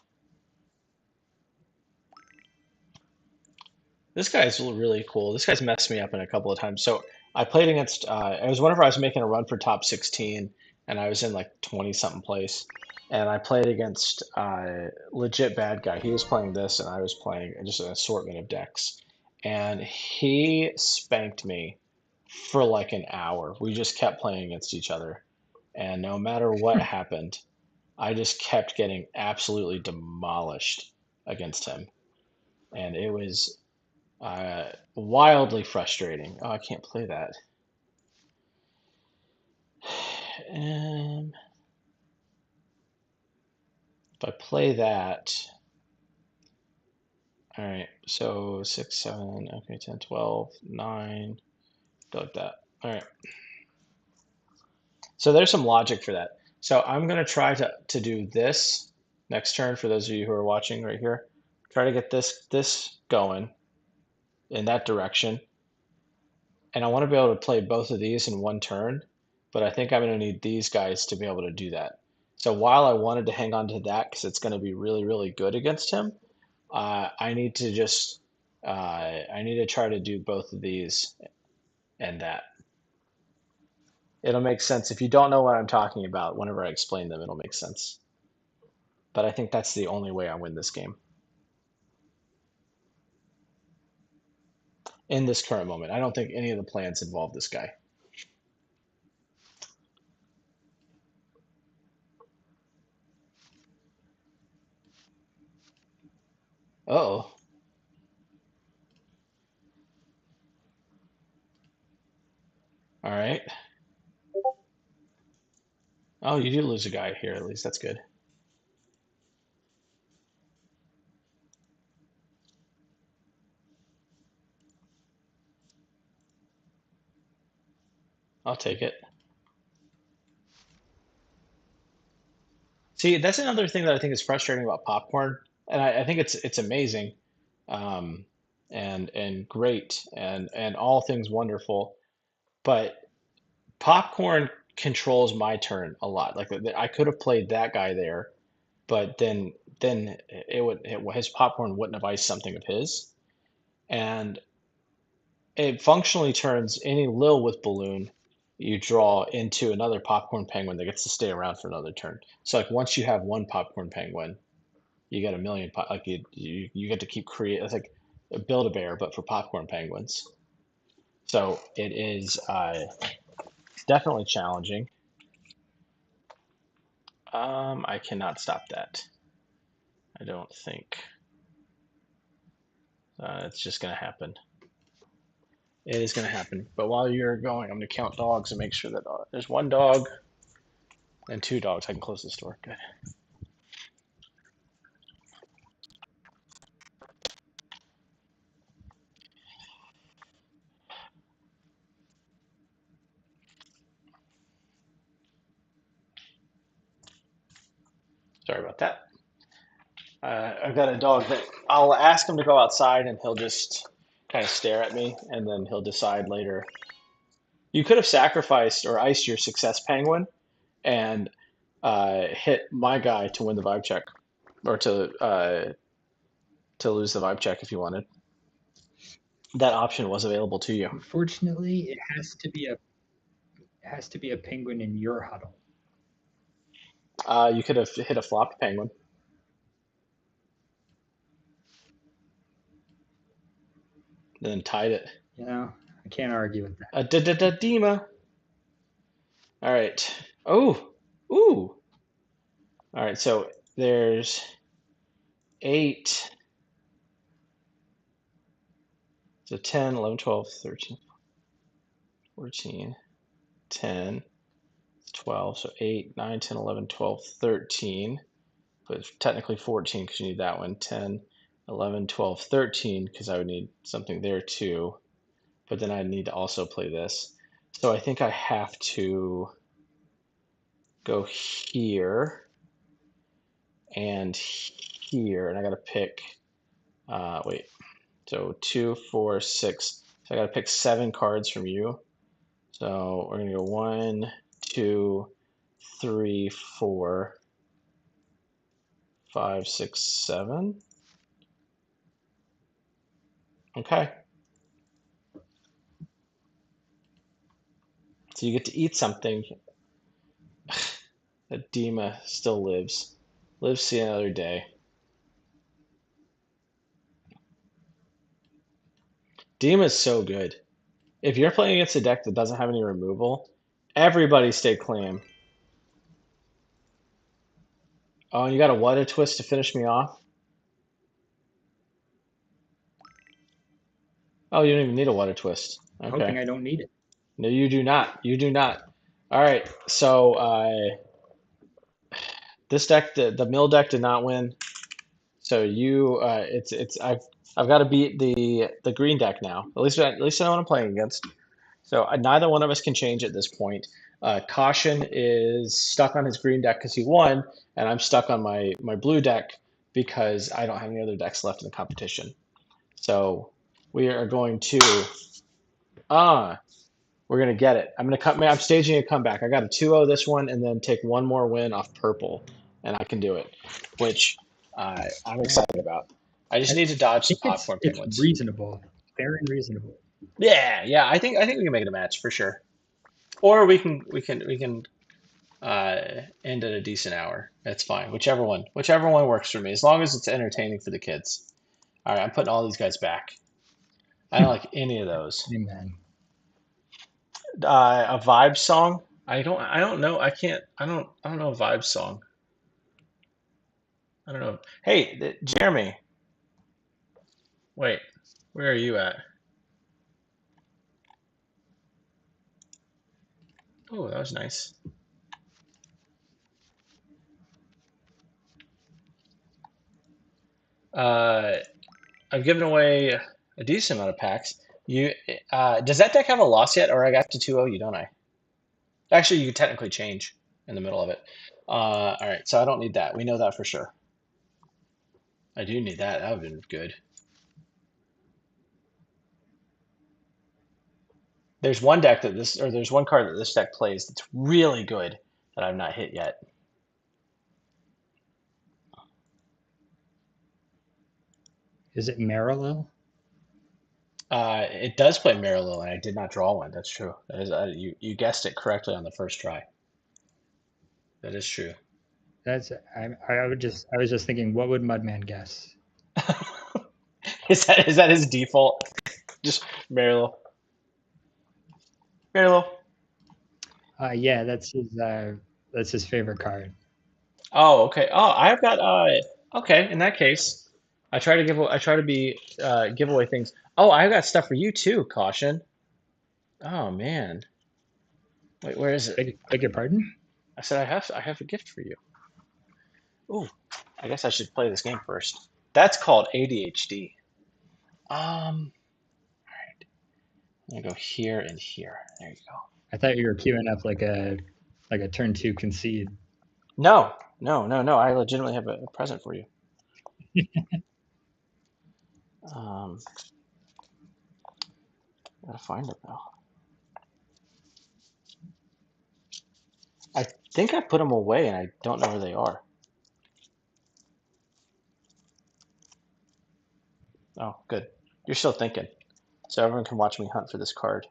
This guy's really cool. This guy's messed me up in a couple of times. So I played against. It was whenever I was making a run for top 16, and I was in like 20 something place, and I played against legit bad guy. He was playing this, and I was playing just an assortment of decks, and he spanked me for like an hour. We just kept playing against each other, and no matter what happened, I just kept getting absolutely demolished against him, and it was wildly frustrating. Oh, I can't play that. And if I play that, all right, so 6, 7, okay, 10, 12, 9, go like that. All right. So there's some logic for that. So I'm going to try to do this next turn for those of you who are watching right here. Try to get this going in that direction. And I want to be able to play both of these in one turn, but I think I'm going to need these guys to be able to do that. So while I wanted to hang on to that because it's going to be really, really good against him, I need to just I need to try to do both of these and that. It'll make sense. If you don't know what I'm talking about, whenever I explain them, it'll make sense. But I think that's the only way I win this game in this current moment. I don't think any of the plans involve this guy. Uh-oh. All right. Oh, you do lose a guy here at least. That's good. I'll take it. See, that's another thing that I think is frustrating about popcorn, and I think it's amazing, um, and great, and all things wonderful. But popcorn controls my turn a lot. Like I could have played that guy there, but then his popcorn wouldn't have iced something of his, and it functionally turns any Lil with balloon you draw into another popcorn penguin that gets to stay around for another turn. So like once you have one popcorn penguin, you get a million like you get to keep create it's like a build a bear but for popcorn penguins. So it is definitely challenging. I cannot stop that. I don't think it's just gonna happen. It is gonna happen. But while you're going, I'm gonna count dogs and make sure that there's one dog and two dogs. I can close this door. Good. Sorry about that. I've got a dog that I'll ask him to go outside and he'll just kind of stare at me and then he'll decide later. You could have sacrificed or iced your success penguin and hit my guy to win the vibe check or to to lose the vibe check if you wanted. That option was available to you. Unfortunately, it has to be a penguin in your huddle. You could have hit a flopped penguin, and then tied it. You know, I can't argue with that. A Dima. All right. Oh, ooh. All right. So there's 8. So 10, 11, 12, 13, 14, 10, 12. So 8, 9, 10, 11, 12, 13. But technically 14 because you need that one. 10, 11, 12, 13 because I would need something there too. But then I need to also play this. So I think I have to go here and here, and I got to pick, wait, so 2, 4, 6. So I got to pick 7 cards from you. So we're going to go 1, 2, 3, 4, 5, 6, 7. Okay. So you get to eat something. Edema still lives. Lives to see another day. Dima is so good. If you're playing against a deck that doesn't have any removal, everybody stay clam. Oh, and you got a what a twist to finish me off? Oh, you don't even need a what a twist. I'm hoping Okay. I don't need it. No, you do not. You do not. All right. So this deck, the mill deck, did not win. So you, it's I've got to beat the green deck now. At least I know what I'm playing against. So neither one of us can change at this point. Caution is stuck on his green deck because he won, and I'm stuck on my blue deck because I don't have any other decks left in the competition. So we are going to we're gonna get it. I'm staging a comeback. I got a 2-0 this one, and then take one more win off purple, and I can do it, which I'm excited about. I just I need to dodge some think popcorn it's penguins. reasonable, fair and reasonable. Yeah. I think we can make it a match for sure. Or we can end at a decent hour. That's fine. Whichever one works for me, as long as it's entertaining for the kids. All right, I'm putting all these guys back. I don't like any of those. Amen. A vibe song. I don't know. I don't know a vibe song. I don't know. Hey, Jeremy. Wait, where are you at? Oh, that was nice. Uh, I've given away a decent amount of packs. You does that deck have a loss yet, or I got to 2-0 you, don't I? Actually, you can technically change in the middle of it. All right, so I don't need that. We know that for sure. I do need that. That would have been good. There's one deck that there's one card that this deck plays that's really good that I've not hit yet. Is it Marilyn? It does play Marilyn, and I did not draw one. That's true. That is, you guessed it correctly on the first try. That is true. That's I was just thinking, what would Mudman guess? Is that his default? Just Marilyn. Marilyn. Yeah, that's his favorite card. Oh, okay. Oh, I've got okay, in that case, I try to be give away things. Oh, I've got stuff for you too, Caution. Oh man. Wait, where is it? Beg your pardon? I said I have a gift for you. Ooh, I guess I should play this game first. That's called ADHD. I'm gonna go here and here. There you go. I thought you were queuing up like a turn two concede. No, no. I legitimately have a present for you. Um, gotta find it though. I think I put them away and I don't know where they are. Oh, good. You're still thinking. So everyone can watch me hunt for this card.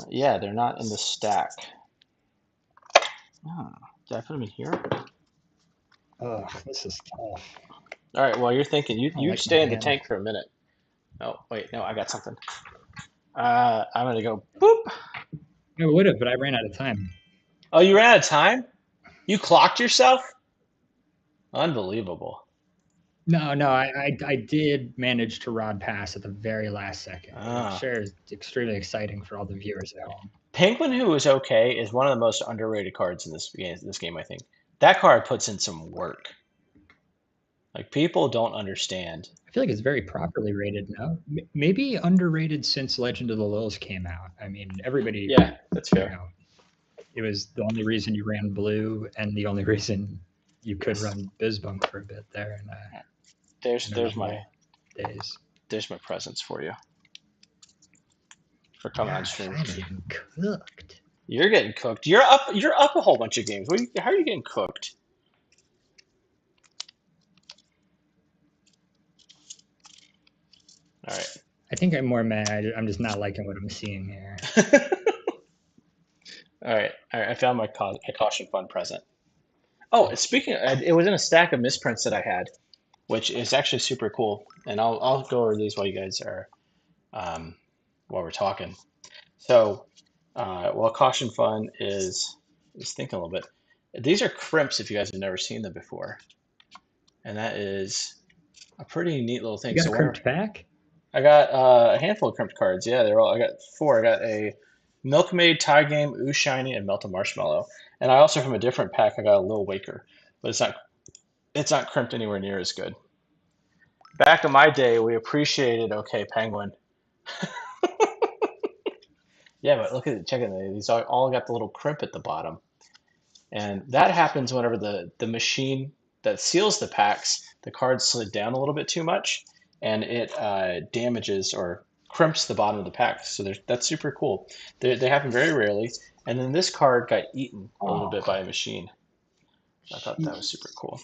Yeah, they're not in the stack. Oh, did I put them in here? Oh, this is tough. All right, well, you're thinking. I don't You like my stay in the hand. tank for a minute. Oh, wait, no, I got something. I'm going to go boop. I would have, but I ran out of time. Oh, you ran out of time? You clocked yourself? Unbelievable. No, I did manage to rod pass at the very last second. I'm Ah. sure it's extremely exciting for all the viewers at home. Penguin Who is okay is one of the most underrated cards in this game, I think. That card puts in some work. Like, people don't understand. I feel like it's very properly rated now. Maybe underrated since Legend of the Lils came out. I mean, everybody, Yeah, that's you fair. know, it was the only reason you ran blue and the only reason you could run Bizbunk for a bit there. And There's my days. there's my presents for you for coming on Gosh, stream. I'm getting cooked. You're getting cooked. You're up a whole bunch of games. How are you getting cooked? All right. I think I'm more mad. I'm just not liking what I'm seeing here. All right. I found my CautionFun present. Oh, speaking of, it was in a stack of misprints that I had, which is actually super cool. And I'll go over these while you guys are while we're talking. So, while CautionFun is thinking a little bit. These are crimps if you guys have never seen them before, and that is a pretty neat little thing. You got So a crimped pack? I got a handful of crimped cards. Yeah, I got four. I got a Milkmaid, Tie Game, Ooh Shiny, and Melted Marshmallow. And I also, from a different pack, I got a Lil Waker, but it's not crimped anywhere near as good. Back in my day, we appreciated OK Penguin. Yeah, but look at it, check it. These all got the little crimp at the bottom. And that happens whenever the machine that seals the packs, the cards slid down a little bit too much, and it damages or crimps the bottom of the pack. So that's super cool. They happen very rarely. And then this card got eaten a little bit by a machine. I thought that was super cool.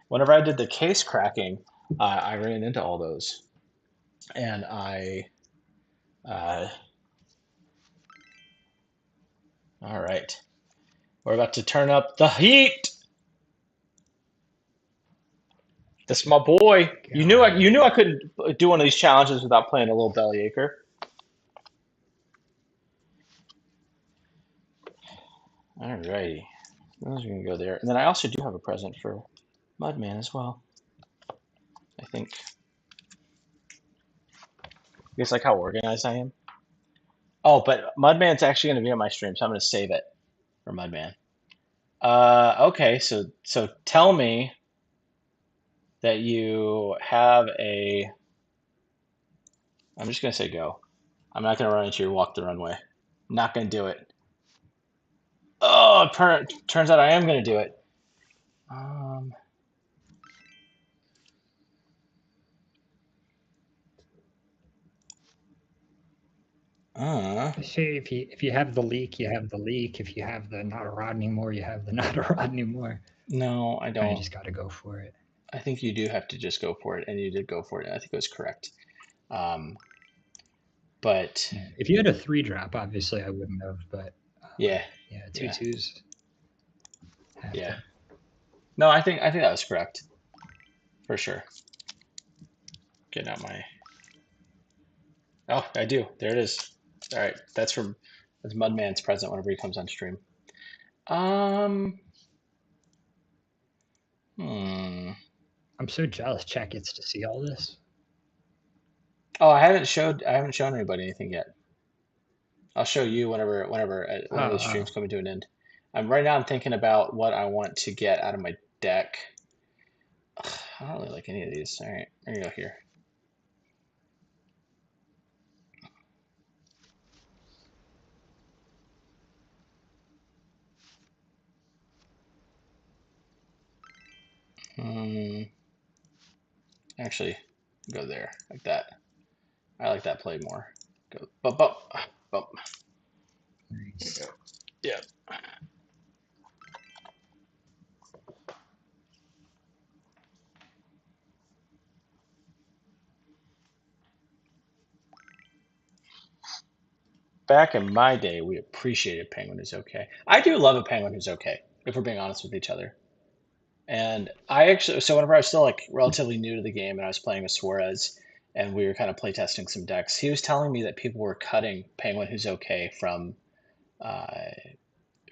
Whenever I did the case cracking, I ran into all those. And all right. We're about to turn up the heat. That's my boy. You knew I couldn't do one of these challenges without playing a little Bellyacher. Alrighty. Those are gonna go there. And then I also do have a present for Mudman as well. I think. You guys like how organized I am? Oh, but Mudman's actually gonna be on my stream, so I'm gonna save it for Mudman. Okay, so tell me that you have a. I'm just gonna say go. I'm not gonna run into your walk the runway. Not gonna do it. Oh, turns out I am gonna do it. Um, Say if you have the leak, you have the leak. If you have the not a rod anymore, you have the not a rod anymore. no, I You don't. just got to go for it. I think you do have to just go for it, and you did go for it. And I think it was correct. But Yeah. If you had a 3-drop, obviously I wouldn't have. But yeah, yeah, two twos. Yeah. No, I think that was correct for sure. Getting out my. Oh, I do. There it is. All right, that's Mudman's present whenever he comes on stream. I'm so jealous Chat gets to see all this. Oh, I haven't shown anybody anything yet. I'll show you whenever these streams coming to an end. Right now I'm thinking about what I want to get out of my deck. Ugh, I don't really like any of these. All right, there you go here. Actually, go there like that. I like that play more. Go bump, bump, bump. Nice. There you go. Yeah. Back in my day, we appreciated Penguin Who's Okay. I do love a Penguin Who's Okay, if we're being honest with each other. And I actually, so whenever I was still like relatively new to the game and I was playing with Suarez and we were kind of playtesting some decks, he was telling me that people were cutting Penguin Who's Okay uh,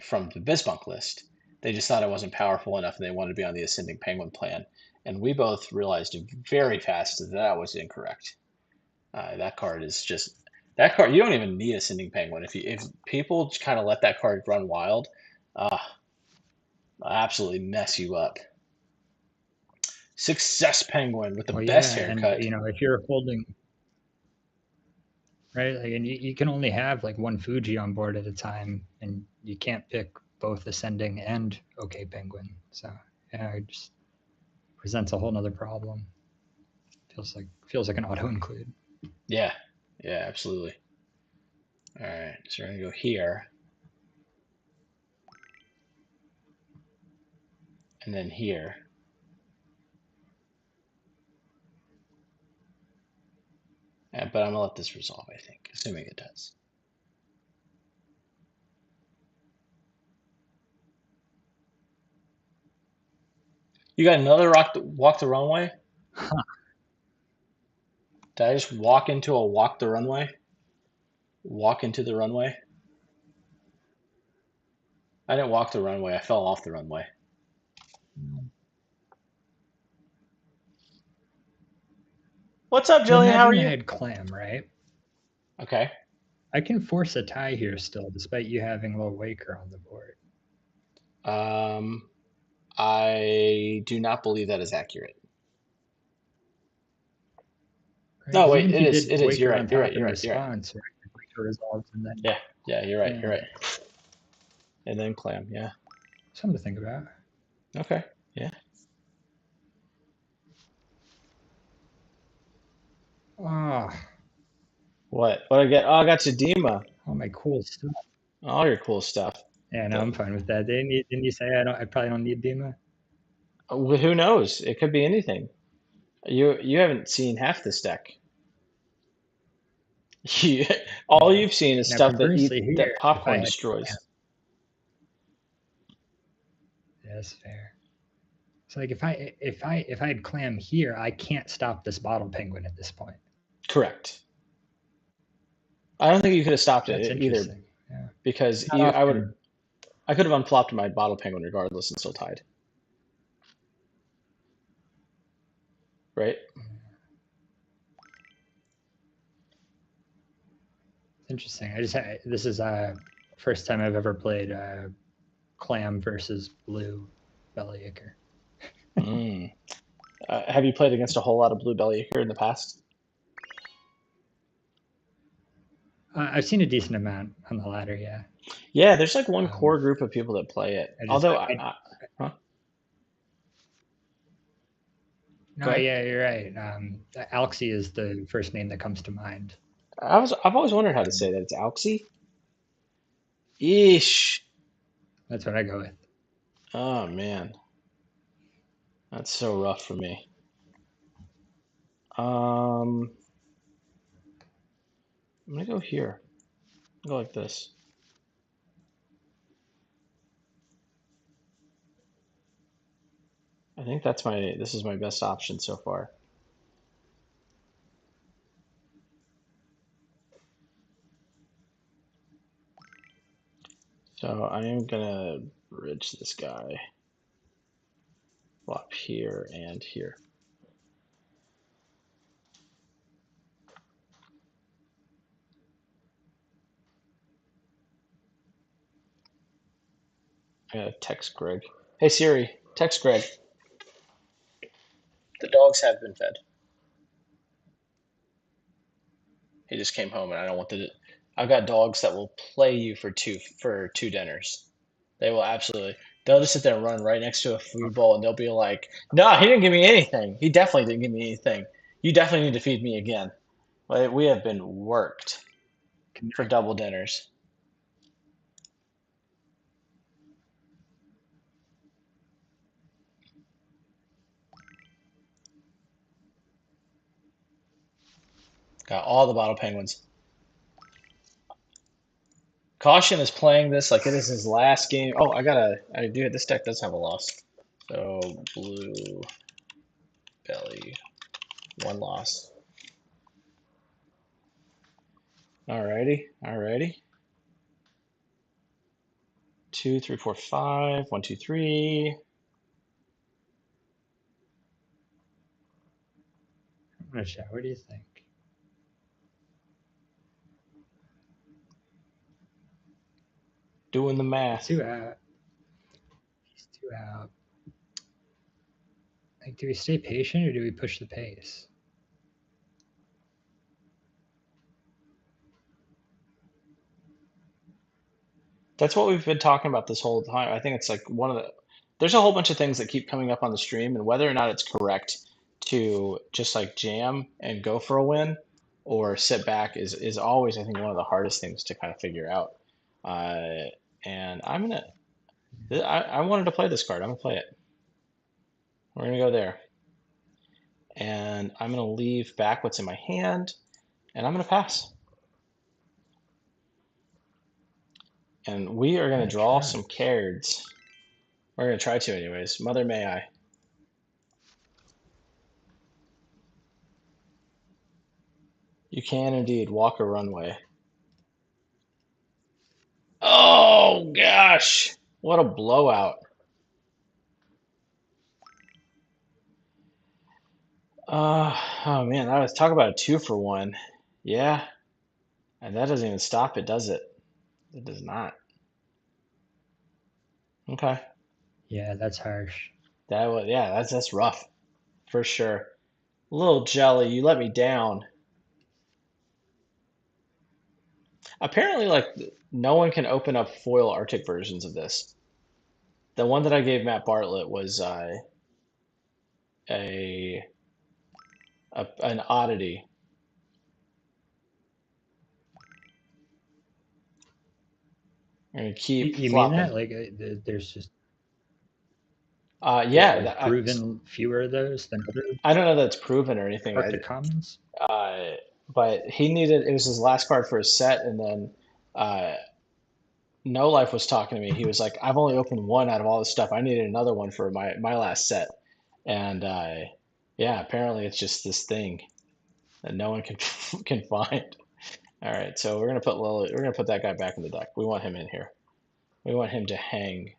from the Bisbunk list. They just thought it wasn't powerful enough and they wanted to be on the Ascending Penguin plan. And we both realized very fast that that was incorrect. That card is just that card. You don't even need Ascending Penguin if people kind of let that card run wild. Uh, absolutely mess you up. Success Penguin with the Well, best yeah, and haircut. if you're holding right, like, and you can only have like one Fuji on board at a time, and you can't pick both Ascending and OK Penguin. So yeah, it just presents a whole nother problem. Feels like an auto include. Yeah, yeah, absolutely. All right, so we're gonna go here, and then here. But I'm gonna let this resolve, I think, assuming it does. You got another walk the runway? Huh. Did I just walk into a walk the runway? Walk into the runway? I didn't walk the runway. I fell off the runway. What's up, So Jillian? How are imagine I you? had Clam, right? Okay. I can force a tie here still, despite you having Low Waker on the board. I do not believe that is accurate. Right? No, Because wait, even if it you is. did It is. You're Waker right. on You're top right. in You're right. You're right. response, right? Waker resolves and then Yeah. You're right. yeah. You're right. And then clam. Yeah. Something to think about. Okay. Yeah. Ah, What? What I get? Oh, I got Chidima. all my cool stuff. All your cool stuff. Yeah, no, I'm fine with that. Didn't you say I probably don't need Dima? Who knows? It could be anything. You haven't seen half this deck. You, all Yeah. you've seen is Now stuff conversely that here, if I popcorn had Clam, destroys. yeah, that's fair. So like if I had Clam here, I can't stop this bottle penguin at this point. Correct. I don't think you could have stopped That's it either interesting. Yeah. because Not often. I could have unflopped my bottle penguin regardless and still tied. Right? Interesting. This is first time I've ever played Clam versus Blue Bellyacre. Mm. Have you played against a whole lot of blue bellyacre in the past? I've seen a decent amount on the ladder. Yeah. Yeah, there's like one Um, core group of people that play it. I just Although, huh? Go no, ahead. yeah, you're right. Alxie is the first name that comes to mind. I've always wondered how to Um, say that. It's Alxie? Eesh. that's what I go with. Oh man, that's so rough for me. I'm gonna go here. Go like this. I think this is my best option so far. So I am gonna bridge this guy. Flop here and here. I gotta text Greg. Hey Siri, text Greg. The dogs have been fed. He just came home and I don't want the. I've got dogs that will play you for two dinners. They will absolutely. They'll just sit there and run right next to a food bowl and they'll be like, "No, he didn't give me anything. He definitely didn't give me anything. You definitely need to feed me again." Like, we have been worked for double dinners. Got all the bottle penguins. Caution is playing this like it is his last game. Oh, I do. This deck does have a loss. So blue belly, one loss. Alrighty, alrighty. 2, 3, 4, 5. 1, 2, 3. I'm gonna check. What do you think? Doing the math. Two out. He's two out. Like, do we stay patient or do we push the pace? That's what we've been talking about this whole time. I think it's like there's a whole bunch of things that keep coming up on the stream, and whether or not it's correct to just like jam and go for a win or sit back is always, I think, one of the hardest things to kind of figure out. Uh, and I wanted to play this card. I'm gonna play it. We're gonna go there. And I'm gonna leave back what's in my hand, and I'm gonna pass. And we are gonna draw some cards. We're gonna try to anyways. Mother may I. You can indeed walk a runway. Oh gosh, what a blowout. Oh man, I was talking about a 2-for-1. Yeah, and that doesn't even stop it, does it? It does not. Okay. Yeah, that's harsh. Yeah, that's rough for sure. Little jelly, you let me down. Apparently, like no one can open up foil Arctic versions of this. The one that I gave Matt Bartlett was a, an oddity. I'm gonna keep You mean flopping. that? Like, there's just Yeah, like proven fewer of those than other I don't know that it's proven or anything. Arctic commons? But he needed it was his last card for his set, and then uh, No Life was talking to me. He was like, "I've only opened one out of all this stuff. I needed another one for my last set." And yeah, apparently it's just this thing that no one can can find. All right, so we're gonna put that guy back in the deck. We want him in here. We want him to hang.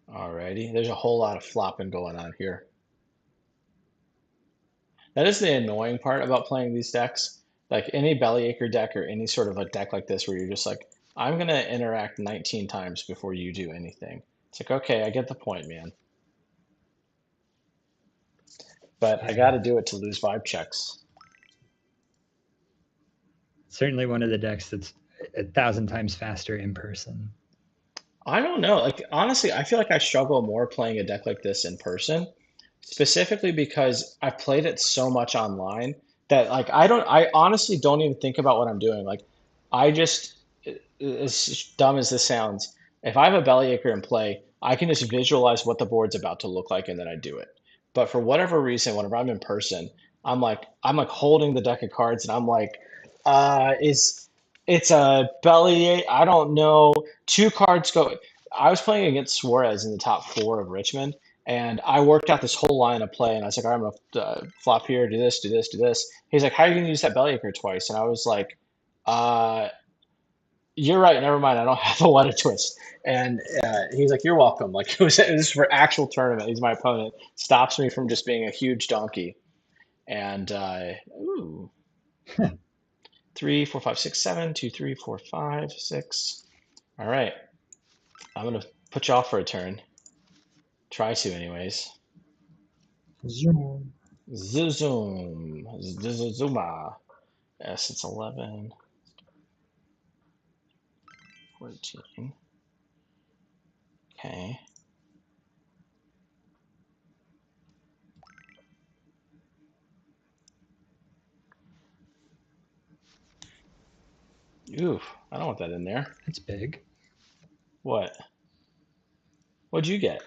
Alrighty, there's a whole lot of flopping going on here. That is the annoying part about playing these decks. Like any Bellyacre deck or any sort of a deck like this where you're just like, I'm gonna interact 19 times before you do anything. It's like, okay, I get the point, man. But I gotta do it to lose vibe checks. Certainly one of the decks that's 1,000 times faster in person. I don't know. Like honestly, I feel like I struggle more playing a deck like this in person, specifically because I've played it so much online that like I honestly don't even think about what I'm doing. Like I just as dumb as this sounds, if I have a Bellyacre in play, I can just visualize what the board's about to look like and then I do it. But for whatever reason, whenever I'm in person, I'm like holding the deck of cards and I'm like, is it's a belly. I don't know. Two cards go. I was playing against Suarez in the top four of Richmond, and I worked out this whole line of play. And I was like, all right, I'm gonna flop here, do this, do this, do this. He's like, how are you gonna use that Bellyacre twice? And I was like, uh, you're right. Never mind. I don't have a letter twist. And he's like, you're welcome. Like it was for actual tournament. He's my opponent. Stops me from just being a huge donkey. And ooh. 3, 4, 5, 6, 7, 2, 3, 4, 5, 6. All right. I'm going to put you off for a turn. Try to, anyways. Zoom. Zoom. Zuma. Yes, it's 11. 14. Okay. Oof. I don't want that in there. That's big. What? What'd you get?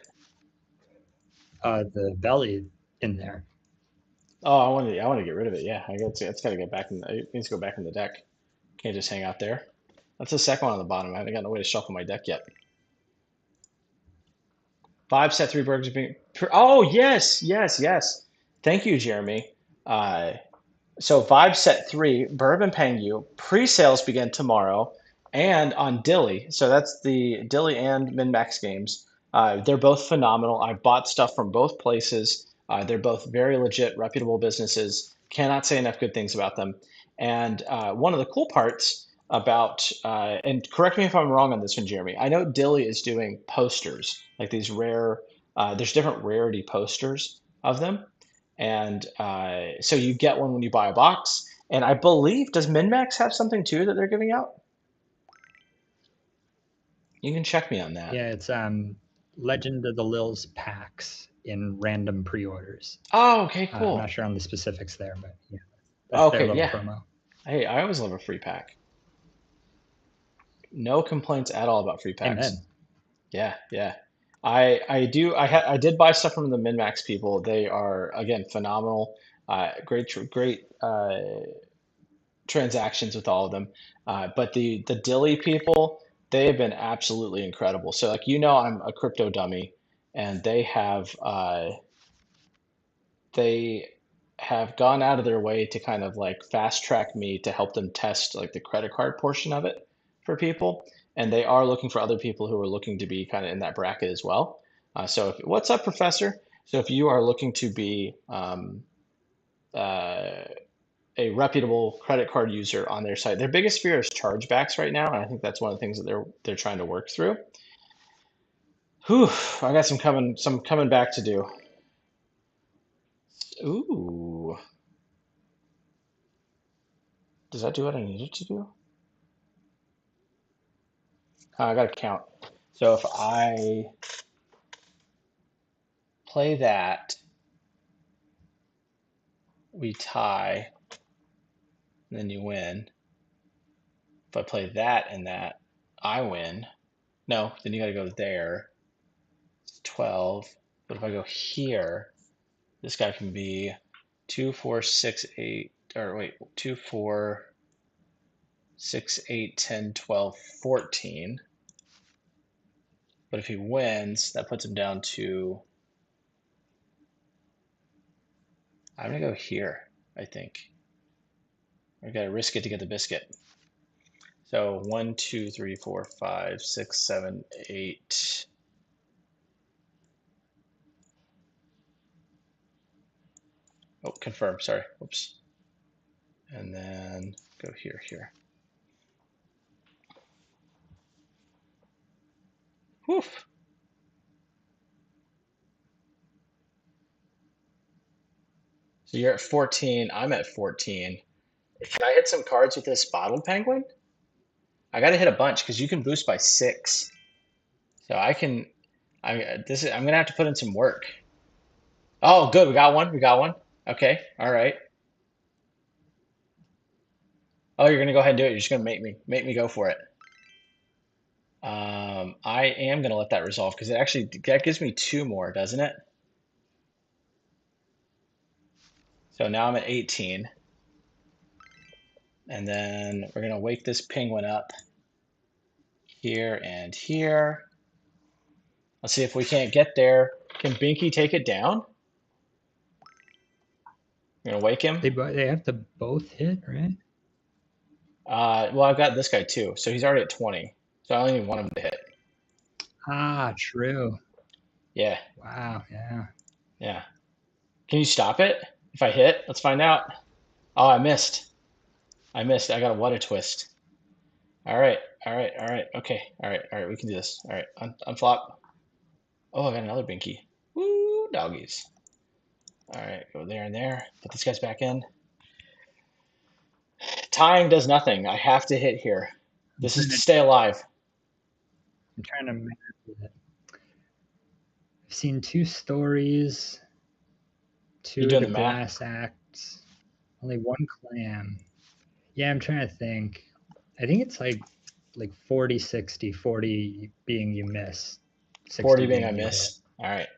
The belly in there. Oh, I want to get rid of it. Yeah, it's got to get back in. It needs to go back in the deck. Can't just hang out there. That's the second one on the bottom. I haven't got no way to shuffle my deck yet. 5 set 3 burgers being. Oh yes, yes, yes. Thank you, Jeremy. Uh, So Vibe Set 3, Bourbon Pangu, pre-sales begin tomorrow, and on Dilly. So that's the Dilly and MinMax games. They're both phenomenal. I bought stuff from both places. They're both very legit, reputable businesses. Cannot say enough good things about them. And one of the cool parts about, and correct me if I'm wrong on this one, Jeremy. I know Dilly is doing posters, like these rare, there's different rarity posters of them. And so you get one when you buy a box. And I believe, does MinMax have something too that they're giving out? You can check me on that. Yeah, it's Legend of the Lils packs in random pre-orders. Oh, okay, I'm cool. not sure on the specifics there, but yeah, that's their Okay, little yeah. promo. Hey, I always love a free pack. No complaints at all about free packs. Amen. Yeah, yeah. I did buy stuff from the MinMax people. They are again phenomenal. Great transactions with all of them. But the Dilly people, they have been absolutely incredible. So like I'm a crypto dummy, and they have gone out of their way to kind of like fast track me to help them test like the credit card portion of it for people. And they are looking for other people who are looking to be kind of in that bracket as well. What's up, Professor? So if you are looking to be uh, a reputable credit card user on their site. Their biggest fear is chargebacks right now, and I think that's one of the things that they're trying to work through. Whew, I got some coming back to do. Ooh, does that do what I needed to do? I got to count. So if I play that, we tie, and then you win. If I play that and that, I win. No, then you got to go there. It's 12. But if I go here, this guy can be 2, 4, 6, 8, or wait, 2, 4, 6, 8, 10, 12, 14. But if he wins, that puts him down to, I'm going to go here, I think. I got to risk it to get the biscuit. So 1, 2, 3, 4, 5, 6, 7, 8. Oh, confirm, sorry. Whoops. And then go here. Woof. So you're at 14. I'm at 14. Can I hit some cards with this bottled penguin? I got to hit a bunch because you can boost by 6. So I can. I'm gonna have to put in some work. Oh, good. We got one. We got one. Okay. All right. Oh, you're gonna go ahead and do it. You're just gonna make me go for it. I am gonna let that resolve because that gives me 2 more, doesn't it? So now I'm at 18, and then we're gonna wake this penguin up here and here. Let's see if we can't get there. Can Binky take it down? We're gonna wake him. They have to both hit, right? Well, I've got this guy too, so he's already at 20. So I only need one of them to hit. Ah, true. Yeah, Wow, yeah. yeah. Can you stop it if I hit? Let's find out. Oh, I missed. I missed. I got a water twist. All right, all right, all right. Okay, all right, all right. We can do this. All right, unflop. Oh, I got another binky. Woo, doggies. All right, go there and there. Put these guys back in. Tying does nothing. I have to hit here. I'm This is trying to to, stay alive. I'm trying to map it. I've seen 2 stories, You 2 of doing the the math? glass acts, only 1 clam. Yeah, I'm trying to think. I think it's like 40, 60, 40 being you miss, 40 60 being I being you hit. miss. All right.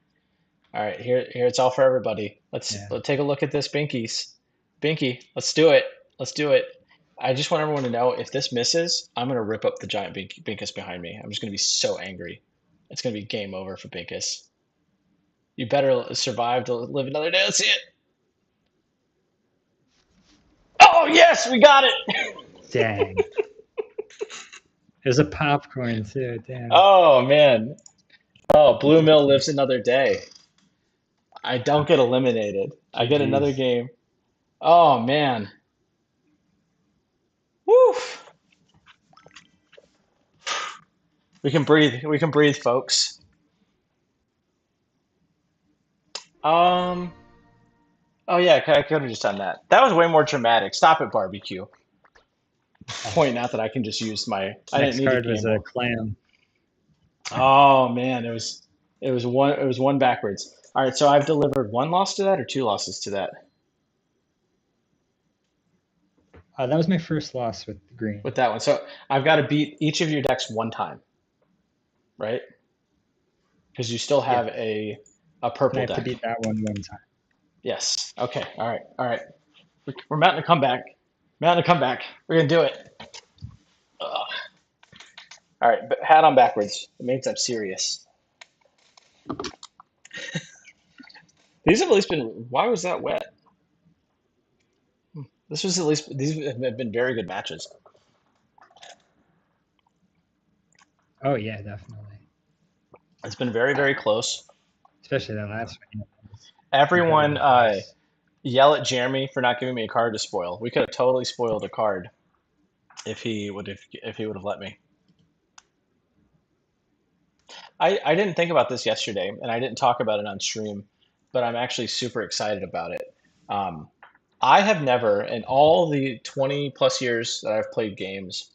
All right, here it's all for everybody. Yeah. Let's take a look at this Binkies. Binky, let's do it. Let's do it. I just want everyone to know if this misses, I'm gonna rip up the giant Binkus behind me. I'm just gonna be so angry. It's gonna be game over for Binkus. You better survive to live another day. Let's see it. Oh yes, we got it. Dang. There's a popcorn too. Damn. Oh man. Oh, Blue Mill lives another day. I don't get eliminated. I get another GG's. game. Oh man. Woo. We can breathe. We can breathe, folks. Um. Oh yeah, I could have just done that. That was way more dramatic. Stop it, barbecue. Pointing out that I can just use my. I didn't Next need a card was game a mode. clam. Oh man, it was one backwards. All right, so I've delivered one loss to that or two losses to that That was my first loss with green. with that one. So I've got to beat each of your decks one time, right? Because you still Yeah. have a And I purple have to deck. beat that one time. Yes. Okay. All right. All right. We're mounting a comeback. Mounting a comeback. We're gonna do it. Ugh. All right, but hat on backwards. It means I'm serious. These have at least been. Why was that wet? This was at least. These have been very good matches. Oh yeah, definitely. It's been very, very close. Especially that last one. It was Everyone incredibly close. yell at Jeremy for not giving me a card to spoil. We could have totally spoiled a card if he would have let me. I didn't think about this yesterday, and I didn't talk about it on stream, but I'm actually super excited about it. Um, I have never, in all the 20 plus years that I've played games,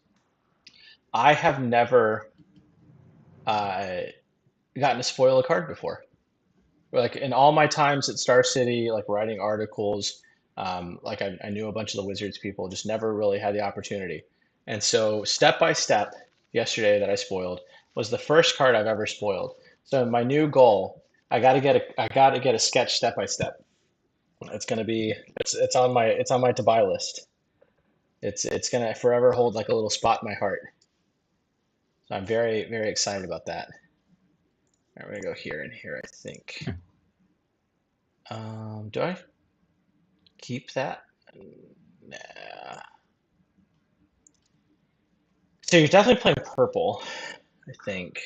I have never uh, gotten to spoil a card before. Like in all my times at Star City, like writing articles, like I knew a bunch of the Wizards people, just never really had the opportunity. And so step by step, yesterday that I spoiled was the first card I've ever spoiled. So my new goal, I got to get a sketch step by step. It's gonna be it's on my to buy list. It's gonna forever hold like a little spot in my heart. So I'm very very excited about that. All right, we're gonna go here and here, I think. Do I keep that? Nah. So you're definitely playing purple, I think.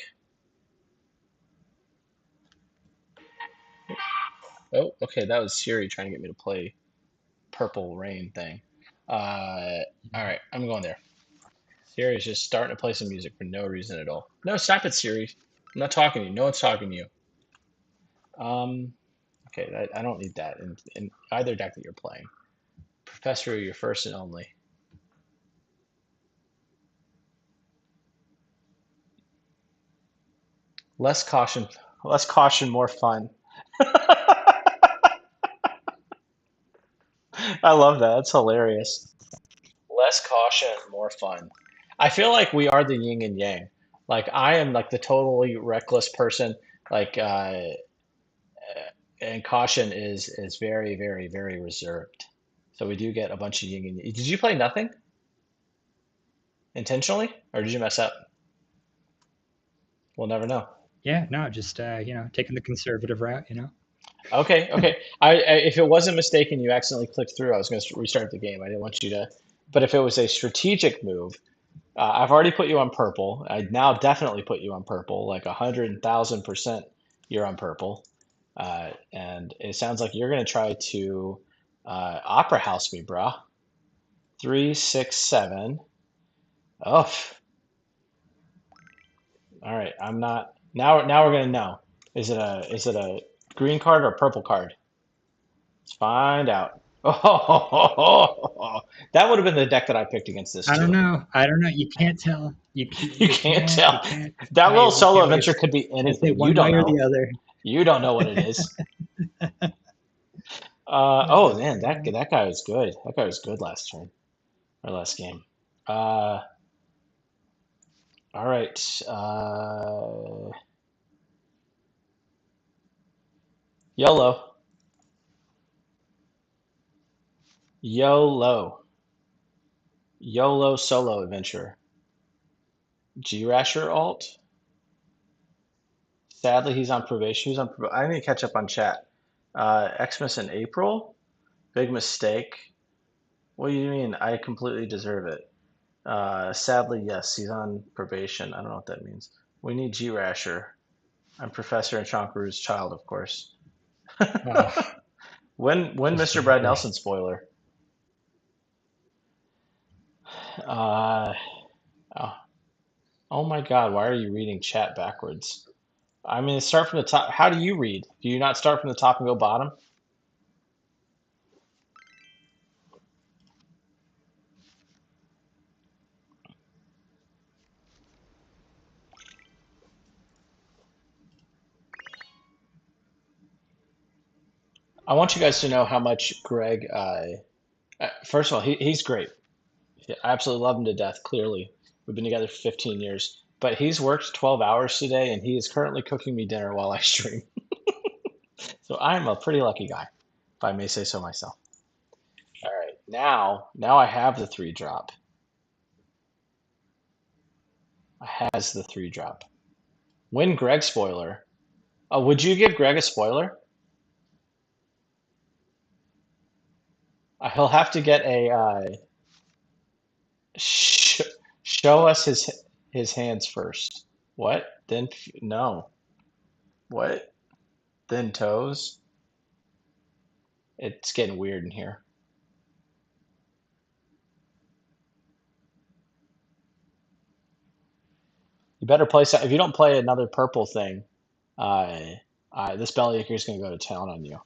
Oh, okay, that was Siri trying to get me to play Purple Rain thing. All right, I'm going there. Siri's just starting to play some music for no reason at all. No, stop it, Siri. I'm not talking to you. No one's talking to you. Um, okay, I don't need that in either deck that you're playing. Professor, you're first and only. Less caution, less caution, more fun. I love that. That's hilarious. Less caution, more fun. I feel like we are the yin and yang. Like I am like the totally reckless person. Like and caution is very very very reserved. So we do get a bunch of yin and yang. Did you play nothing intentionally, or did you mess up? We'll never know. Yeah, no, just taking the conservative route. Okay, okay. If it wasn't mistaken, you accidentally clicked through. I was going to restart the game. I didn't want you to. But if it was a strategic move, I've already put you on purple. I'd now definitely put you on purple, like 100,000% you're on purple. And it sounds like you're going to try to opera house me, brah. 3, 6, 7. Oh, all right. I'm not. Now we're going to know. Is it a green card or a purple card? Let's find out. Oh, that would have been the deck that I picked against this I don't too. know. I don't know. You can't tell. You You can't can't. You tell. can't. That little You solo can't adventure always could be can't say anything. You one don't way or know. the other. You don't know what it is. Oh man, that guy was good. That guy was good last turn or last game. Uh, all right. YOLO. YOLO. YOLO solo adventure. G-Rasher alt. Sadly, he's on probation. I need to catch up on chat. Xmas in April. Big mistake. What do you mean? I completely deserve it. Sadly, yes, he's on probation. I don't know what that means. We need G-Rasher. I'm Professor and Shonkaru's child, of course. Oh, When just Mr. Brad lovely. Nelson spoiler? Uh, oh, oh my God, why are you reading chat backwards? I mean, start from the top. How do you read? Do you not start from the top and go bottom? I want you guys to know how much Greg, first of all, he's great. I absolutely love him to death, clearly. We've been together for 15 years. But he's worked 12 hours today, and he is currently cooking me dinner while I stream. So I'm a pretty lucky guy, if I may say so myself. All right, now I have the three drop. I has the three drop. Win Greg spoiler. Oh, would you give Greg a spoiler? He'll have to get a sh show us his hands first. What? Then no. What? Then toes? It's getting weird in here. You better play some. If you don't play another purple thing, uh, this Bellyache is going to go to town on you.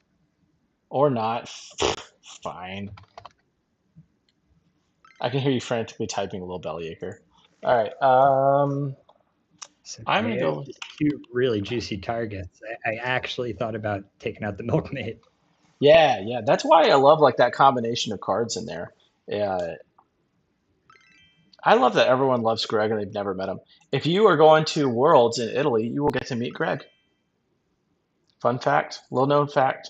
Or not. Fine. I can hear you frantically typing a little Bellyache. All right. So I'm going to yeah, go. just two really juicy targets. I actually thought about taking out the milkmaid. Yeah, yeah. That's why I love like that combination of cards in there. Yeah, I love that everyone loves Greg and they've never met him. If you are going to Worlds in Italy, you will get to meet Greg. Fun fact, little known fact.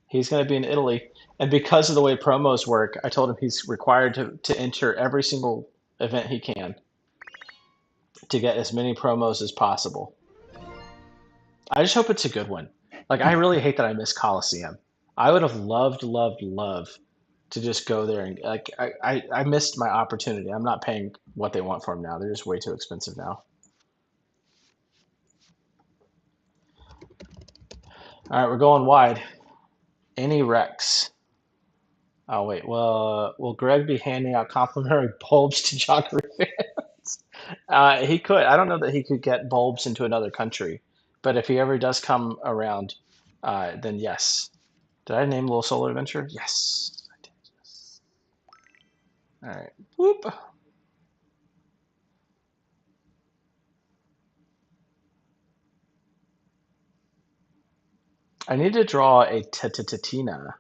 He's going to be in Italy. And because of the way promos work, I told him he's required to enter every single event he can to get as many promos as possible. I just hope it's a good one. Like, I really hate that I missed Coliseum. I would have loved to just go there and like I missed my opportunity. I'm not paying what they want for him now. They're just way too expensive now. All right, we're going wide. Any Rex. Oh wait, well, will Greg be handing out complimentary bulbs to John fans? He could. I don't know that he could get bulbs into another country, but if he ever does come around, then yes. Did I name Little Solar Adventure? Yes, I did. Yes. All right. Whoop. I need to draw a Tina.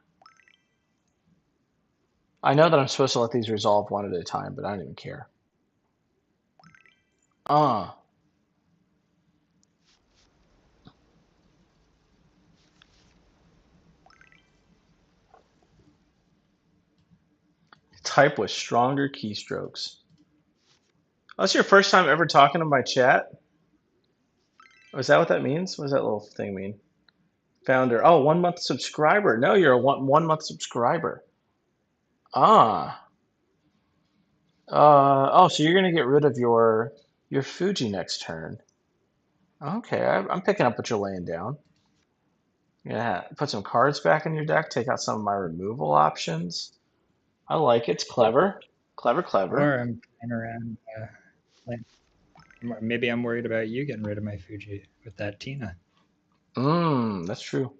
I know that I'm supposed to let these resolve one at a time, but I don't even care. Uh, type with stronger keystrokes. Oh, that's your first time ever talking to my chat? Oh, is that what that means? What does that little thing mean? Founder. Oh, 1 month subscriber. No, you're a one month subscriber. Ah. Oh, so you're gonna get rid of your Fuji next turn. Okay, I'm picking up what you're laying down. Yeah, put some cards back in your deck. Take out some of my removal options. I like it. It's clever, clever, clever. Or I'm playing around. Like, maybe I'm worried about you getting rid of my Fuji with that Tina. That's true.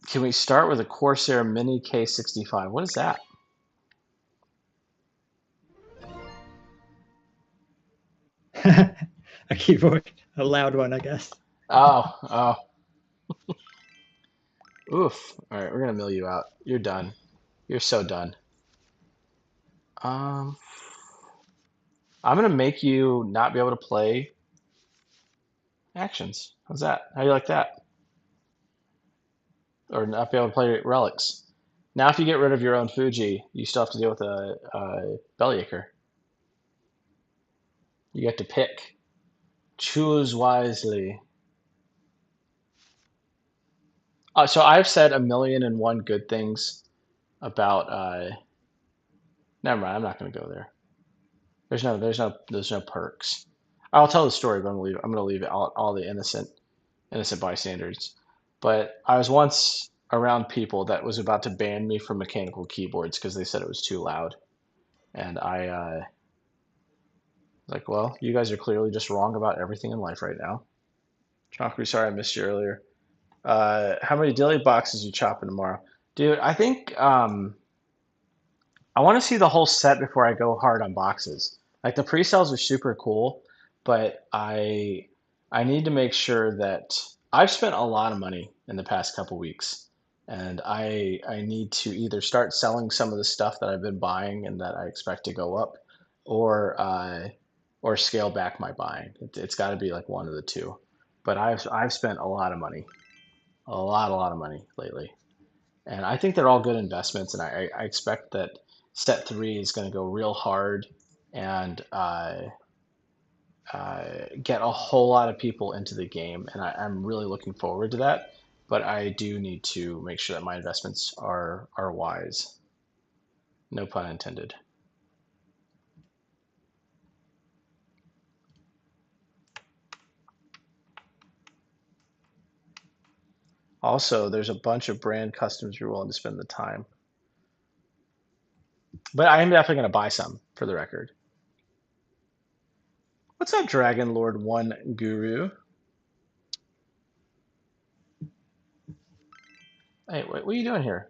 Can we start with a Corsair Mini K65? What is that? A keyboard, a loud one, I guess. Oh, oof. All right, we're gonna mill you out. You're done. You're so done. Um, I'm gonna make you not be able to play Actions. How's that? How do you like that? Or not be able to play relics. Now, if you get rid of your own Fuji, you still have to deal with a Bellyaker. You get to pick. Choose wisely. So I've said 1,000,001 good things about. Never mind. I'm not going to go there. There's no perks. I'll tell the story, but I'm gonna leave all the innocent bystanders. But I was once around people that was about to ban me from mechanical keyboards because they said it was too loud, and I like, well, you guys are clearly just wrong about everything in life right now. Chonkery, sorry I missed you earlier. How many dilly boxes you chopping tomorrow, dude? I think I want to see the whole set before I go hard on boxes. Like the pre-sales are super cool, but I need to make sure that I've spent a lot of money in the past couple weeks, and I need to either start selling some of the stuff that I've been buying and that I expect to go up, or or scale back my buying. It's got to be like one of the two. But I've spent a lot of money, a lot of money lately. And I think they're all good investments, and I expect that set three is going to go real hard and get a whole lot of people into the game, and I'm really looking forward to that. But I do need to make sure that my investments are wise. No pun intended. Also, there's a bunch of brand customs you're willing to spend the time. But I am definitely going to buy some, for the record. What's up, Dragon Lord One Guru? Hey, what are you doing here?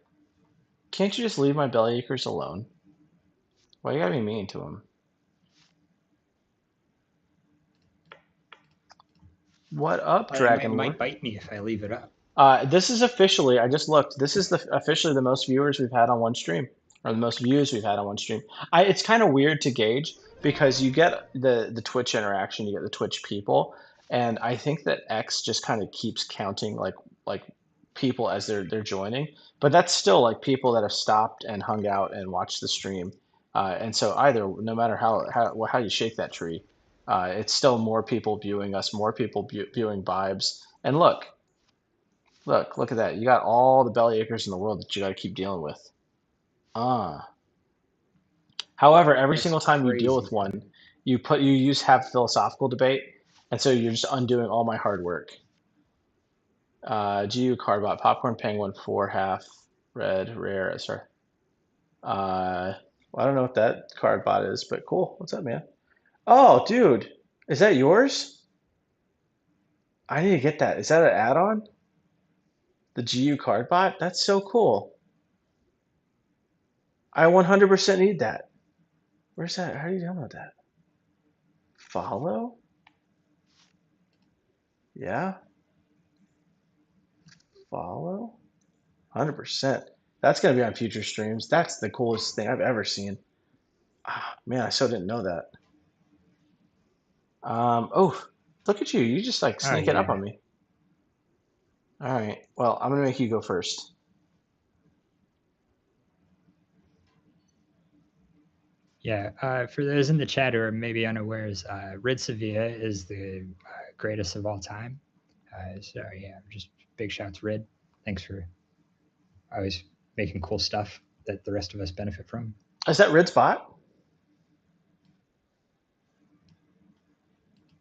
Can't you just leave my belly acres alone? Why you gotta be mean to him? What up, It might, Dragon might Lord? bite me if I leave it up. This is officially, I just looked, this is officially the most viewers we've had on one stream, or the most views we've had on one stream. It's kind of weird to gauge because you get the Twitch interaction, you get the Twitch people, and I think that X just kind of keeps counting like people as they're joining, but that's still like people that have stopped and hung out and watched the stream. And so either, no matter how you shake that tree, it's still more people viewing us, more people viewing Vibes. And look at that. You got all the belly acres in the world that you got to keep dealing with. Ah. However, every It's single time you deal crazy with to me. one, you use have philosophical debate, and so you're just undoing all my hard work. GU Cardbot, Popcorn Penguin, 4 half, red, rare, sorry. Well, I don't know what that cardbot is, but cool. What's up, man? Oh, dude, is that yours? I need to get that. Is that an add-on? The GU Cardbot? That's so cool. I 100% need that. Where's that? How do you download that? Follow? Yeah, follow? 100%. That's going to be on future streams. That's the coolest thing I've ever seen. Ah, man, I so didn't know that. Oh, look at you. You just like Oh sneaking up yeah, on me. All right. Well, I'm going to make you go first. yeah. For those in the chat who are maybe unawares, Rid Sevilla is the greatest of all time. So yeah, just big shouts, Rid. Thanks for always making cool stuff that the rest of us benefit from. Is that Rid's bot?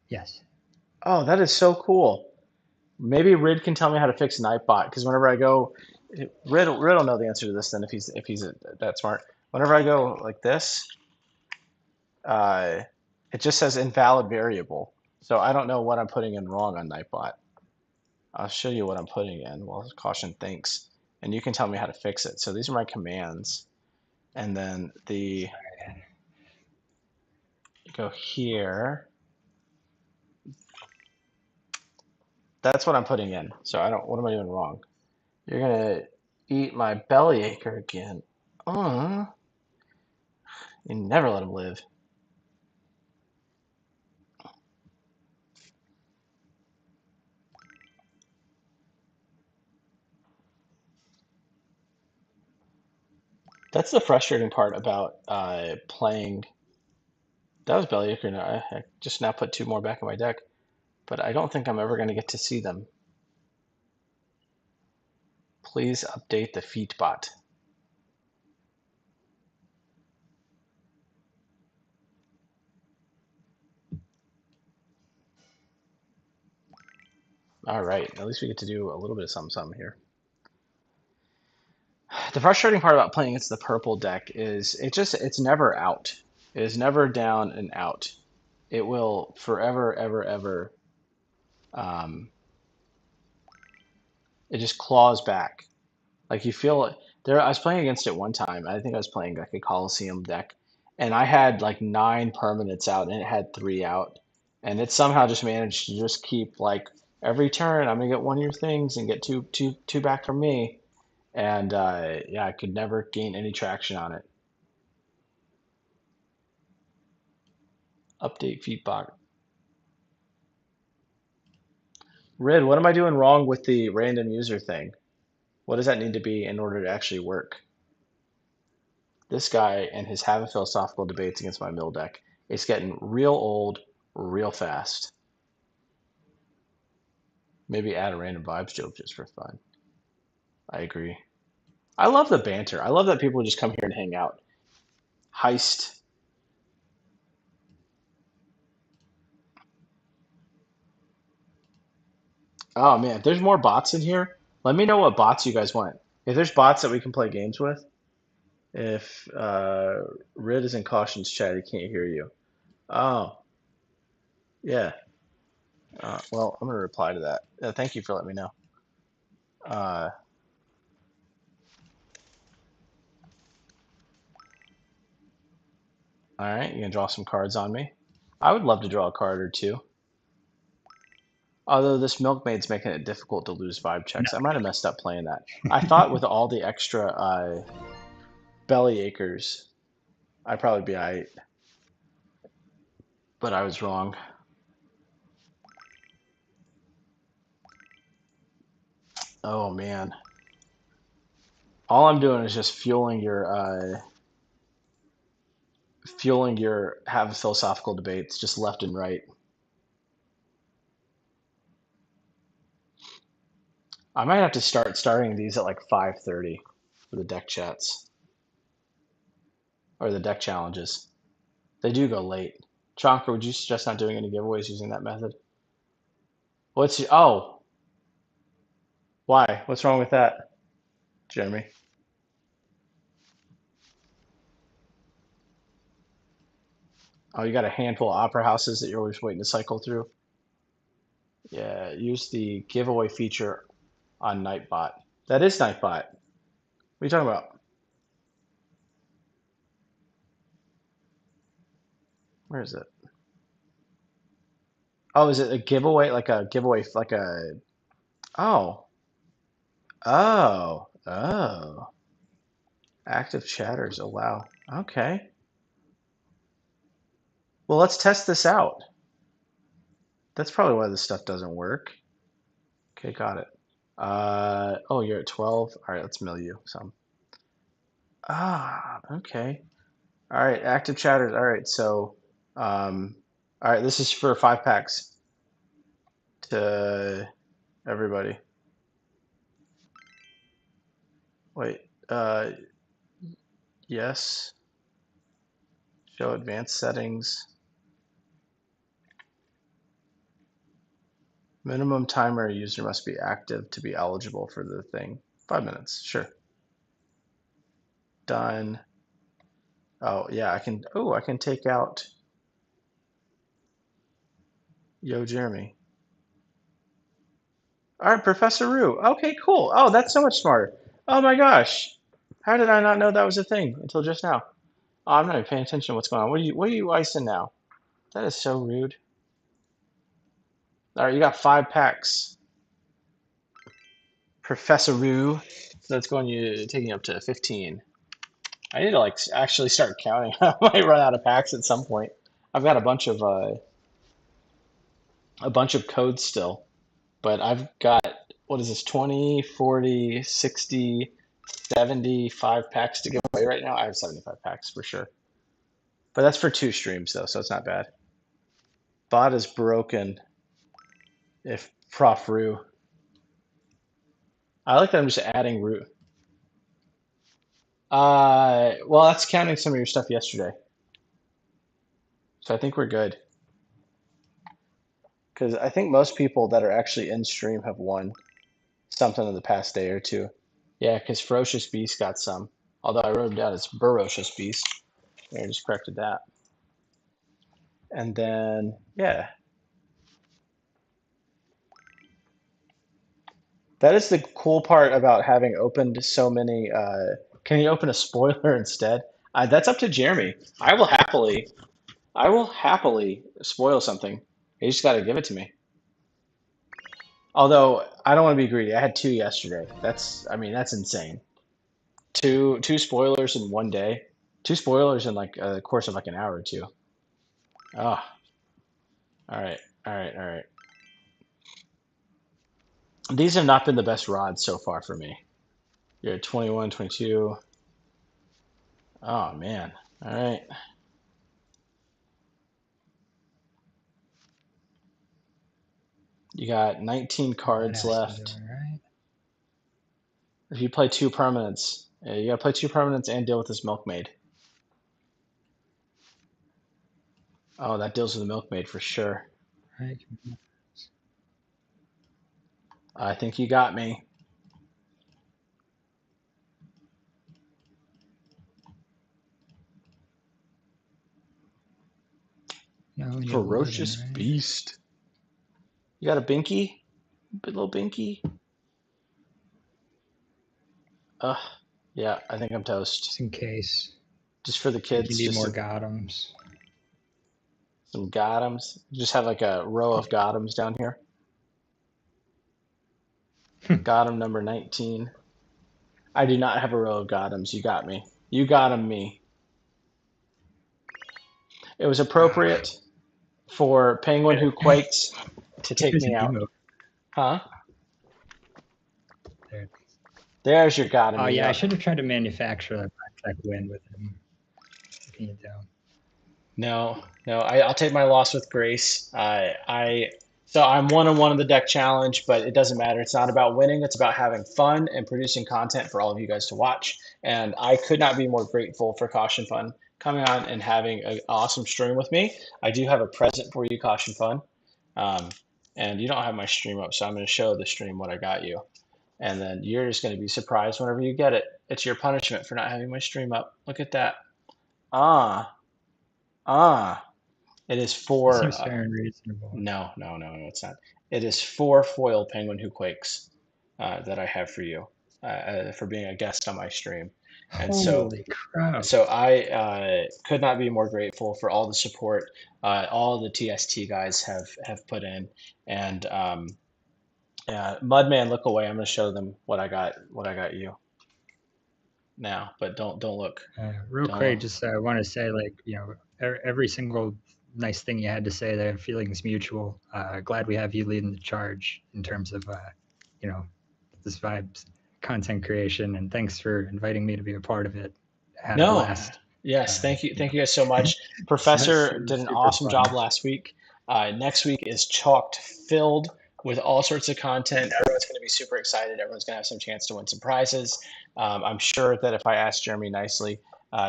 Yes. Oh, that is so cool. Maybe Rid can tell me how to fix Nightbot because whenever I go, Rid will know the answer to this then if he's that smart. Whenever I go like this, uh, it just says invalid variable. So I don't know what I'm putting in wrong on Nightbot. I'll show you what I'm putting in while Caution thinks, and you can tell me how to fix it. So these are my commands, and then go here. That's what I'm putting in. So what am I doing wrong? You're gonna eat my belly acre again. You never let him live. That's the frustrating part about playing. That was Bellyacre. I just now put two more back in my deck, but I don't think I'm ever going to get to see them. Please update the feat bot. All right, at least we get to do a little bit of something here. The frustrating part about playing against the purple deck is it's never out. It is never down and out. It will forever, ever. Um, it just claws back. Like you feel it there. I was playing against it one time. I think I was playing like a Coliseum deck, and I had like 9 permanents out, and it had 3 out, and it somehow just managed to just keep like every turn I'm gonna get one of your things and get two back from me, and yeah, I could never gain any traction on it. Update feedback. Rid, what am I doing wrong with the random user thing? What does that need to be in order to actually work? This guy and his have a philosophical debates against my mill deck. It's getting real old real fast. Maybe add a random vibes joke just for fun. I agree. I love the banter. I love that people just come here and hang out. Heist. Oh man, if there's more bots in here, let me know what bots you guys want. If there's bots that we can play games with, if Rid is in Caution's chat, he can't hear you. Oh, yeah. Well, I'm gonna reply to that. Thank you for letting me know. Uh, all right, you can draw some cards on me. I would love to draw a card or two. Although this milkmaid's making it difficult to lose vibe No. checks. I might have messed up playing that. I thought with all the extra belly acres, I'd probably be alright, but I was wrong. Oh man. All I'm doing is just fueling your have philosophical debates just left and right. I might have to starting these at like 5:30 for the deck chats or the deck challenges. They do go late. Chonker, would you suggest not doing any giveaways using that method? Oh, why? What's wrong with that, Jeremy? Oh, you got a handful of opera houses that you're always waiting to cycle through? Yeah, use the giveaway feature on Nightbot. That is Nightbot. What are you talking about? Where is it? Oh, is it a giveaway? Like a giveaway, like a. Oh, oh. Active chatters. Oh, wow. Okay. Well, let's test this out. That's probably why this stuff doesn't work. Okay, got it. Oh, you're at 12. All right, let's mill you some. Ah, okay. All right, active chatters. All right, so, um, all right, this is for 5 packs to everybody. Wait, yes. Show advanced settings. Minimum timer user must be active to be eligible for the thing. 5 minutes, sure. Done. Oh yeah, I can take out Yo Jeremy. All right, Professor Roo. Okay, cool. Oh, that's so much smarter. Oh my gosh. How did I not know that was a thing until just now? Oh, I'm not even paying attention to what's going on. What are you icing now? That is so rude. All right, you got 5 packs. Professor Roo. So that's going you taking you up to 15. I need to like actually start counting. I might run out of packs at some point. I've got a bunch of codes still, but I've got what is this 20, 40, 60, 75 packs to give away right now. I have 75 packs for sure. But that's for 2 streams though, so it's not bad. Bot is broken if Prof. Rue. I like that I'm just adding Rue. Well, that's counting some of your stuff yesterday. So I think we're good. Because I think most people that are actually in stream have won something in the past day or two. Yeah, because Ferocious Beast got some. Although I wrote it down, it's Ferocious Beast. I just corrected that. And then, yeah. That is the cool part about having opened so many. Can you open a spoiler instead? That's up to Jeremy. I will happily spoil something. You just got to give it to me. Although I don't want to be greedy. I had 2 yesterday. I mean, that's insane. Two spoilers in one day. 2 spoilers in like a course of like an hour or two. Oh, all right, all right, all right. These have not been the best rods so far for me. You're at 21, 22. Oh man. All right. You got 19 That cards has to be left. doing right. If you play 2 permanents, you gotta play 2 permanents and deal with this milkmaid. Oh, that deals with the milkmaid for sure. Right. I think you got me. No, we need 11, Ferocious right? Beast. You got a binky? Big little binky? Ugh. Yeah, I think I'm toast. Just in case. Just for the If you kids, need just more Gothams. some Gothams. Just have like a row of Gothams down here. Gotham number 19. I do not have a row of Gothams. You got me. You got him, me. It was appropriate for Penguin Who Quakes to take There's me an out. emote Huh? there. There's your Gotham. Oh, yeah, I up. should have tried to manufacture that blackjack win with him. Looking it down. No, I'll take my loss with grace. So I'm 1-1 in the deck challenge, but it doesn't matter. It's not about winning. It's about having fun and producing content for all of you guys to watch. And I could not be more grateful for Caution Fun coming on and having an awesome stream with me. I do have a present for you, Caution Fun. And you don't have my stream up, so I'm going to show the stream what I got you. And then you're just going to be surprised whenever you get it. It's your punishment for not having my stream up. Look at that. Ah. It is It 4. seems fair and reasonable. No, it's not. It is 4 foil Penguin Who Quakes that I have for you for being a guest on my stream. And Holy crap. so I could not be more grateful for all the support all the TST guys have put in. And Mudman, look away. I'm going to show them what I got you now, but don't look. Real Don't quick, look. just I want to say, like, every single nice thing you had to say there, feelings mutual. Glad we have you leading the charge in terms of, this vibes content creation, and thanks for inviting me to be a part of it. Had a blast. Yes, thank you guys so much. Professor did an awesome job last week. Next week is chocked filled with all sorts of content. Everyone's going to be super excited. Everyone's going to have some chance to win some prizes. I'm sure that if I ask Jeremy nicely,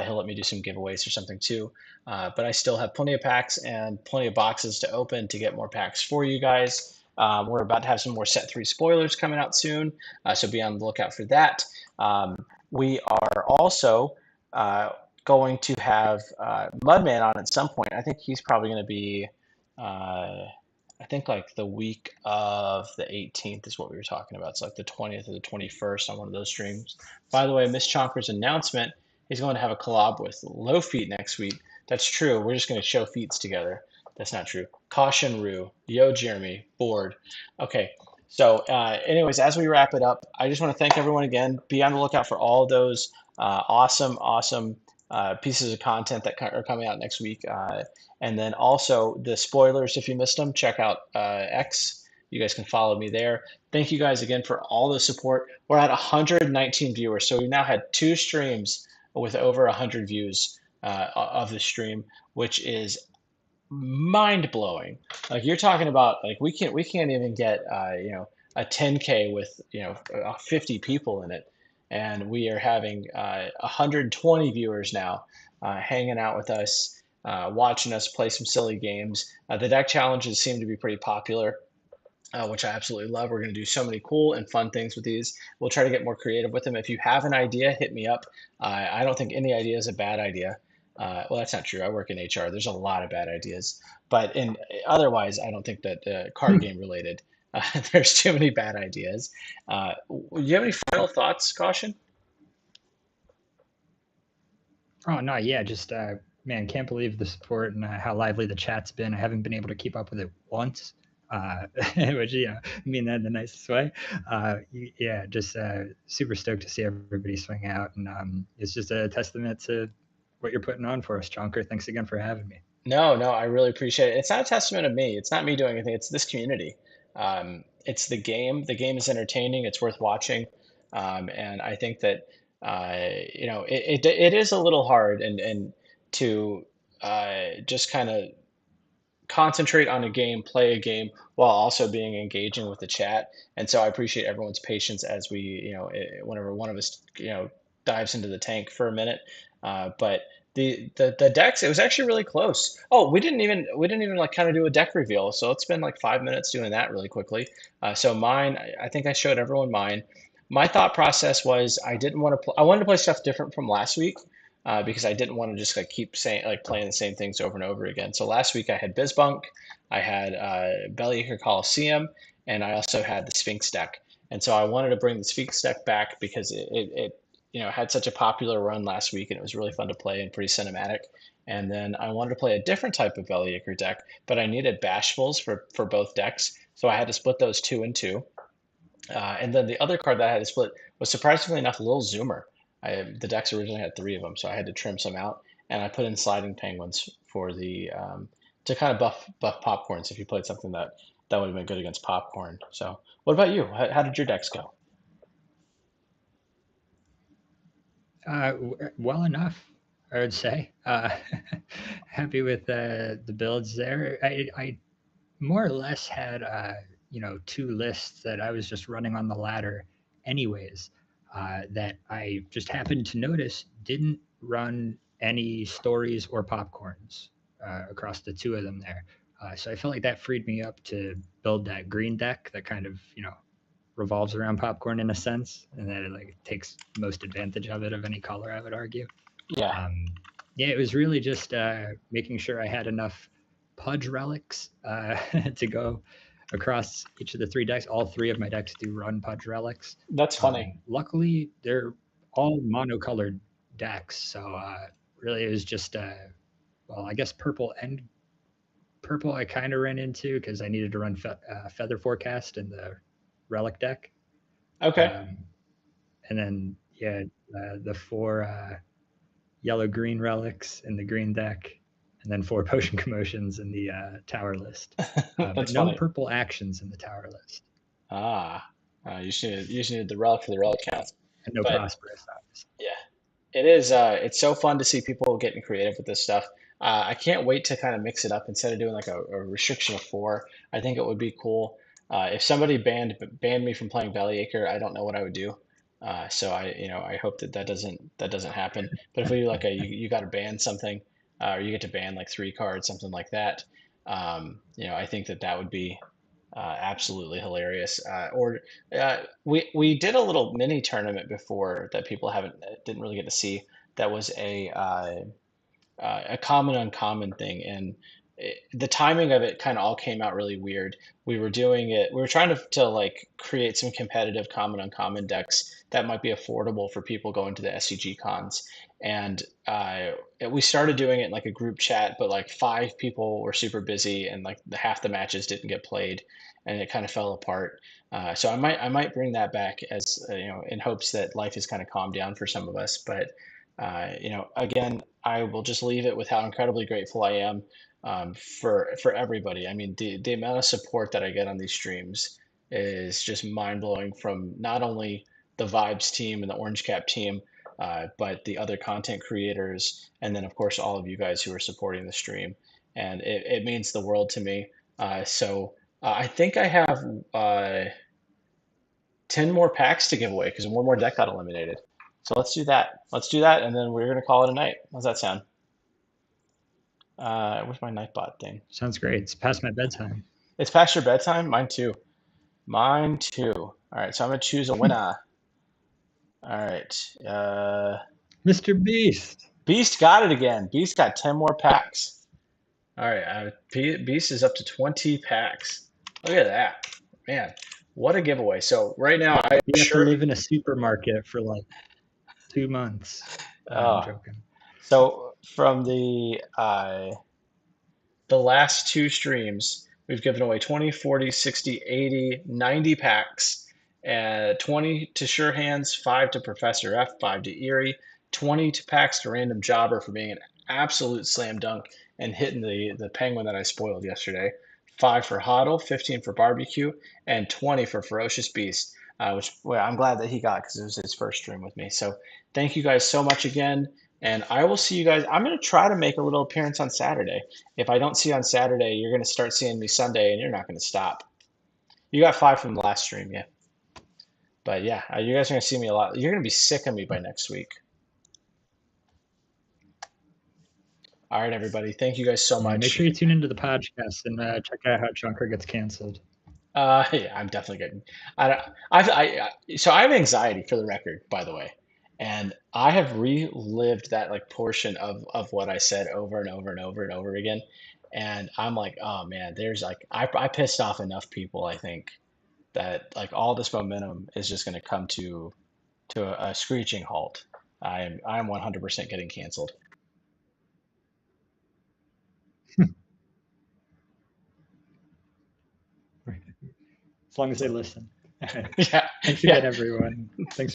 he'll let me do some giveaways or something too. But I still have plenty of packs and plenty of boxes to open to get more packs for you guys. We're about to have some more set 3 spoilers coming out soon, so be on the lookout for that. We are also going to have Mudman on at some point. I think he's probably going to be, I think like the week of the 18th is what we were talking about. It's like the 20th or the 21st on one of those streams. By the way, Miss Chonker's announcement, he's going to have a collab with Low Feet next week. That's true. We're just going to show feats together. That's not true. Caution Rue. Yo, Jeremy. Bored. Okay. So anyways, as we wrap it up, I just want to thank everyone again. Be on the lookout for all those awesome pieces of content that are coming out next week. And then also the spoilers, if you missed them, check out X You guys can follow me there. Thank you guys again for all the support. We're at 119 viewers, so we now had 2 streams with over 100 views of the stream, which is mind blowing. Like you're talking about, like we can't even get a 10K with 50 people in it, and we are having 120 viewers now hanging out with us, watching us play some silly games. The deck challenges seem to be pretty popular, which I absolutely love. We're going to do so many cool and fun things with these. We'll try to get more creative with them. If you have an idea, hit me up. I don't think any idea is a bad idea. Well, that's not true. I work in HR. There's a lot of bad ideas, but in otherwise, I don't think that card game related. There's too many bad ideas. Do you have any final thoughts, Caution? Oh no, yeah, just man, can't believe the support and how lively the chat's been. I haven't been able to keep up with it once, which I mean that in the nicest way. Yeah, just super stoked to see everybody swing out, and it's just a testament to what you're putting on for us, Jonker. Thanks again for having me. No, no, I really appreciate it. It's not a testament of me. It's not me doing anything. It's this community. It's the game. The game is entertaining. It's worth watching, and I think that it is a little hard and to just kind of concentrate on a game, play a game while also being engaging with the chat. And so I appreciate everyone's patience as we, whenever one of us, dives into the tank for a minute. But the decks, it was actually really close. Oh, we didn't even like kind of do a deck reveal. So let's spend like 5 minutes doing that really quickly. So mine, I think I showed everyone mine. My thought process was I wanted to play stuff different from last week because I didn't want to just like keep saying like playing the same things over and over again. So last week I had Bizbunk, I had Bellyacre Coliseum, and I also had the Sphinx deck. And so I wanted to bring the Sphinx deck back because it had such a popular run last week, and it was really fun to play and pretty cinematic. And then I wanted to play a different type of Bellyacre deck, but I needed Bashfuls for both decks, so I had to split those two and two. And then the other card that I had to split was surprisingly enough Lil Zoomer. The decks originally had 3 of them, so I had to trim some out, and I put in Sliding Penguins for the to kind of buff popcorns if you played something that would have been good against popcorn. So, what about you? How did your decks go? Well enough, I would say. Happy with the builds there. I more or less had two lists that I was just running on the ladder, anyways. That I just happened to notice didn't run any stories or popcorns across the two of them there. So I felt like that freed me up to build that green deck that kind of revolves around popcorn in a sense, and that it like takes most advantage of it of any color, I would argue. Yeah. Um, yeah, it was really just making sure I had enough Pudge relics to go across each of the 3 decks. All 3 of my decks do run Pudge relics. That's funny. Luckily, they're all monocolored decks, so really it was just well, I guess purple I kind of ran into because I needed to run Feather Forecast in the relic deck. Okay. Um, and then yeah, the 4 yellow green relics in the green deck, and then 4 potion commotions in the tower list. But That's no funny. purple actions in the tower list, Ah, you just needed the relic for the relic count. and no But prosperous, obviously. yeah, it is. It's so fun to see people getting creative with this stuff. I can't wait to kind of mix it up instead of doing like a restriction of 4. I think it would be cool if somebody banned me from playing Bellyacre. I don't know what I would do. So I hope that doesn't happen. But if we do like you got to ban something, or you get to ban like 3 cards, something like that. I think that would be absolutely hilarious. Or we did a little mini tournament before that people haven't didn't really get to see. That was a common uncommon thing, and the timing of it kind of all came out really weird. We were doing it. We were trying to like create some competitive common uncommon decks that might be affordable for people going to the SCG cons, and we started doing it in like a group chat, but like 5 people were super busy, and like half the matches didn't get played, and it kind of fell apart. So I might bring that back as in hopes that life has kind of calmed down for some of us, but Again, I will just leave it with how incredibly grateful I am for everybody. I mean, the amount of support that I get on these streams is just mind blowing from not only the Vibes team and the Orange Cap team, but the other content creators, and then of course all of you guys who are supporting the stream, and it means the world to me. I think I have 10 more packs to give away because one more deck got eliminated. So let's do that. Let's do that, and then we're gonna call it a night. How's that sound? Where's my Nightbot thing? Sounds great. It's past my bedtime. It's past your bedtime? Mine too. Mine too. All right, so I'm gonna choose a winner. All right. Mr. Beast. Beast got it again. Beast got 10 more packs. All right, Beast is up to 20 packs. Look at that. Man, what a giveaway. So right now, You have to live in a supermarket for like 2 months. No, I'm joking. So from the last two streams, we've given away 20, 40, 60, 80, 90 packs. 20 to Sure Hands, 5 to Professor F, 5 to Erie, 20 to packs to Random Jobber for being an absolute slam dunk and hitting the penguin that I spoiled yesterday. 5 for Hoddle, 15 for Barbecue, and 20 for Ferocious Beast, which I'm glad that he got because it was his first stream with me. So thank you guys so much again. And I will see you guys. I'm going to try to make a little appearance on Saturday. If I don't see you on Saturday, you're going to start seeing me Sunday, and you're not going to stop. You got 5 from the last stream, yeah. But yeah, you guys are going to see me a lot. You're going to be sick of me by next week. All right, everybody. Thank you guys so much. Make sure you tune into the podcast and check out how Junker gets canceled. Yeah, I'm definitely getting. So I have anxiety, for the record, by the way, and I have relived that like portion of what I said over and over and over and over again, and I'm like, oh man, there's like I pissed off enough people. I think that like all this momentum is just going to come to a screeching halt. I'm 100% getting canceled. As long as they listen. Yeah. Thanks again, everyone. Thanks.